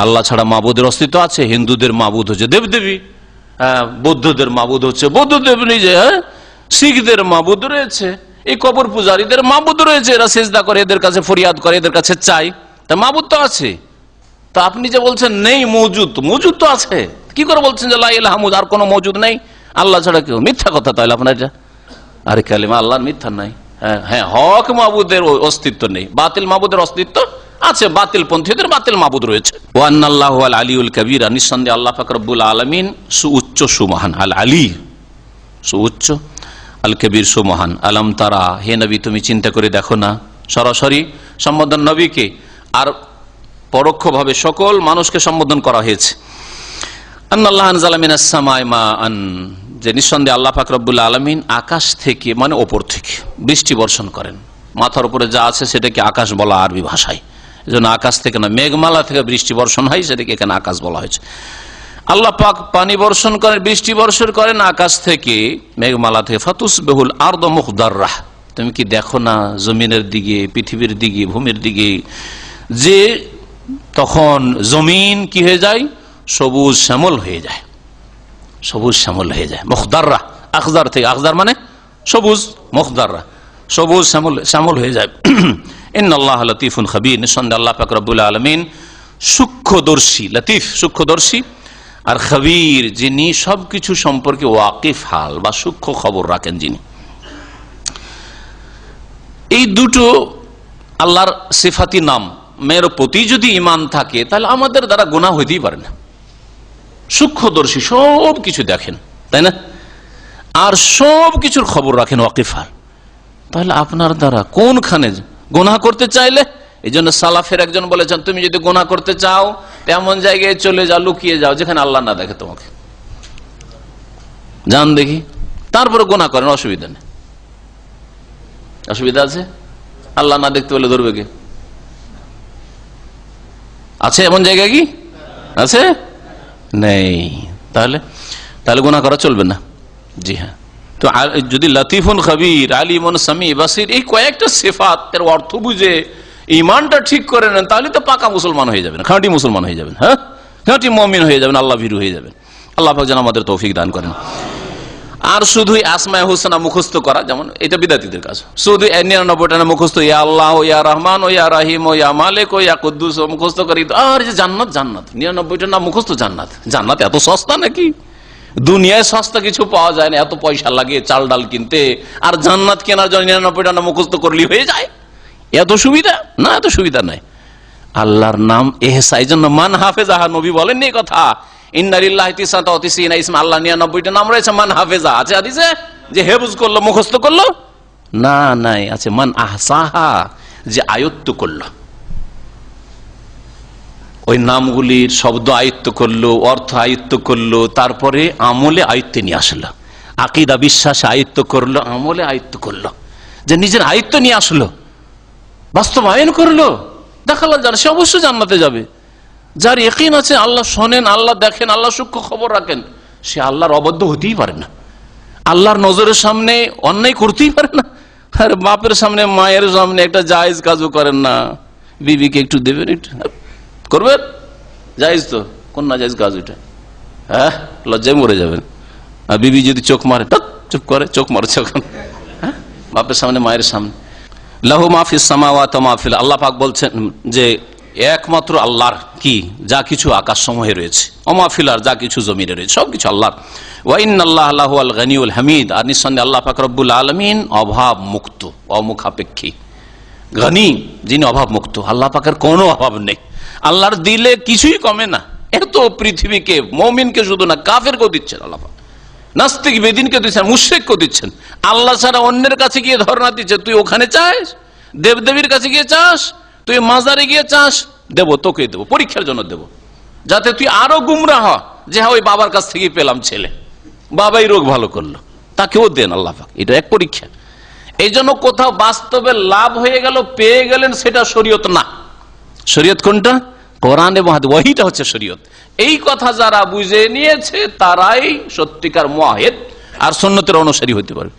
আল্লাহ ছাড়া মাবুদের অস্তিত্ব আছে। হিন্দুদের মাবুদ হচ্ছে দেবদেবী, বৌদ্ধদের মাবুদ হচ্ছে বৌদ্ধদেব নিজে, হ্যাঁ, শিখদের মাবুদ রয়েছে, এই কবর পূজারীদের মাবুদ রয়েছে, এরা সেজদা করে, এদের কাছে ফরিয়াদ করে, এদের কাছে চাই, তা মাবুদ তো আছে। তা আপনি যে বলছেন নেই মওজুদ, মওজুদ তো আছে, কি করে বলছেন যে লা ইলাহা মুজ, আর কোনো মওজুদ নেই আল্লাহ ছাড়া কেউ? মিথ্যা কথা। তাহলে আপনার এটা আরে কালিমা আল্লাহর মিথ্যা নাই। হ্যাঁ, হক মাবুদের অস্তিত্ব নেই, বাতিল মাবুদের অস্তিত্ব আছে, বাতিল পন্থীদের বাতিল মাবুদ রয়েছে। ওয়া আন্নাল্লাহু আল আলিউল কাবীর, নিঃসন্দেহে আল্লাহ পাক রব্বুল আলামিন সুউচ্চ সুমহান, আল আলী সুউচ্চ, আল কবীর সুমহান। আলম তারা, হে নবী তুমি চিন্তা করে দেখো না, সরাসরি সম্বোধন নবীকে, আর পরোক্ষভাবে সকল মানুষকে সম্বোধন করা হয়েছে। আন্নাল্লাহ আনজালা মিনাস সামাই মাআন, যে নিঃসন্দেহে আল্লাহ পাক রব্বুল আলামিন আকাশ থেকে মানে ওপর থেকে বৃষ্টি বর্ষণ করেন। মাথার উপরে যা আছে সেটাকে আকাশ বলা আরবি ভাষায়, এজন্য আকাশ থেকে না, মেঘমালা থেকে বৃষ্টি বর্ষণ হয়, সেটাকে এখানে আকাশ বলা হয়েছে। আল্লাহ পাক পানি বর্ষণ করেন, বৃষ্টি বর্ষণ করেন আকাশ থেকে, মেঘমালা থেকে। ফাতুসবিহুল আরদু মুখদাররাহ, তুমি কি দেখো না জমিনের দিকে, পৃথিবীর দিকে, ভূমির দিকে, যে তখন জমিন কি হয়ে যায়? সবুজ শ্যামল হয়ে যায়, সবুজ শ্যামল হয়ে যায়। মুখদাররাহ, আখদার থেকে, আখদার মানে সবুজ, মুখদাররাহ সবুজ শ্যামল হয়ে যায়। ইন্নাল্লাহ লতীফুন খাবীর, নিঃসন্দেহে আল্লাহ পাক রব্বুল আলামিন সূক্ষ্মদর্শী। লতীফ সূক্ষ্মদর্শী, আর খাবীর যিনি সবকিছু সম্পর্কে ওয়াকিফ হাল বা সূক্ষ্ম খবর রাখেন যিনি। এই দুটো আল্লাহর সিফাতি নাম মেয়ের প্রতি যদি ঈমান থাকে তাহলে আমাদের দ্বারা গুনাহ হইতেই পারে না। সূক্ষ্মদর্শী, সব কিছু দেখেন, তাই না? আর সব কিছুর খবর রাখেন, ওয়াকিফ হাল। তাহলে আপনার দ্বারা কোনখানে গুনাহ করতে চাইলে, এই জন্য সালাফের একজন বলেছেন, তুমি যদি গুনাহ করতে চাও এমন জায়গায় চলে যাও, লুকিয়ে যাও যেখানে আল্লাহ না দেখে তোমাকে, জান দেখি, তারপরে গুনাহ করেন, অসুবিধা নেই। অসুবিধা আছে? আল্লাহ না দেখতে বলে ধরবে কে? আছে এমন জায়গায়? কি আছে? নেই। তাহলে গুনাহ করা চলবে না। জি হ্যাঁ। তো যদি লতীফুন খাবীর, আলিমুন সামি বাসির, এই কয়েকটা সিফাতের অর্থ বুঝে ঈমানটা ঠিক করে নেন, তাহলে তো পাকা মুসলমান হয়ে যাবেন, খাঁটি মুসলমান হয়ে যাবেন, হ্যাঁ, খাঁটি মুমিন হয়ে যাবেন, আল্লাহ ভীরু হয়ে যাবেন। আল্লাহ পাক যেন আমাদের তৌফিক দান করেন। আর শুধুই আসমায়ে হুসনা মুখস্থ করা, যেমন এটা বিদাতীদের কাজ, শুধু 99টা মুখস্থ, ইয়া আল্লাহ ও ইয়া রহমান ও ইয়া রাহিম ও ইয়া মালিক ও ইয়া কুদ্দুস ও মুখস্থ করি। আর যে জান্নাত, জান্নাত 99টা নাম মুখস্থ, জান্নাত, জান্নাত এত সস্তা নাকি? দুনিয়ায় সস্তা কিছু পাওয়া যায় না, এত পয়সা লাগে চাল ডাল কিনতে, আর জান্নাত কেনার জন্য 99টা নাম মুখস্থ করলি হয়ে যায়? এত সুবিধা না, এত সুবিধা নাই। আল্লাহর নাম এহসা, এই জন্য মান হাফেজাহা, নবী বলেননি এই কথা, ইন্না লিল্লাহি তিসআতা ওয়া তিসঈনা ইসমা, আল্লাহ 99টা নাম রয়েছে, মান হাফেজা আছে হাদিসে, যে হেফজ করলো, মুখস্থ করলো না, নাই, আছে মান আহসাহা, যে আয়ত্ত করলো, ওই নামগুলির শব্দ আয়ত্ত করলো, অর্থ আয়ত্ত করলো, তারপরে আমলে আয়ত্তে নিয়ে আসলো, আকীদা বিশ্বাসে আয়ত্ত করলো, আমলে আয়ত্ত করলো, যে নিজের আয়ত্ত নিয়ে আসলো, বাস্তবায়ন করলো, দেখালো যারা, সে অবশ্যই জান্নাতে যাবে। যার ইয়াকিন আছে আল্লাহ শোনেন, আল্লাহ দেখেন, আল্লাহ সূক্ষ্ম খবর রাখেন, সে আল্লাহর অবাধ্য হতেই পারে না, আল্লাহর নজরের সামনে অন্যায় করতেই পারে না। আর বাপের সামনে, মায়ের সামনে একটা জায়েজ কাজও করেন না, বিবিকে একটু দেবেন, একটু করবেন, জায়েজ তো, কোন না জায়েজ কাজ ওইটা? হ্যাঁ, লজ্জায় মরে যাবেন। আর বিবি যদি চোখ মারে, চুপ করে, চোখ মারে যখন, হ্যাঁ, বাপের সামনে, মায়ের সামনে। লাহু মা ফিস সামাওয়াতি ওয়া মা ফিল, আল্লাহ পাক বলছেন যে একমাত্র আল্লাহর কি যা কিছু আকাশ সমূহে রয়েছে, ওমা ফিল, আর যা কিছু জমিনে রয়েছে, সবকিছু আল্লাহর। ওয়া ইন্নাল্লাহা লাহুয়াল গানিউল হামিদ, আর নিঃসন্দেহে আল্লাহ পাক রব্বুল আলামিন অভাব মুক্ত, অমুখাপেক্ষী, গানি, যিনি অভাব মুক্ত। আল্লাহ পাকের কোনো অভাব নেই, আল্লাহর দিলে কিছুই কমে না। এত পৃথিবীকে, মুমিনকে শুধু না, কাফেরকেও দিচ্ছেন আল্লাহ পাক, নাস্তিক বেদিনকে দিচ্ছেন, মুশরিককেও দিচ্ছেন। আল্লাহ ছাড়া অন্যের কাছে গিয়ে ধর্ণা দিচ্ছে, তুই ওখানে চাস, দেবদেবীর কাছে গিয়ে চাস, তুই মাজারে গিয়ে চাস, দেবো, তোকে দেবো, পরীক্ষার জন্য দেবো, যাতে তুই আরো গুমরাহ হ, যে হ্যাঁ ওই বাবার কাছ থেকে পেলাম ছেলে, বাবাই রোগ ভালো করলো, তাকেও দেন আল্লাহ পাক। এটা এক পরীক্ষা। এই জন্য কোথাও বাস্তবে লাভ হয়ে গেল, পেয়ে গেলেন, সেটা শরীয়ত না। শরীয়ত কোনটা? কোরআন এবং হাদিস, ওহীটা হচ্ছে শরীয়ত। এই কথা যারা বুঝে নিয়েছে তারাই সত্যিকার মুআহিদ আর সুন্নতের অনুসারী হতে পারবে।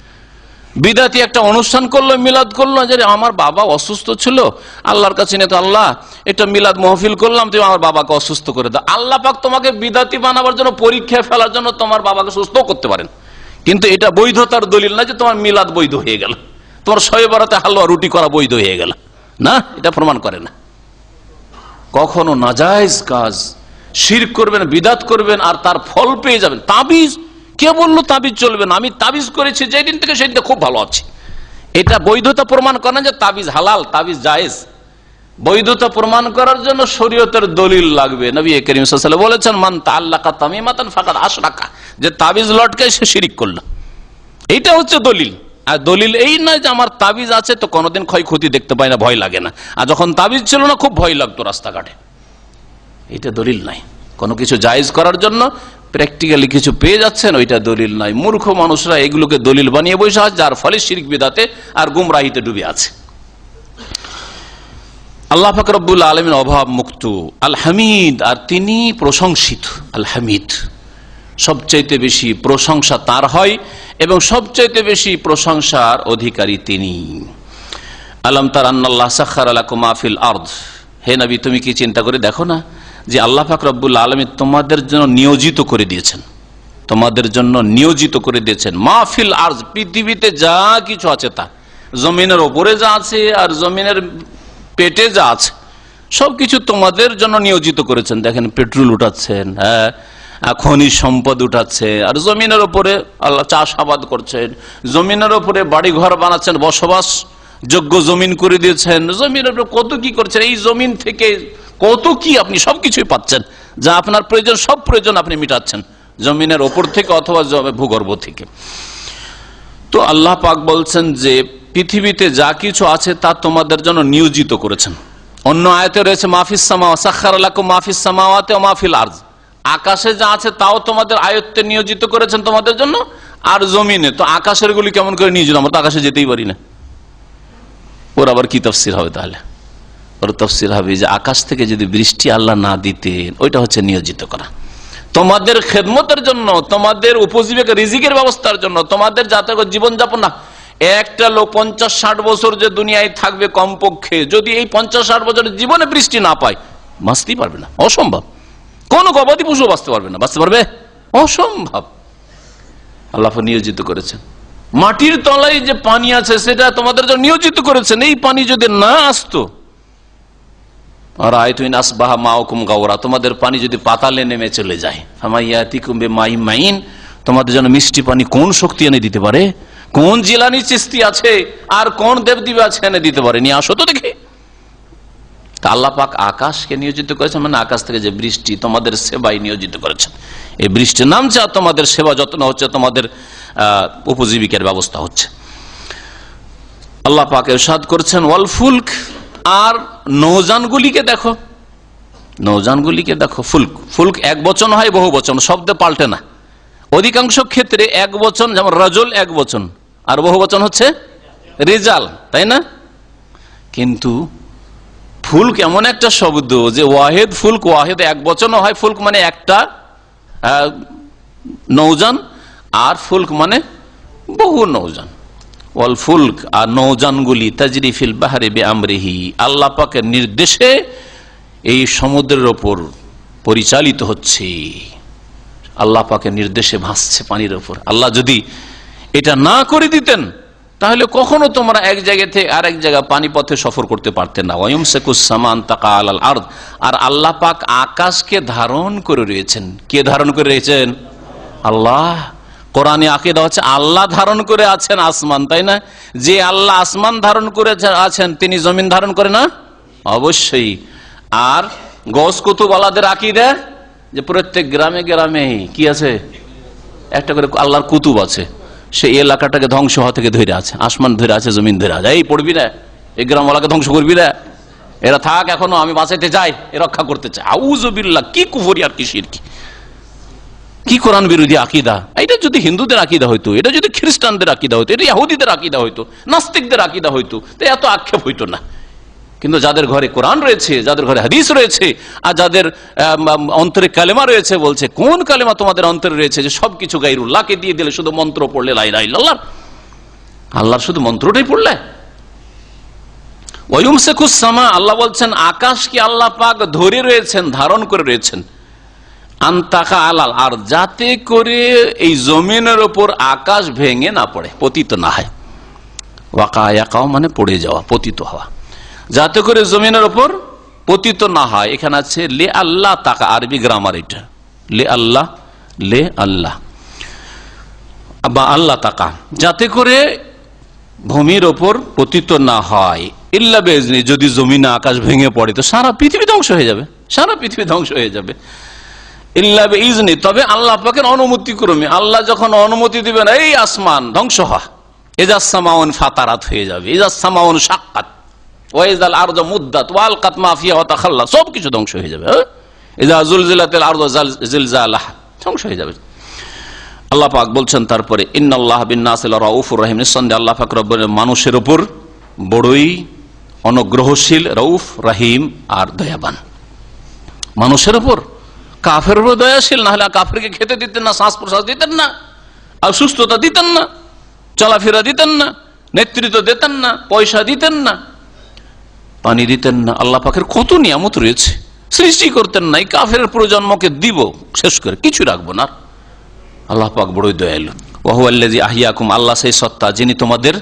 বিদাতি একটা অনুষ্ঠান করলো, মিলাদ করলো, যে আমার বাবা অসুস্থ ছিল, আল্লাহর কাছে নিয়ে তো আল্লাহ একটা মিলাদ মাহফিল করলাম, তুমি আমার বাবাকে অসুস্থ করে দাও। আল্লাহ পাক তোমাকে বিদাতি বানাবার জন্য, পরীক্ষায় ফেলার জন্য তোমার বাবাকে সুস্থ করতে পারেন, কিন্তু এটা বৈধতার দলিল না যে তোমার মিলাদ বৈধ হয়ে গেল, তোমার শবে বরাতে হালুয়া রুটি করা বৈধ হয়ে গেল, না, এটা প্রমাণ করে না। কখনো নাজায়েজ কাজ, শিরক করবেন, বিদাত করবেন, আর তার ফল পেয়ে যাবেন। তাবিজ, কে বললো তাবিজ চলবে না? আমি তাবিজ করেছি যেদিন থেকে, সেদিন থেকে খুব ভালো আছি, এটা বৈধতা প্রমাণ করে না যে তাবিজ হালাল, তাবিজ জায়েজ। বৈধতা প্রমাণ করার জন্য শরীয়তের দলিল লাগবে। নবী করিম সাল্লাল্লাহু আলাইহি ওয়াসাল্লাম বলেছেন, মান তাআল্লাকা তামিমাতান ফাকাদ আশরাকা, যে তাবিজ লটকায় সে শিরক করলো। এইটা হচ্ছে দলিল। আর দলিল এই নয় যে আমার তাবিজ আছে তো কোনোদিন ক্ষয়ক্ষতি দেখতে পাই না, ভয় লাগে না, আর যখন তাবিজ ছিল না খুব ভয় লাগতো রাস্তাঘাটে। এটা দলিল নাই। কোনো কিছু জায়েজ করার জন্য প্র্যাকটিক্যালি কিছু পেয়ে যাচ্ছেন, ওইটা দলিল নাই। মূর্খ মানুষরা এগুলোকে দলিল বানিয়ে বসে আছে, যার ফলে শিরক বিদআতে আর গুমরাহিতে ডুবে আছে। আল্লাহ পাক রব্বুল আলামিন অভাব মুক্ত, আল হামিদ, আর তিনি প্রশংসিত। আল হামিদ, সবচাইতে বেশি প্রশংসা তার হয় এবং সবচাইতে বেশি প্রশংসার অধিকারী তিনি। আলম তারা আন্নাল্লাহ সাখারা লাকুম মা ফিল আরদ, হে নবী তুমি কি চিন্তা করে দেখো না যে আল্লাহ পাক রব্বুল আলামিন তোমাদের জন্য নিয়োজিত করে দিয়েছেন, তোমাদের জন্য নিয়োজিত করে দিয়েছেন মা ফিল আরদ, পৃথিবীতে যা কিছু আছে তা, জমিনের ওপরে যা আছে আর জমিনের পেটে যা আছে সবকিছু তোমাদের জন্য নিয়োজিত করেছেন। দেখেন পেট্রোল উঠাচ্ছেন, হ্যাঁ, খনিজ সম্পদ উঠাচ্ছে, আর জমিনের ওপরে আল্লাহ চাষাবাদ করছেন, জমিনের ওপরে বাড়ি ঘর বানাচ্ছেন, বসবাস যোগ্য জমিন করে দিয়েছেন, জমিনের উপরে কত কি করছেন, এই জমিন থেকে কত কি আপনি সবকিছুই পাচ্ছেন, যা আপনার প্রয়োজন সব প্রয়োজন আপনি মিটাচ্ছেন জমিনের ওপর থেকে অথবা ভূগর্ভ থেকে। তো আল্লাহ পাক বলছেন যে পৃথিবীতে যা কিছু আছে তা তোমাদের জন্য নিয়োজিত করেছেন। অন্য আয়াতে রয়েছে মাহফিস সামাওয়াত, সাখারা লাকুম মাহফিস সামাওয়াতি ওয়া মাহফিল আরদ, আকাশে যা আছে তাও তোমাদের আয়ত্তে নিয়োজিত করেছেন তোমাদের জন্য, আর জমিনে তো আকাশের গুলি কেমন করে নিয়োজিত, আমরা তো আকাশে যেতেই পারি না। ওর আবার কি তাফসীর হবে? তাহলে ওর তাফসীর হবে যে আকাশ থেকে যদি বৃষ্টি আল্লাহ না দিতেন, ওইটা হচ্ছে নিয়োজিত করা তোমাদের খেদমতের জন্য, তোমাদের উপজীবিকা রিজিকের ব্যবস্থার জন্য, তোমাদের যাতে জীবনযাপন না। একটা লোক 50-60 বছর যে দুনিয়ায় থাকবে কমপক্ষে, যদি এই 50-60 বছরের জীবনে বৃষ্টি না পায় বাঁচতেই পারবে না, অসম্ভব। কোন গবাদি পশু বাঁচতে পারবে না, বাঁচতে পারবে? অসম্ভব। আল্লাহ নিয়োজিত করেছেন। মাটির তলায় যে পানি আছে সেটা তোমাদের জন্য নিয়োজিত করেছেন, এই পানি যদি না আসতো, আর আয়তুন আসবাহা মাউকুম গাওরা, তোমাদের পানি যদি পাতালে নেমে চলে যায়, ফামাইয়াতিকুম বিমাইন মাইন, তোমাদের জন্য মিষ্টি পানি কোন শক্তি এনে দিতে পারে, কোন জিলানি চিস্তি আছে আর কোন দেবদেবী আছে এনে দিতে পারে, নিয়ে আসো তো দেখি। আল্লাহ পাক আকাশকে নিয়োজিত করেছেন, মানে আকাশ থেকে যে বৃষ্টি তোমাদের সেবায় নিয়োজিত করেছেন, এই বৃষ্টি নামছে আর তোমাদের সেবা যত্ন হচ্ছে, তোমাদের উপজীবিকার ব্যবস্থা হচ্ছে। আল্লাহ পাক ইরশাদ করছেন ওয়াল ফুলক, আর নৌযানগুলিকে দেখো, নৌযানগুলিকে দেখো। ফুলক, ফুলক এক বচন হয়, বহু বচন, শব্দে পাল্টে না। অধিকাংশ ক্ষেত্রে এক বচন, যেমন রাজুল এক বচন, আর বহু বচন হচ্ছে রিজাল, তাই না? কিন্তু ফুলক এমন একটা শব্দ যে ওয়াহেদ ফুলক, ওয়াহেদ এক বচনও হয়, ফুলক মানে একটা নৌযান, আর ফুলক মানে বহু নৌযান। ওয়াল ফুলক, আর নৌযানগুলি তাজরি ফিল বাহরি বিআমরিহি, আল্লাহ পাকের নির্দেশে এই সমুদ্রের ওপর পরিচালিত হচ্ছে, আল্লাহ পাকের নির্দেশে ভাসছে পানির ওপর। আল্লাহ যদি এটা না করে দিতেন তাহলে কখনো তোমরা এক জায়গা থেকে আরেক জায়গা পানি পথে সফর করতে পারতে না। ওয়ায়ুমসিকুস সামান তাকা আলাল আরদ, আর আল্লাহ পাক আকাশকে ধারণ করে রয়েছেন। কে ধারণ করে রয়েছেন? আল্লাহ। কোরআনে আকীদা হচ্ছে আল্লাহ ধারণ করে আছেন আসমান, তাই না? যে আল্লাহ আসমান ধারণ করে আছেন তিনি জমিন ধারণ করে না? অবশ্যই। আর গৌস কুতুবওয়ালাদের আকীদা যে প্রত্যেক গ্রামে গ্রামে কি আছে, একটা করে আল্লাহর কুতুব আছে, সেই এলাকাটাকে ধ্বংস হওয়া থেকে ধরে আছে, আসমান ধরে আছে, জমিন ধরে আছে। এই পড়বি না, এই গ্রামওয়ালাকে ধ্বংস করবি না, এরা থাক, এখনো আমি বাঁচাইতে চাই, এ রক্ষা করতে চাই। আউযু বিল্লাহ, কি কুফরি আর কি শিরকি, কি কোরআন বিরোধী আকীদা। এটা যদি হিন্দুদের আকীদা হইতো, এটা যদি খ্রিস্টানদের আকীদা হইতো, এটা ইহুদিদের আকীদা হইতো, নাস্তিকদের আকীদা হইতো, তো এত আক্ষেপ হইতো না। কিন্তু যাদের ঘরে কোরআন রয়েছে, যাদের ঘরে হাদিস রয়েছে, আর যাদের অন্তরে কালেমা রয়েছে, বলছে কোন কালেমা তোমাদের অন্তরে রয়েছে যে সবকিছু গায়রুল্লাহকে দিয়ে দিলে, শুধু মন্ত্র পড়লে লা ইলাহা ইল্লাল্লাহ, আল্লাহর শুধু মন্ত্রটাই পড়লে। ওয়ায়ুমসিকুস সামা, আল্লাহ বলছেন আকাশকে আল্লাহ পাক ধরে রয়েছেন, ধারণ করে রয়েছেন, আনতাকা আলাল, আর যাতে করে এই জমিনের উপর আকাশ ভেঙে না পড়ে, পতিত না হয়। ওয়াকা ইয়াকাও মানে পড়ে যাওয়া, পতিত হওয়া, যাতে করে জমিনের উপর পতিত না হয়। এখানে আছে লে আল্লাহ তাকা, আরবি গ্রামার এটা, লে আল্লাহ, লে আল্লাহ বা আল্লাহ তাকা, যাতে করে ভূমির ওপর পতিত না হয়। ইল্লা বেজনি, যদি জমিনে আকাশ ভেঙে পড়ে তো সারা পৃথিবী ধ্বংস হয়ে যাবে, সারা পৃথিবী ধ্বংস হয়ে যাবে। ইল্লা বেইজনি, তবে আল্লাহ পাকের অনুমতি ক্রমে, আল্লাহ যখন অনুমতি দিবেন এই আসমান ধ্বংস হওয়া, ইজাস সামাউন ফাতারাত হয়ে যাবে, ইজাস সামাউন শাক্কাত, ওয়াইজাল আরদু মুদ্দাত ওয়ালকাত মা ফিহা ওয়া তাখাল্লা, সবকিছু ধ্বংস হয়ে যাবে। ইজা জুলজিলাতিল আরদু জিলজালাহা, ধ্বংস হয়ে যাবে। আল্লাহ পাক বলছেন তারপরে ইন্নাল্লাহ বিন নাসি লারাউফুর রহিম, নিঃসন্দেহে আল্লাহ পাক রব্বুল মানুষের উপর বড়ই অনুগ্রহশীল, রউফ, রহিম আর দয়াবান। মানুষের উপর, কাফের উপর দয়াশীল, না হলে কাফেরকে খেতে দিতেন না, শ্বাস প্রশ্বাস দিতেন না, আর সুস্থতা দিতেন না, চলাফেরা দিতেন না, নেতৃত্ব দিতেন না, পয়সা দিতেন না, পানি দিতেন না। আল্লাহ পাকের কত নিয়ামত রয়েছে, সৃষ্টি করতেন না। এই কাফের প্রজন্মকে দিব শেষ করে, কিছু রাখবো না। আল্লাহ পাক বড়ই দয়ালু। ওয়া হুয়াল্লাযী আহইয়াকুম, আল্লাহ সেই সত্তা যিনি তোমাদের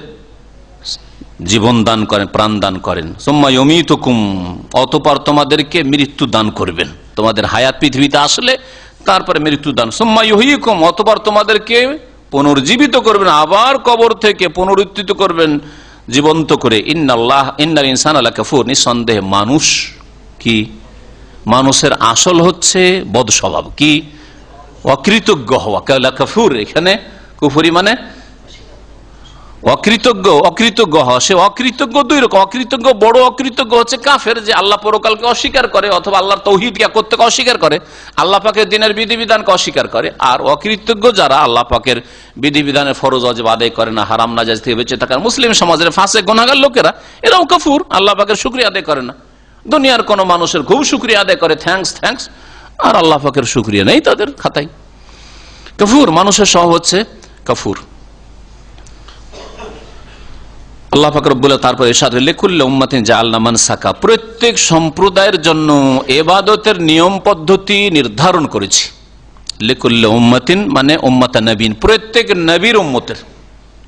জীবন দান করেন, প্রাণ দান করেন। সুম্মা ইউমীতুকুম, অতঃপর তোমাদেরকে মৃত্যু দান করবেন। তোমাদের হায়াত পৃথিবীতে আসলে তারপরে মৃত্যু দান। সুম্মা ইউহয়িকুম, অতঃপর তোমাদেরকে পুনর্জীবিত করবেন, আবার কবর থেকে পুনরুত্থিত করবেন জীবন্ত করে। ইন্নাল ইনসানা লাকাফুর, নিঃসন্দেহে মানুষ কি, মানুষের আসল হচ্ছে বদ স্বভাব, কি অকৃতজ্ঞ হওয়া। লাকাফুর এখানে কুফরি মানে অকৃতজ্ঞ, অকৃতজ্ঞ হওয়া। সে অকৃতজ্ঞ দুই রকম। অকৃতজ্ঞ, বড় অকৃতজ্ঞ হচ্ছে কাফের, যে আল্লাহ পরকালকে অস্বীকার করে অথবা আল্লাহর তাওহীদ করতে অস্বীকার করে, আল্লাহ পাকের দিনের বিধিবিধানকে অস্বীকার করে। আর অকৃতজ্ঞ যারা আল্লাহ পাকের বিধিবিধানের ফরজ ওয়াজিব আদায় করে না, হারাম নাজায়েজ থেকে বেঁচে থাকার মুসলিম সমাজের ফাঁসে গুনাহগার লোকেরা, এরাও কাফুর, আল্লাহ পাকের শুকরিয়া আদায় করে না। দুনিয়ার কোন মানুষের খুব শুকরিয়া আদায় করে, থ্যাঙ্কস থ্যাঙ্কস, আর আল্লাহ পাকের শুকরিয়া নেই তাদের খাতায়। কাফুর, মানুষের স্বভাব হচ্ছে কাফুর। আল্লাহ পাক রব্বুল তারপর ইরশাদ, লিকুল্লি উম্মাতিন জাআলনা মানসাকা, প্রত্যেক সম্প্রদায়ের জন্য ইবাদতের নিয়ম পদ্ধতি নির্ধারণ করেছি। লিকুল্লি উম্মাতিন মানে উম্মাতা নবীন, প্রত্যেক নবীর উম্মতের।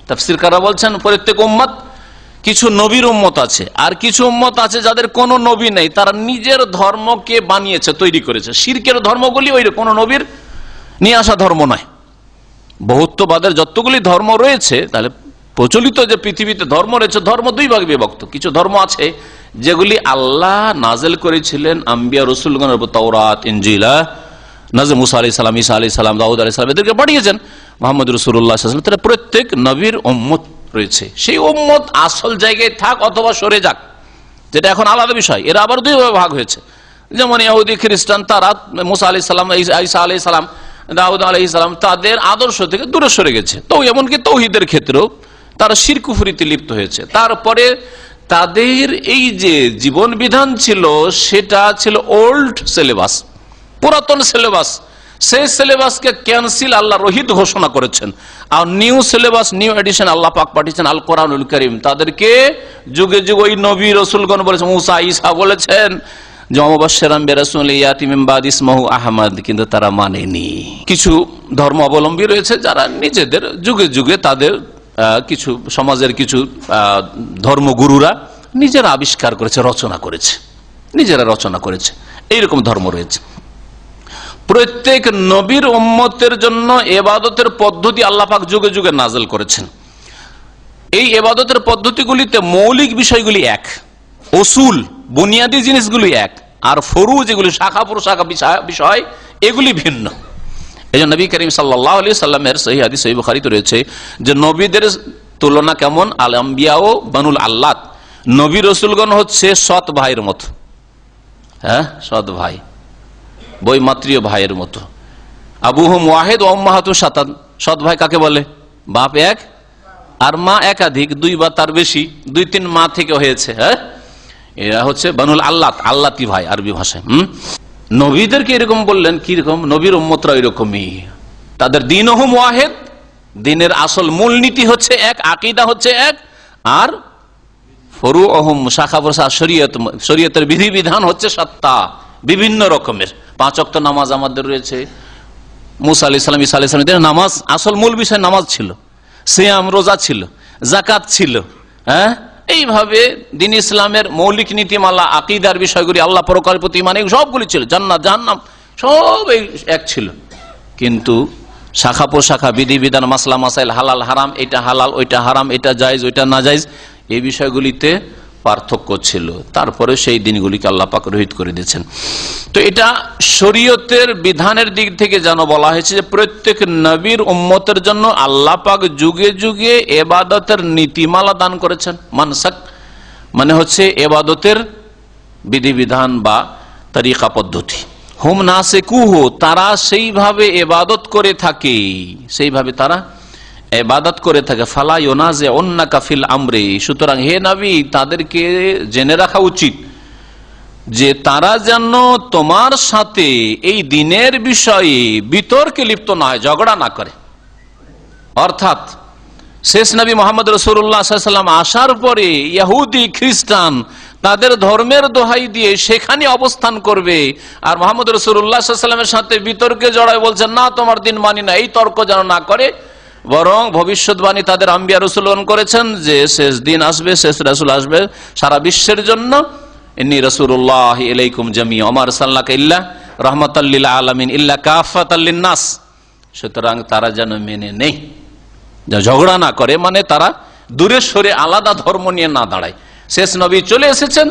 তাফসীরকাররা বলছেন প্রত্যেক উম্মত, কিছু নবীর উম্মত আছে, আর কিছু উম্মত আছে যাদের কোনো নবী নেই, তারা নিজের ধর্মকে বানিয়েছে, তৈরি করেছে। শিরকের ধর্মগুলি ওই কোনো নবীর নিয়ে আসা ধর্ম নয়। বহুত্ববাদের যতগুলি ধর্ম রয়েছে, তাহলে প্রচলিত যে পৃথিবীতে ধর্ম রয়েছে, ধর্ম দুই ভাগে বিভক্ত। কিছু ধর্ম আছে যেগুলি আল্লাহ নাজেল করেছিলেন আম্বিয়া রাসূলগণের উপর, তাওরাত, ইনজিল, নাজেল মুসা আলাইহিস সালাম, ঈসা আলাইহিস সালাম, দাউদ আলাইহিস সালাম, এদেরকে পাঠিয়েছেন। মুহাম্মদ রাসূলুল্লাহ সাল্লাল্লাহু আলাইহি ওয়াসাল্লাম, তারা প্রত্যেক নবীর উম্মত রয়েছে। সেই উম্মত আসল জায়গায় থাক অথবা সরে যাক, যেটা এখন আলাদা বিষয়। এরা আবার দুই ভাগ হয়েছে। যেমন ইহুদি, খ্রিস্টান, তারা মুসা আলাইহিস সালাম, ঈসা আলাইহিস সালাম, দাউদ আলাইহিস সালাম, তাদের আদর্শ থেকে দূরে সরে গেছে। তো এমনকি তাওহীদের ক্ষেত্রেও তারা শিরক কুফরিতে লিপ্ত হয়েছে। তারপরে তাদের এই যে জীবন বিধান ছিল, সেটা ছিল ওল্ড সিলেবাস, পুরাতন সিলেবাস। সেই সিলেবাসকে ক্যান্সেল আল্লাহ রহিত ঘোষণা করেছেন, আর নিউ সিলেবাস, নিউ এডিশন আল্লাহ পাক পাঠিয়েছেন আল কোরআনুল কারীম। তাদেরকে যুগে যুগে ওই নবী রাসূলগণ বলেছেন, মুসা, ঈসা বলেছেন যে মুবাশশিরাম বিরাসূলিন ইয়াতি মিন বাদি ইসমুহু আহমদ, কিন্তু তারা মানেনি। কিছু ধর্ম অবলম্বী রয়েছে যারা নিজেদের যুগে যুগে তাদের কিছু সমাজের কিছু ধর্মগুরুরা নিজেরা আবিষ্কার করেছে, রচনা করেছে, নিজেরা রচনা করেছে। এইরকম ধর্ম রয়েছে। প্রত্যেক নবীর উম্মতের জন্য ইবাদতের পদ্ধতি আল্লাহ পাক যুগে যুগে নাযিল করেছেন। এই ইবাদতের পদ্ধতিগুলিতে মৌলিক বিষয়গুলি এক, উসুল বুনিয়াদী জিনিসগুলি এক, আর ফরু যেগুলি শাখা প্রশাখা বিষয় এগুলি ভিন্ন। এই জন্য নবী করিম সাল্লাল্লাহু আলাইহি সাল্লামের সহিহ হাদিস, সহিহ বুখারীতে রয়েছে যে নবীদের তুলনা কেমন, আল আম্বিয়া ও বানুল আল্লাত, নবী রাসূলগণ হচ্ছে সৎ ভাইয়ের মতো। হ্যাঁ, সৎ ভাই, বৈমাত্রীয় ভাইয়ের মতো। আবুহুম ওয়াহিদ ওয়া উম্মাহাতুহু শাতান, সৎ ভাই কাকে বলে? বাপ এক আর মা একাধিক, দুই বা তার বেশি, দুই তিন মা থেকে হয়েছে। হ্যাঁ, এরা হচ্ছে বানুল আল্লাত, আল্লাতি ভাই আরবি ভাষায়। নবীদেরকে এরকম বললেন, কিরকম? নবীর উম্মতরা এরকমই, তাদের দীনহুম ওয়াহিদ, দিনের আসল মূলনীতি হচ্ছে এক, আকীদা হচ্ছে এক, আর ফুরুউহুম শাখা প্রশাখা, শরীয়তের বিধিবিধান হচ্ছে সাতটা, বিভিন্ন রকমের। 5 ওয়াক্ত নামাজ আমাদের রয়েছে। মুসা আলাইহিস সালাম, ঈসা আলাইহিস সালাম, নামাজ আসল মূল বিষয় নামাজ ছিল, সিয়াম রোজা ছিল, যাকাত ছিল। হ্যাঁ, এইভাবে দিন ইসলামের মৌলিক নীতিমালা, আকীদার বিষয়গুলি, আল্লাহ পরকালের প্রতি ঈমান, সবগুলি ছিল। জান্নাত জাহান্নাম সব এক ছিল। কিন্তু শাখা প্রশাখা, বিধিবিধান, মাসলা মাসাইল, হালাল হারাম, এটা হালাল ওইটা হারাম, এটা জায়েজ ওইটা নাজায়েজ, এই বিষয়গুলিতে পার্থক্য ছিল। তারপরে সেই দিনগুলিকে আল্লাহ পাক রহিত করে দিয়েছেন। তো এটা শরীয়তের বিধানের দিক থেকে যেন বলা হয়েছে যে প্রত্যেক নবীর উম্মতের জন্য আল্লাহ পাক যুগে যুগে ইবাদতের নীতিমালা দান করেছেন। মানসাক মানে হচ্ছে ইবাদতের বিধিবিধান বা তরিকা পদ্ধতি। হুম নাসিকুহু, তারা সেইভাবে ইবাদত করে থাকে, সেইভাবে তারা ইবাদত করে থাকে, ফালা ইউনাজে অন্নাকা ফিল আমরি, সুতরাং হে নবী তাদেরকে জেনে রাখা উচিত যে তারা যেন তোমার সাথে এই দিনের বিষয়ে বিতর্কে লিপ্ত না হয়, ঝগড়া না করে। অর্থাৎ শেষ নবী মোহাম্মদ রাসূলুল্লাহ সাল্লাল্লাহু আলাইহি ওয়াসাল্লাম আসার পরে ইহুদি খ্রিস্টান তাদের ধর্মের দোহাই দিয়ে সেখানে অবস্থান করবে, আর মোহাম্মদ রাসূলুল্লাহ সাল্লাল্লাহু আলাইহি ওয়াসাল্লামের সাথে বিতর্কে জড়ায় বলছেন না তোমার দিন মানি না, এই তর্ক যেন না করে। বরং ভবিষ্যৎবাণী তাদের আম্বিয়া রাসূলগণ করেছেন যে শেষ দিন আসবে, শেষ রাসূল আসবে সারা বিশ্বের জন্য। ইন্নী রাসূলুল্লাহি ইলাইকুম জামিআ ওয়া মা আরসালনাকা ইল্লা রাহমাতাল লিল আলামিন ইল্লা কাফাতাল লিন-নাস। সুতরাং তারা যেন মেনে নেই, ঝগড়া না করে, মানে তারা দূরে সরে আলাদা ধর্ম নিয়ে না দাঁড়ায়। শেষ নবী চলে এসেছেন,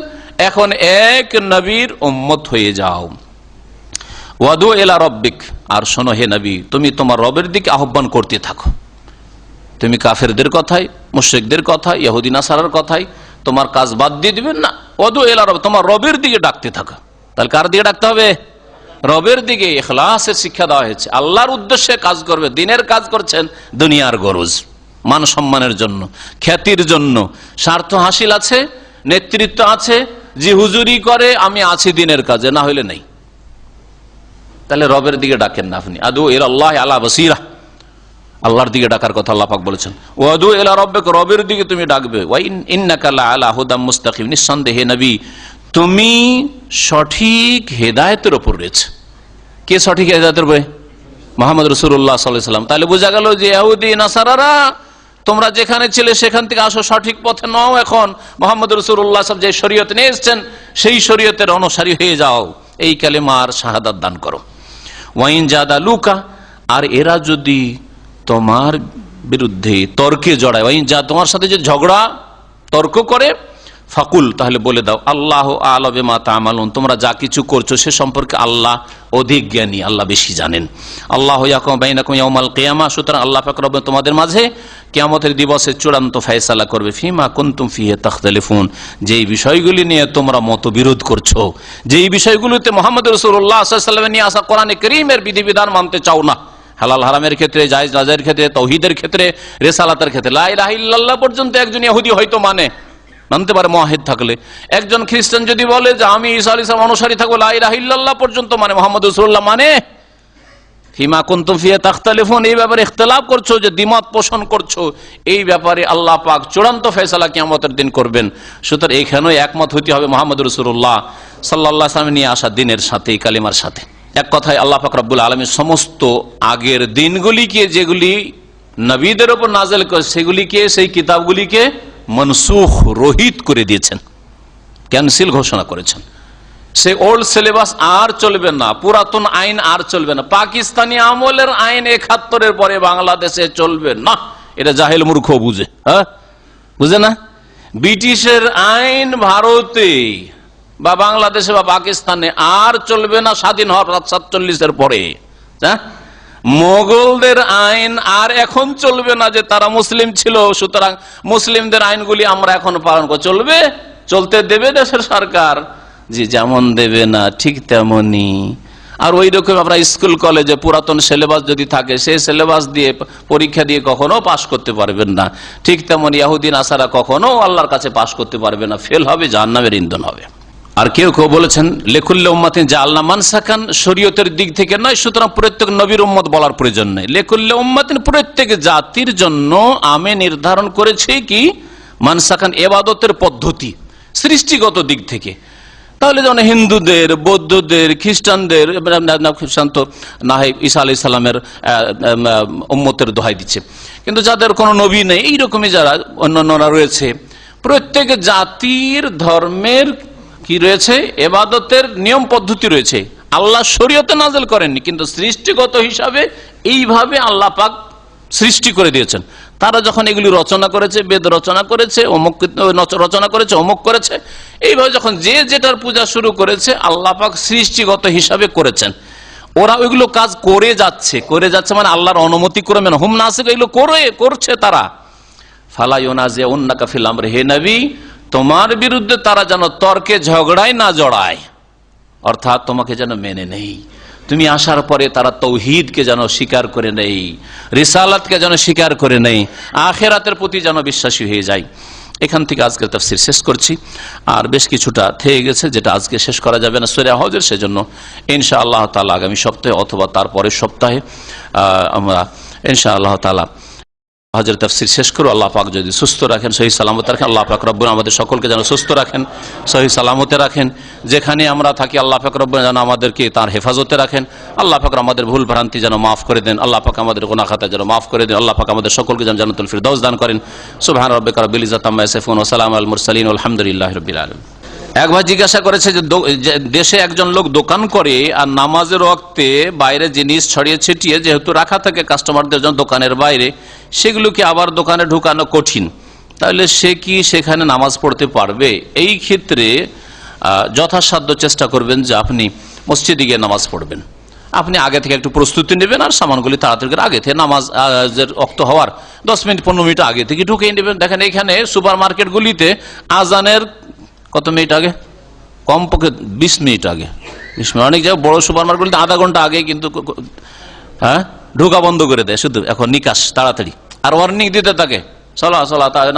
এখন এক নবীর উম্মত হয়ে যাও। ওয়াদু ইলা রাব্বিক, আর শোনো হে নবী তুমি তোমার রবের দিকে আহ্বান করতে থাকো। তুমি কাফেরদের কথাই, মুশরিকদের কথাই, ইহুদি নাসারার কথাই তোমার কাজ বাদ দিয়ে দিবেন না। ওয়াদু ইলা রাব্বিক, তোমার রবের দিকে ডাকতে থাকো। তাহলে কার দিকে ডাকতে হবে? রবের দিকে। ইখলাসের শিক্ষা দেওয়া হয়েছে, আল্লাহর উদ্দেশ্যে কাজ করবে। দিনের কাজ করছেন দুনিয়ার গরজ, মান সম্মানের জন্য, খ্যাতির জন্য, স্বার্থ হাসিল আছে, নেতৃত্ব আছে, যে হুজুরি করে আমি আছি দিনের কাজে, না হইলে নেই। তাহলে রবের দিকে ডাকেন না আপনি। আদু ইলাল্লাহ আলা বাসীরা, আল্লাহর দিকে ডাকার কথা আল্লাহ পাক বলেছেন। ওয়াদু ইলা রাব্বিক, রবের দিকে তুমি ডাকবে। ওয়া ইন্নাকা লা আলা হুদাম মুস্তাকিম, নিঃসন্দেহে নবী তুমি সঠিক হেদায়েতের উপর রয়েছে। কে সঠিক হেদায়েতের উপরে? মুহাম্মদ রাসূলুল্লাহ সাল্লাল্লাহু আলাইহি ওয়াসাল্লাম। তাহলে বোঝা গেল যে ইহুদি নাসারারা তোমরা যেখানে ছিলে সেখান থেকে আসো, সঠিক পথে নাও। এখন মুহাম্মদ রাসূলুল্লাহ সাল্লাল্লাহু আলাইহি ওয়াসাল্লাম যে শরীয়ত নিয়ে এসেছেন সেই শরীয়তের অনুসারী হয়ে যাও, এই কালেমার শাহাদাত দান করো। ওয়াইন জাদালুকা, আর এরা যদি তোমার বিরুদ্ধে তর্কে জড়ায়, ওয়াইন যা তোমার সাথে যে ঝগড়া তর্ক করে, ফাকুল তাহলে বলে দাও আল্লাহ আ'লামু বিমা তা'মালুন, তোমরা যা কিছু করছো সে সম্পর্কে আল্লাহ অধিক জ্ঞানী, আল্লাহ বেশি জানেন। আল্লাহু ইয়াহকুমু বাইনাকুম ইয়াউমাল কিয়ামাহ, সুতরাং আল্লাহ পাক রব্বুল তোমাদের মাঝে কিয়ামতের দিবসে চূড়ান্ত ফয়সালা করবে। ফিমা কুনতুম ফিহি তাখতালিফুন, যেই বিষয়গুলি নিয়ে তোমরা মতবিরোধ করছো, যেই বিষয়গুলোতে মুহাম্মদ রাসূলুল্লাহ সাল্লাল্লাহু আলাইহি ওয়াসাল্লাম নিয়ে আসা কোরআনে কারীমের বিধিবিধান মানতে চাও না, হালাল হারামের ক্ষেত্রে, জায়েজ নাজায়েজের ক্ষেত্রে, তাওহীদের ক্ষেত্রে, রিসালাতের ক্ষেত্রে, লা ইলাহা ইল্লাল্লাহ পর্যন্ত একজন ইহুদি হয়তো মানতে পারে মুওয়াহিদ থাকলে। একজন খ্রিস্টান যদি বলে যে আমি ঈসা আলাইহিস সালাম অনুসারী থাকবো, লা ইলাহা ইল্লাল্লাহ পর্যন্ত মানে, মুহাম্মদ রাসূলুল্লাহ মানে। ফিমা কুনতুম ফিহি তাখতালিফুন, এই ব্যাপারে ইখতিলাফ করছো, যে দ্বিমত পোষণ করছো, এই ব্যাপারে আল্লাহ পাক চূড়ান্ত ফয়সালা কিয়ামতের দিন করবেন। সুতরাং এখানেও একমত হতে হবে মুহাম্মদ রাসূলুল্লাহ সাল্লাল্লাহু আলাইহি ওয়াসাল্লাম নিয়ে আসা দিনের সাথে, এই কালিমার সাথে। এক কথায় আল্লাহ পাক রব্বুল আলামিন সমস্ত আগের দিনগুলিকে যেগুলি নবীদের উপর নাযিল করেছে সেগুলিকে, সেই কিতাবগুলিকে মনসুখ, রহিত করে দিয়েছেন, ক্যান্সেল ঘোষণা করেছেন। সে ওল্ড সিলেবাস আর চলবে না, পুরাতন আইন আর চলবে না। পাকিস্তানি আমলের আইন ৭১-এর পরে বাংলাদেশে চলবে না, এটা জাহেল মূর্খ বুঝে, হ্যাঁ বুঝে না। ব্রিটিশের আইন ভারতে বা বাংলাদেশে বা পাকিস্তানে আর চলবে না স্বাধীন হওয়ার ৪৭-এর পরে। হ্যাঁ, মোগলদের আইন আর এখন চলবে না, যে তারা মুসলিম ছিল সুতরাং মুসলিমদের আইনগুলি আমরা এখন পালন করে চলবে, চলতে দেবে দেশের সরকার? যে যেমন দেবে না ঠিক তেমনই। আর ওই রকম আমরা স্কুল কলেজে পুরাতন সিলেবাস যদি থাকে, সেই সিলেবাস দিয়ে পরীক্ষা দিয়ে কখনো পাশ করতে পারবেন না। ঠিক তেমন ইহুদি নাসারা কখনো আল্লাহর কাছে পাশ করতে পারবে না, ফেল হবে, জাহান্নামের ইন্ধন হবে। আর কেউ কেউ বলেছেন লেকুল্লি উম্মাতিন জাআলনা মানসাকান, শরীয়তের দিক থেকে নয়, সুতরাং প্রত্যেক নবীর উম্মত বলার প্রয়োজন নেই। লেকুল্লি উম্মাতিন, প্রত্যেক জাতির জন্য আমি নির্ধারণ করেছি কি মানসাকান, ইবাদতের পদ্ধতি সৃষ্টিগত দিক থেকে। তাহলে যেমন হিন্দুদের, বৌদ্ধদের, খ্রিস্টানদের, খ্রিস্টান তো না হয় ঈসা আলাইহিস সালামের উম্মতের দোহাই দিচ্ছে, কিন্তু যাদের কোনো নবী নেই, এইরকমই যারা অন্যান্যরা রয়েছে, প্রত্যেক জাতির ধর্মের কি রয়েছে, ইবাদতের নিয়ম পদ্ধতি রয়েছে। আল্লাহ শরীয়তে নাযিল করেননি, কিন্তু সৃষ্টিগত হিসাবে এইভাবে আল্লাহ পাক সৃষ্টি করে দিয়েছেন। তারা যখন এগুলি রচনা করেছে, বেদ রচনা করেছে, অমুক রচনা করেছে, অমুক করেছে, এইভাবে যখন যে যেটার পূজা শুরু করেছে আল্লাহ পাক সৃষ্টিগত হিসাবে করেছেন। ওরা ওইগুলো কাজ করে যাচ্ছে মানে আল্লাহর অনুমতি ক্রমে না, হুম নাসিক, এগুলো করছে তারা। ফালা ইউনাজিউন্নাকা ফিল আমরি, হে নবী তোমার বিরুদ্ধে তারা যেন তর্কে ঝগড়ায় না জড়ায়, অর্থাৎ তোমাকে যেন মেনে নেই, তুমি আসার পরে তারা তৌহিদকে যেন স্বীকার করে নেই, রিসালাতকে যেন স্বীকার করে নেই, আখিরাতের প্রতি যেন বিশ্বাসী হয়ে যায়। এখান থেকে আজকের তাফসীর শেষ করছি। আর বেশ কিছুটা থেকে গেছে যেটা আজকে শেষ করা যাবে না সূরা হজের, সেজন্য ইনশাআল্লাহ তাআলা আগামী সপ্তাহে অথবা তারপরের সপ্তাহে আমরা ইনশাআল্লাহ তাআলা হজের তাফসীর শেষ করো। আল্লাহ পাক যদি সুস্থ রাখেন, সহি সালামতে রাখেন, আল্লাহ পাক রব্বুল আমাদের সকলকে যেন সুস্থ রাখেন, সহি সালামতে রাখেন। যেখানে আমরা থাকি আল্লাহ পাক রব্বুল যেন আমাদেরকে তার হেফাজতে রাখেন। আল্লাহ পাক আমাদের ভুল ভ্রান্তি যেন মাফ করে দেন, আল্লাহ পাক আমাদের গুনাহ খাতা যেন মাফ করে দেন, আল্লাহ পাক আমাদের সকলকে যেন জান্নাতুল ফিরদাউস দান করেন। সুবহান রাব্বিকা রাব্বিল ইজ্জাতি আম্মা ইয়াসিফুন ওয়া সালামুন আলাল মুরসালিন আলহামদুলিল্লাহি রাব্বিল আলামিন। এক ভাই জিজ্ঞাসা করেছে যে দেশে একজন লোক দোকান করে আর নামাজের ওয়াক্তে বাইরে জিনিস ছড়িয়ে ছিটিয়ে যেহেতু রাখা থাকে কাস্টমারদের জন্য দোকানের বাইরে, সেগুলোকে আবার দোকানে ঢুকানো কঠিন, তাহলে সে কি সেখানে নামাজ পড়তে পারবে? এই ক্ষেত্রে যথাসাধ্য চেষ্টা করবেন যে আপনি মসজিদে গিয়ে নামাজ পড়বেন। আপনি আগে থেকে একটু প্রস্তুতি নেবেন আর সামানগুলি তাড়াতাড়ি করে আগে থেকে নামাজের ওয়াক্ত হওয়ার 10 মিনিট 15 মিনিট আগে থেকে ঢুকিয়ে নেবেন। দেখেন এখানে সুপার মার্কেটগুলিতে আজানের কত মিনিট আগে, কমপক্ষে 20 মিনিট আগে, 20 মিনিট, অনেক জায়গায় বড় সুপার মার্কেটগুলিতে আধা ঘন্টা আগে কিন্তু ঢোকা বন্ধ করে দেয়, শুধু এখন নিকাশ তাড়াতাড়ি, আর ওয়ার্নিং দিতে থাকে চলো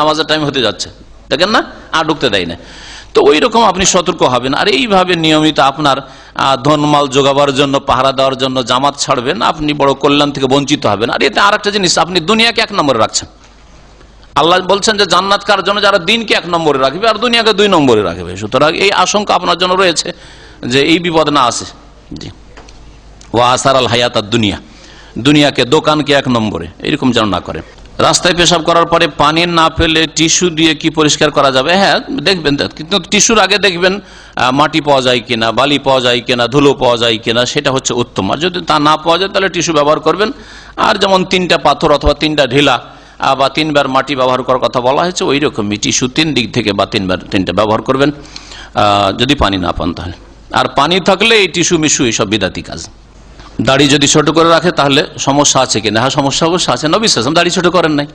নামাজের টাইম হতে যাচ্ছে, দেখেন না, আর ঢুকতে দেয় না। তো ওই রকম আপনি সতর্ক হবেন। আর এইভাবে নিয়মিত আপনার ধনমাল জোগাবার জন্য, পাহারা দেওয়ার জন্য জামাত ছাড়বেন, আপনি বড় কল্যাণ থেকে বঞ্চিত হবেন। আর এতে আর একটা জিনিস, আপনি দুনিয়াকে 1 নম্বরে রাখছেন। আল্লাহ বলছেন যে জান্নাত কার জন্য, যারা দিনকে 1 নম্বরে রাখবে আর দুনিয়াকে 2 নম্বরে রাখবে। সুতরাং এই আশঙ্কা আপনার জন্য রয়েছে যে এই বিপদ না আসে। জি, ওয়া আসার আল হায়াত দুনিয়া, দুনিয়াকে দোকানকে 1 নম্বরে, এরকম যেন না করে। রাস্তায় পেশাব করার পরে পানি না পেলে টিস্যু দিয়ে কি পরিষ্কার করা যাবে? হ্যাঁ, দেখবেন, কিন্তু টিস্যুর আগে দেখবেন মাটি পাওয়া যায় কিনা, বালি পাওয়া যায় কিনা, ধুলো পাওয়া যায় কিনা, সেটা হচ্ছে উত্তম। আর যদি তা না পাওয়া যায় তাহলে টিস্যু ব্যবহার করবেন। আর যেমন 3টা পাথর অথবা 3টা ঢিলা বা 3 বার মাটি ব্যবহার করার কথা বলা হয়েছে, ওই রকমই টিস্যু 3 দিক থেকে বা 3টা ব্যবহার করবেন যদি পানি না পান তাহলে। আর পানি থাকলে এই টিস্যু মিস্যু এইসব বিদাতি কাজ। দাড়ি যদি ছোট করে রাখে তাহলে সমস্যা আছে কিনা? হ্যাঁ, সমস্যা অবশ্য আছে। নবী সাল্লাল্লাহু আলাইহি ওয়াসাল্লাম দাড়ি ছোট করেন নাই,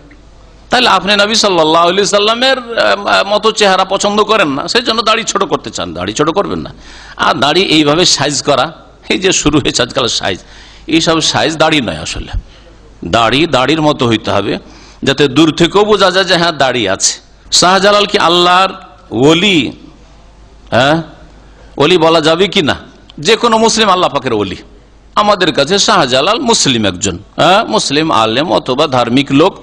তাহলে আপনি নবী সাল্লাল্লাহু আলাইহি ওয়াসাল্লামের মতো চেহারা পছন্দ করেন না, সেই জন্য দাড়ি ছোট করতে চান, দাড়ি ছোট করবেন না। আর দাড়ি এইভাবে সাইজ করা, এই যে শুরু হয়েছে আজকাল সাইজ, এইসব সাইজ দাড়ি নয় আসলে। দাড়ির মতো হইতে হবে, যাতে দূর থেকেও বোঝা যায় যে হ্যাঁ দাড়ি আছে। শাহজালাল কি আল্লাহর ওলি? হ্যাঁ, ওলি বলা যাবে কি না? যে কোনো মুসলিম আল্লাহ পাকের ওলি। আমাদের কাছে শাহজালাল মুসলিম একজন, মুসলিম আলেম অথবা ধার্মিক লোক,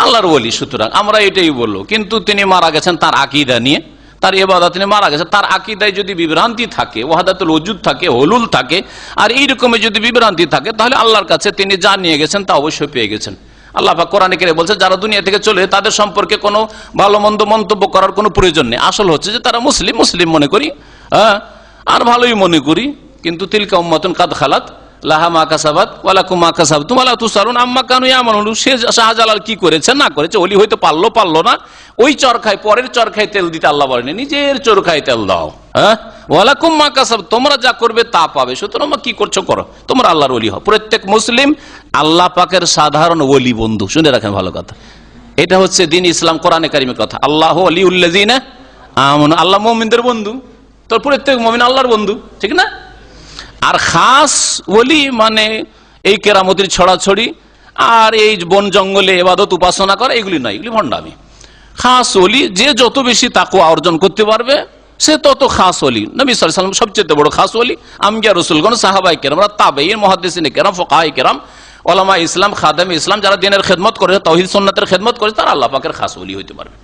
আল্লাহর ওলি। সুতরাং আমরা এটাই বলবো। কিন্তু তিনি মারা গেছেন তার আকীদা নিয়ে, তার ইবাদত নিয়ে মারা গেছে। তার আকীদায় যদি বিভ্রান্তি থাকে, ওয়াহদাতুল ওজুদ থাকে, হুলুল থাকে, আর এইরকমের যদি বিভ্রান্তি থাকে, তাহলে আল্লাহর কাছে তিনি যা নিয়ে গেছেন তা অবশ্যই পেয়ে গেছেন। আল্লাহ পাক কোরআনে কারিমে বলছে যারা দুনিয়া থেকে চলে তাদের সম্পর্কে কোনো ভালো মন্দ মন্তব্য করার কোনো প্রয়োজন নেই। আসল হচ্ছে যে তারা মুসলিম মনে করি, আর ভালোই মনে করি। কিন্তু তিলকা উম্মাতুন কাদ খালাত লাহা মা কাসাবাত ওয়া লাকুম মা কাসাবতুম ওয়া লা তুসারুন আম্মা কানু ইয়ামালুন। সে শাহজালাল কি করেছে না করেছে, ওলি হইতে পারলো না, ওই চরখায় পরের চরখায় তেল দিতে আল্লাহ বলেন, নিজের চরখায় তেল দাও। ওয়া লাকুম মা কাসাব, তোমরা যা করবে তা পাবে। সুতরাং কি করছো করো, তোমরা আল্লাহর ওলি হও। প্রত্যেক মুসলিম আল্লাহ পাকের সাধারণ ওলি বন্ধু। শুনে রাখেন ভালো কথা, এটা হচ্ছে দ্বীন ইসলাম, কোরআনে কারিমের কথা। আল্লাহু ওয়ালিউল্লাযিনা আমানু, আল্লাহ মুমিনদের বন্ধু। তো প্রত্যেক মুমিন আল্লাহর বন্ধু, ঠিক না? আর খাস ওলি মানে এই কেরামতির ছড়াছড়ি আর এই বন জঙ্গলে ইবাদত উপাসনা করা, এগুলি নয়, এগুলি ভণ্ডামি। খাস ওলি যে যত বেশি তাকওয়া অর্জন করতে পারবে সে তত খাস ওলি। নবী সাল্লাল্লাহু আলাইহি ওয়াসাল্লাম সবচেয়ে বড় খাস ওলি। আম্বিয়া রাসূলগণ, সাহাবায়ে কেরাম, তাবেঈন, মুহাদ্দিসিন কেরাম, ফুকাহায়ে কেরাম, উলামা ইসলাম, খাদেম ইসলাম, যারা দ্বীনের খেদমত করেছে, তাওহীদ সুন্নাতের খেদমত করেছে, তারা আল্লাহ পাকের খাস ওলি হইতে পারবে।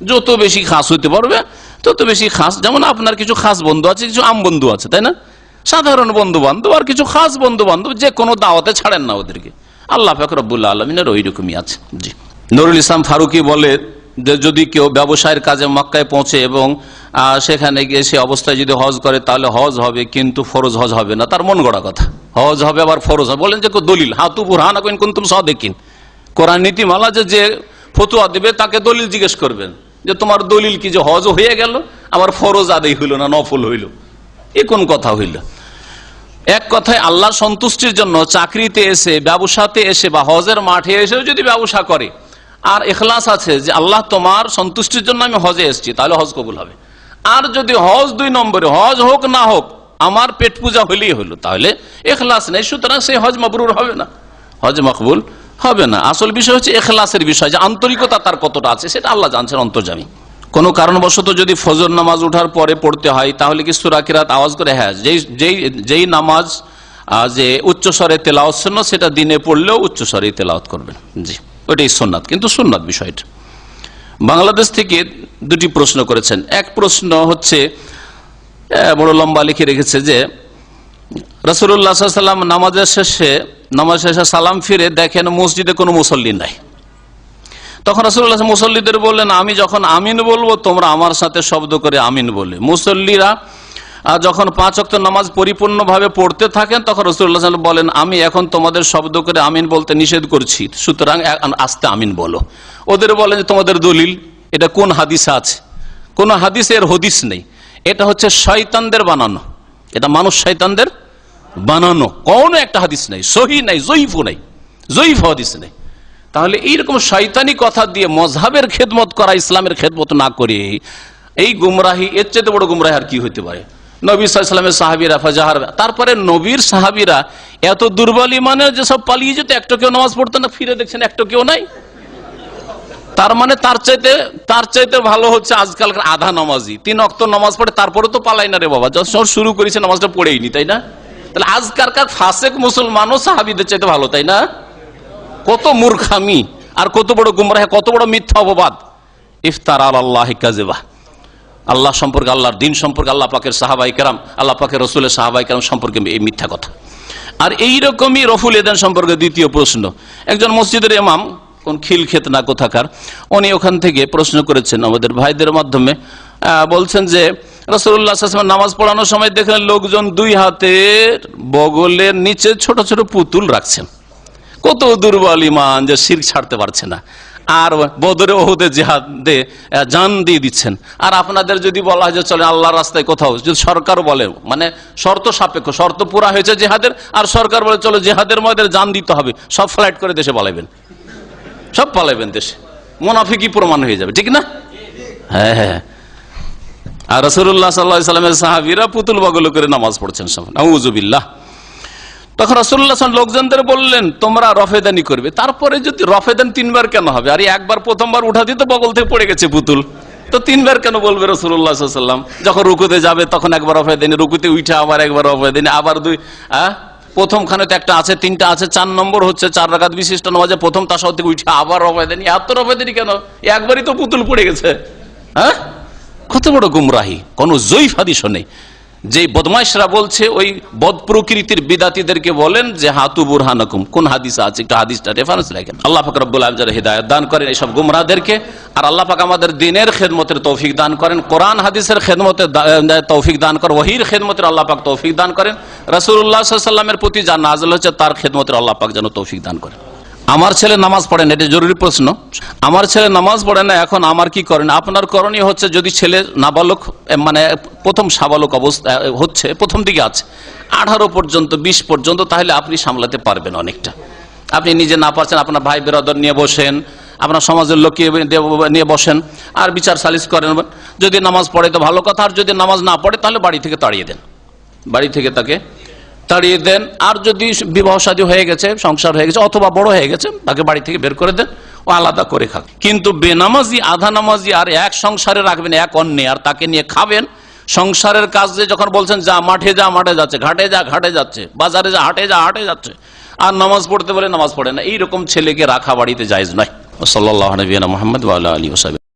যত বেশি খাস হইতে পারবে তত বেশি খাস। যেমন আপনার কিছু খাস বন্ধু আছে, কিছু আম বন্ধু আছে, তাই না? সাধারণ বন্ধু বান্ধব আর কিছু খাস বন্ধু বান্ধব, যে কোনো দাওয়াতে ছাড়েন না ওদেরকে। আল্লাহ পাক রব্বুল আলামিনের ওই রকমই আছে। জি, নুরুল ইসলাম ফারুকি বলে যে যদি কেউ ব্যবসায়ের কাজে মক্কায় পৌঁছে এবং সেখানে গিয়ে সে অবস্থায় যদি হজ করে তাহলে হজ হবে, কিন্তু ফরজ হজ হবে না। তার মন গড়া কথা, হজ হবে আবার ফরজ হবে। বলেন যে দলিল, হাতু বুরহান কুনতুম সাদিকিন। কোরআন নীতিমালা যে ফতোয়া দেবে তাকে দলিল জিজ্ঞেস করবেন যে তোমার দলিল কি যে হজ হয়ে গেল আবার ফরজ আদায় হইল না, নফল হইল, এ কোন কথা হইল? এক কথায় আল্লাহর সন্তুষ্টির জন্য চাকরিতে এসে, ব্যবসাতে এসে বা হজের মাঠে এসেও যদি ব্যবসা করে আর ইখলাস আছে যে আল্লাহ তোমার সন্তুষ্টির জন্য আমি হজে এসেছি, তাহলে হজ কবুল হবে। আর যদি হজ 2 নম্বরে, হজ হোক না হোক, আমার পেট পূজা হলেই হলো, তাহলে ইখলাস নেই, সুতরাং সেই হজ মাবরুর হবে না, হজ মকবুল হবে না। আসল বিষয় হচ্ছে ইখলাসের বিষয়, যে আন্তরিকতা তার কতটা আছে সেটা আল্লাহ জানছেন, অন্তর্যামী। কোনো কারণবশত যদি ফজর নামাজ উঠার পরে পড়তে হয় তাহলে কি সূরা কিরাত আওয়াজ করে? হ্যাঁ, যেই নামাজ যে উচ্চস্বরে তেলাওয়াত সুন্নাত, সেটা দিনে পড়লেও উচ্চস্বরে তেলাওয়াত করবেন। জি, ওইটাই সুন্নাত, কিন্তু সুন্নাত বিষয়টা। বাংলাদেশ থেকে দুটি প্রশ্ন করেছেন। এক প্রশ্ন হচ্ছে বড় লম্বা লিখে রেখেছে যে রাসূলুল্লাহ সাল্লাল্লাহু আলাইহি ওয়াসাল্লাম নামাজ শেষে সালাম ফিরে দেখেন মসজিদে কোনো মুসল্লি নাই। তখন রাসূলুল্লাহ মুসল্লিদের বললেন, আমি যখন আমিন বলবো তোমরা আমার সাথে শব্দ করে আমিন বলে। মুসল্লিরা যখন 5 ওয়াক্ত নামাজ পরিপূর্ণভাবে পড়তে থাকেন তখন রাসূলুল্লাহ সাল্লাল্লাহু আলাইহি ওয়াসাল্লাম বলেন, আমি এখন তোমাদের শব্দ করে আমিন বলতে নিষেধ করছি, সুতরাং আস্তে আমিন বলো। ওদের বলেন যে তোমাদের দলিল এটা কোন হাদিসে আছে? কোন হাদিসে এর হদিস নেই, এটা হচ্ছে শয়তানদের বানানো, এটা মানুষ শয়তানদের বানানো, কোনো একটা হাদিস নেই, সহিহ নাই, জয়ীফও নাই, জয়ীফ হাদিস নেই। তাহলে এইরকম শয়তানি কথা দিয়ে মযহাবের খেদমত করা, ইসলামের খেদমত না করে এই গুমরাহি, এর চেয়ে বড় গুমরাহি আর কি হতে পারে? নবী সাল্লাল্লাহু আলাইহি ওয়াসাল্লামের সাহাবীরা ফাজাহার, তারপরে নবীর সাহাবীরা এত দুর্বল ইমানের যে সব পালিয়ে যেত, একটা কেউ নামাজ পড়তো না, ফিরে দেখছেন একটা কেউ নাই। তার মানে তার চাইতে ভালো হচ্ছে আজকালকার আধা নামাজি, 3 ওয়াক্ত নামাজ পড়ে তারপরে তো পালাই না রে বাবা, যখন শুরু করেছে নামাজটা পড়েইনি, তাই না? তাহলে আজকালকার ফাসেক মুসলমানও সাহাবীদের চাইতে ভালো, তাই না? কত মূর্খামি আর কত বড় গুমরাহ, কত বড় মিথ্যা অপবাদ! ইফতারা আলাল্লাহি কাযিবা, আল্লাহ সম্পর্কে, আল্লাহর দিন সম্পর্কে, আল্লাহ পাকের সাহাবায়ে কেরাম, আল্লাহ পাকের রাসূলের সাহাবায়ে কেরাম সম্পর্কে এই মিথ্যা কথা। আর এইরকমই রফুল এদান সম্পর্কে দ্বিতীয় প্রশ্ন, একজন মসজিদের ইমাম, কোন খিলক্ষেত না কোথাকার, উনি ওখান থেকে প্রশ্ন করেছেন আমাদের ভাইদের মাধ্যমে, বলছেন যে রাসূলুল্লাহ সাল্লাল্লাহু আলাইহি ওয়াসাল্লাম নামাজ পড়ানোর সময় দেখলেন লোকজন 2 হাতের বগলের নিচে ছোট ছোট পুতুল রাখছেন। কত দুর্বল ঈমান যে শিরক ছাড়তে পারছে না, আর বদরে ওহুদে জিহাদে জান দিয়ে দিচ্ছেন। আর আপনাদের যদি বলা হয় যে চলে আল্লাহর রাস্তায় কোথাও, যদি সরকার বলে, মানে শর্ত সাপেক্ষ, শর্ত পুরা হয়েছে জিহাদের, আর সরকার বলে চলো জিহাদের ময়দানে জান দিতে হবে, সব ফ্লাইট করে দেশে পালাইবেন, সব পালাইবেন দেশে, মুনাফিকি প্রমাণ হয়ে যাবে, ঠিক না? হ্যাঁ হ্যাঁ। আর রাসূলুল্লাহ সাল্লাল্লাহু আলাইহি ওয়াসাল্লামের সাহাবীরা পুতুল বগল করে নামাজ পড়ছেন, নাউযুবিল্লাহ। তখন রাসূলুল্লাহ লোকজনদের বললেন তোমরা রফেদানি করবে। তারপরে যদি রফেদান 3 বার কেন হবে? আর একবার প্রথমবার উঠা দিতে বগল থেকে পড়ে গেছে পুতুল, তো 3 বার কেন বলবে রাসূলুল্লাহ সাল্লাল্লাহু আলাইহি ওয়াসাল্লাম? যখন রুকুতে যাবে তখন একবার রফেদানি, রুকুতে উঠে আবার একবার রফেদানি, আবার 2, প্রথমখানে তো একটা আছে, 3টা আছে, 4 নম্বর হচ্ছে 4 রাকাত বিশিষ্ট নামাজে প্রথম তাশাহুদ থেকে উঠে আবার রফেদানি। এত রফেদানি কেন? একবারই তো পুতুল পড়ে গেছে। হ্যাঁ, কত বড় গুমরাহি, কোন জয়ীফ হাদিসও নেই। যে বদমাইশরা বলছে, ওই বদ প্রকৃতির বিদাতীদেরকে বলেন যে হাতু বুরহানাকুম, কোন হাদিস আছে একটা হাদিসটা রেফারেন্স রাখেন। আল্লাহ পাক রব্বুল আলামিন যারা হিদায়াত দান করেন এইসব গুমরাহদেরকে, আর আল্লাহ পাক আমাদের দ্বীনের খেদমতের তৌফিক দান করেন, কোরআন হাদিসের খেদমতের তৌফিক দান করেন, ওহীর খেদমতের আল্লাহ পাক তৌফিক দান করেন, রাসূলুল্লাহ সাল্লাল্লাহু আলাইহি ওয়াসাল্লামের প্রতি যা নাযিল হচ্ছে তার খেদমতের আল্লাহ পাক যেন তৌফিক দান করেন। আমার ছেলে নামাজ পড়ে না, এটা জরুরি প্রশ্ন। আমার ছেলে নামাজ পড়ে না, এখন আমার কি করেন? আপনার করণীয় হচ্ছে, যদি ছেলে নাবালক, মানে প্রথম সাবালক অবস্থা হচ্ছে, প্রথম দিকে আছে, 18 পর্যন্ত 20 পর্যন্ত, তাহলে আপনি সামলাতে পারবেন অনেকটা। আপনি নিজে না পারছেন, আপনার ভাই বেরাদর নিয়ে বসেন, আপনার সমাজের লোককে নিয়ে বসেন, আর বিচার সালিশ করেন। যদি নামাজ পড়ে তো ভালো কথা, আর যদি নামাজ না পড়ে তাহলে বাড়ি থেকে তাড়িয়ে দেন, বাড়ি থেকে তাকে তাড়িয়ে দেন। আর যদি বিবাহ শাদী হয়ে গেছে, সংসার হয়ে গেছে, অথবা বড় হয়ে গেছে, তাকে বাড়ি থেকে বের করে দেন, ও আলাদা করে খাক। কিন্তু বেনামাজি, আধা নামাজি আর এক সংসারে রাখবেন, এক অন্যে, আর তাকে নিয়ে খাবেন। সংসারের কাজে যখন বলছেন যা মাঠে যা, মাঠে যাচ্ছে, ঘাটে যা, ঘাটে যাচ্ছে, বাজারে যা, হাটে যা, হাটে যাচ্ছে, আর নামাজ পড়তে বলে নামাজ পড়ে না, এইরকম ছেলেকে রাখা বাড়িতে জায়েজ নয়। সাল্লাল্লাহু আলাইহি ওয়া সাল্লাম মুহাম্মদ ওয়া আলা আলিহি ওয়া সাহবিহি।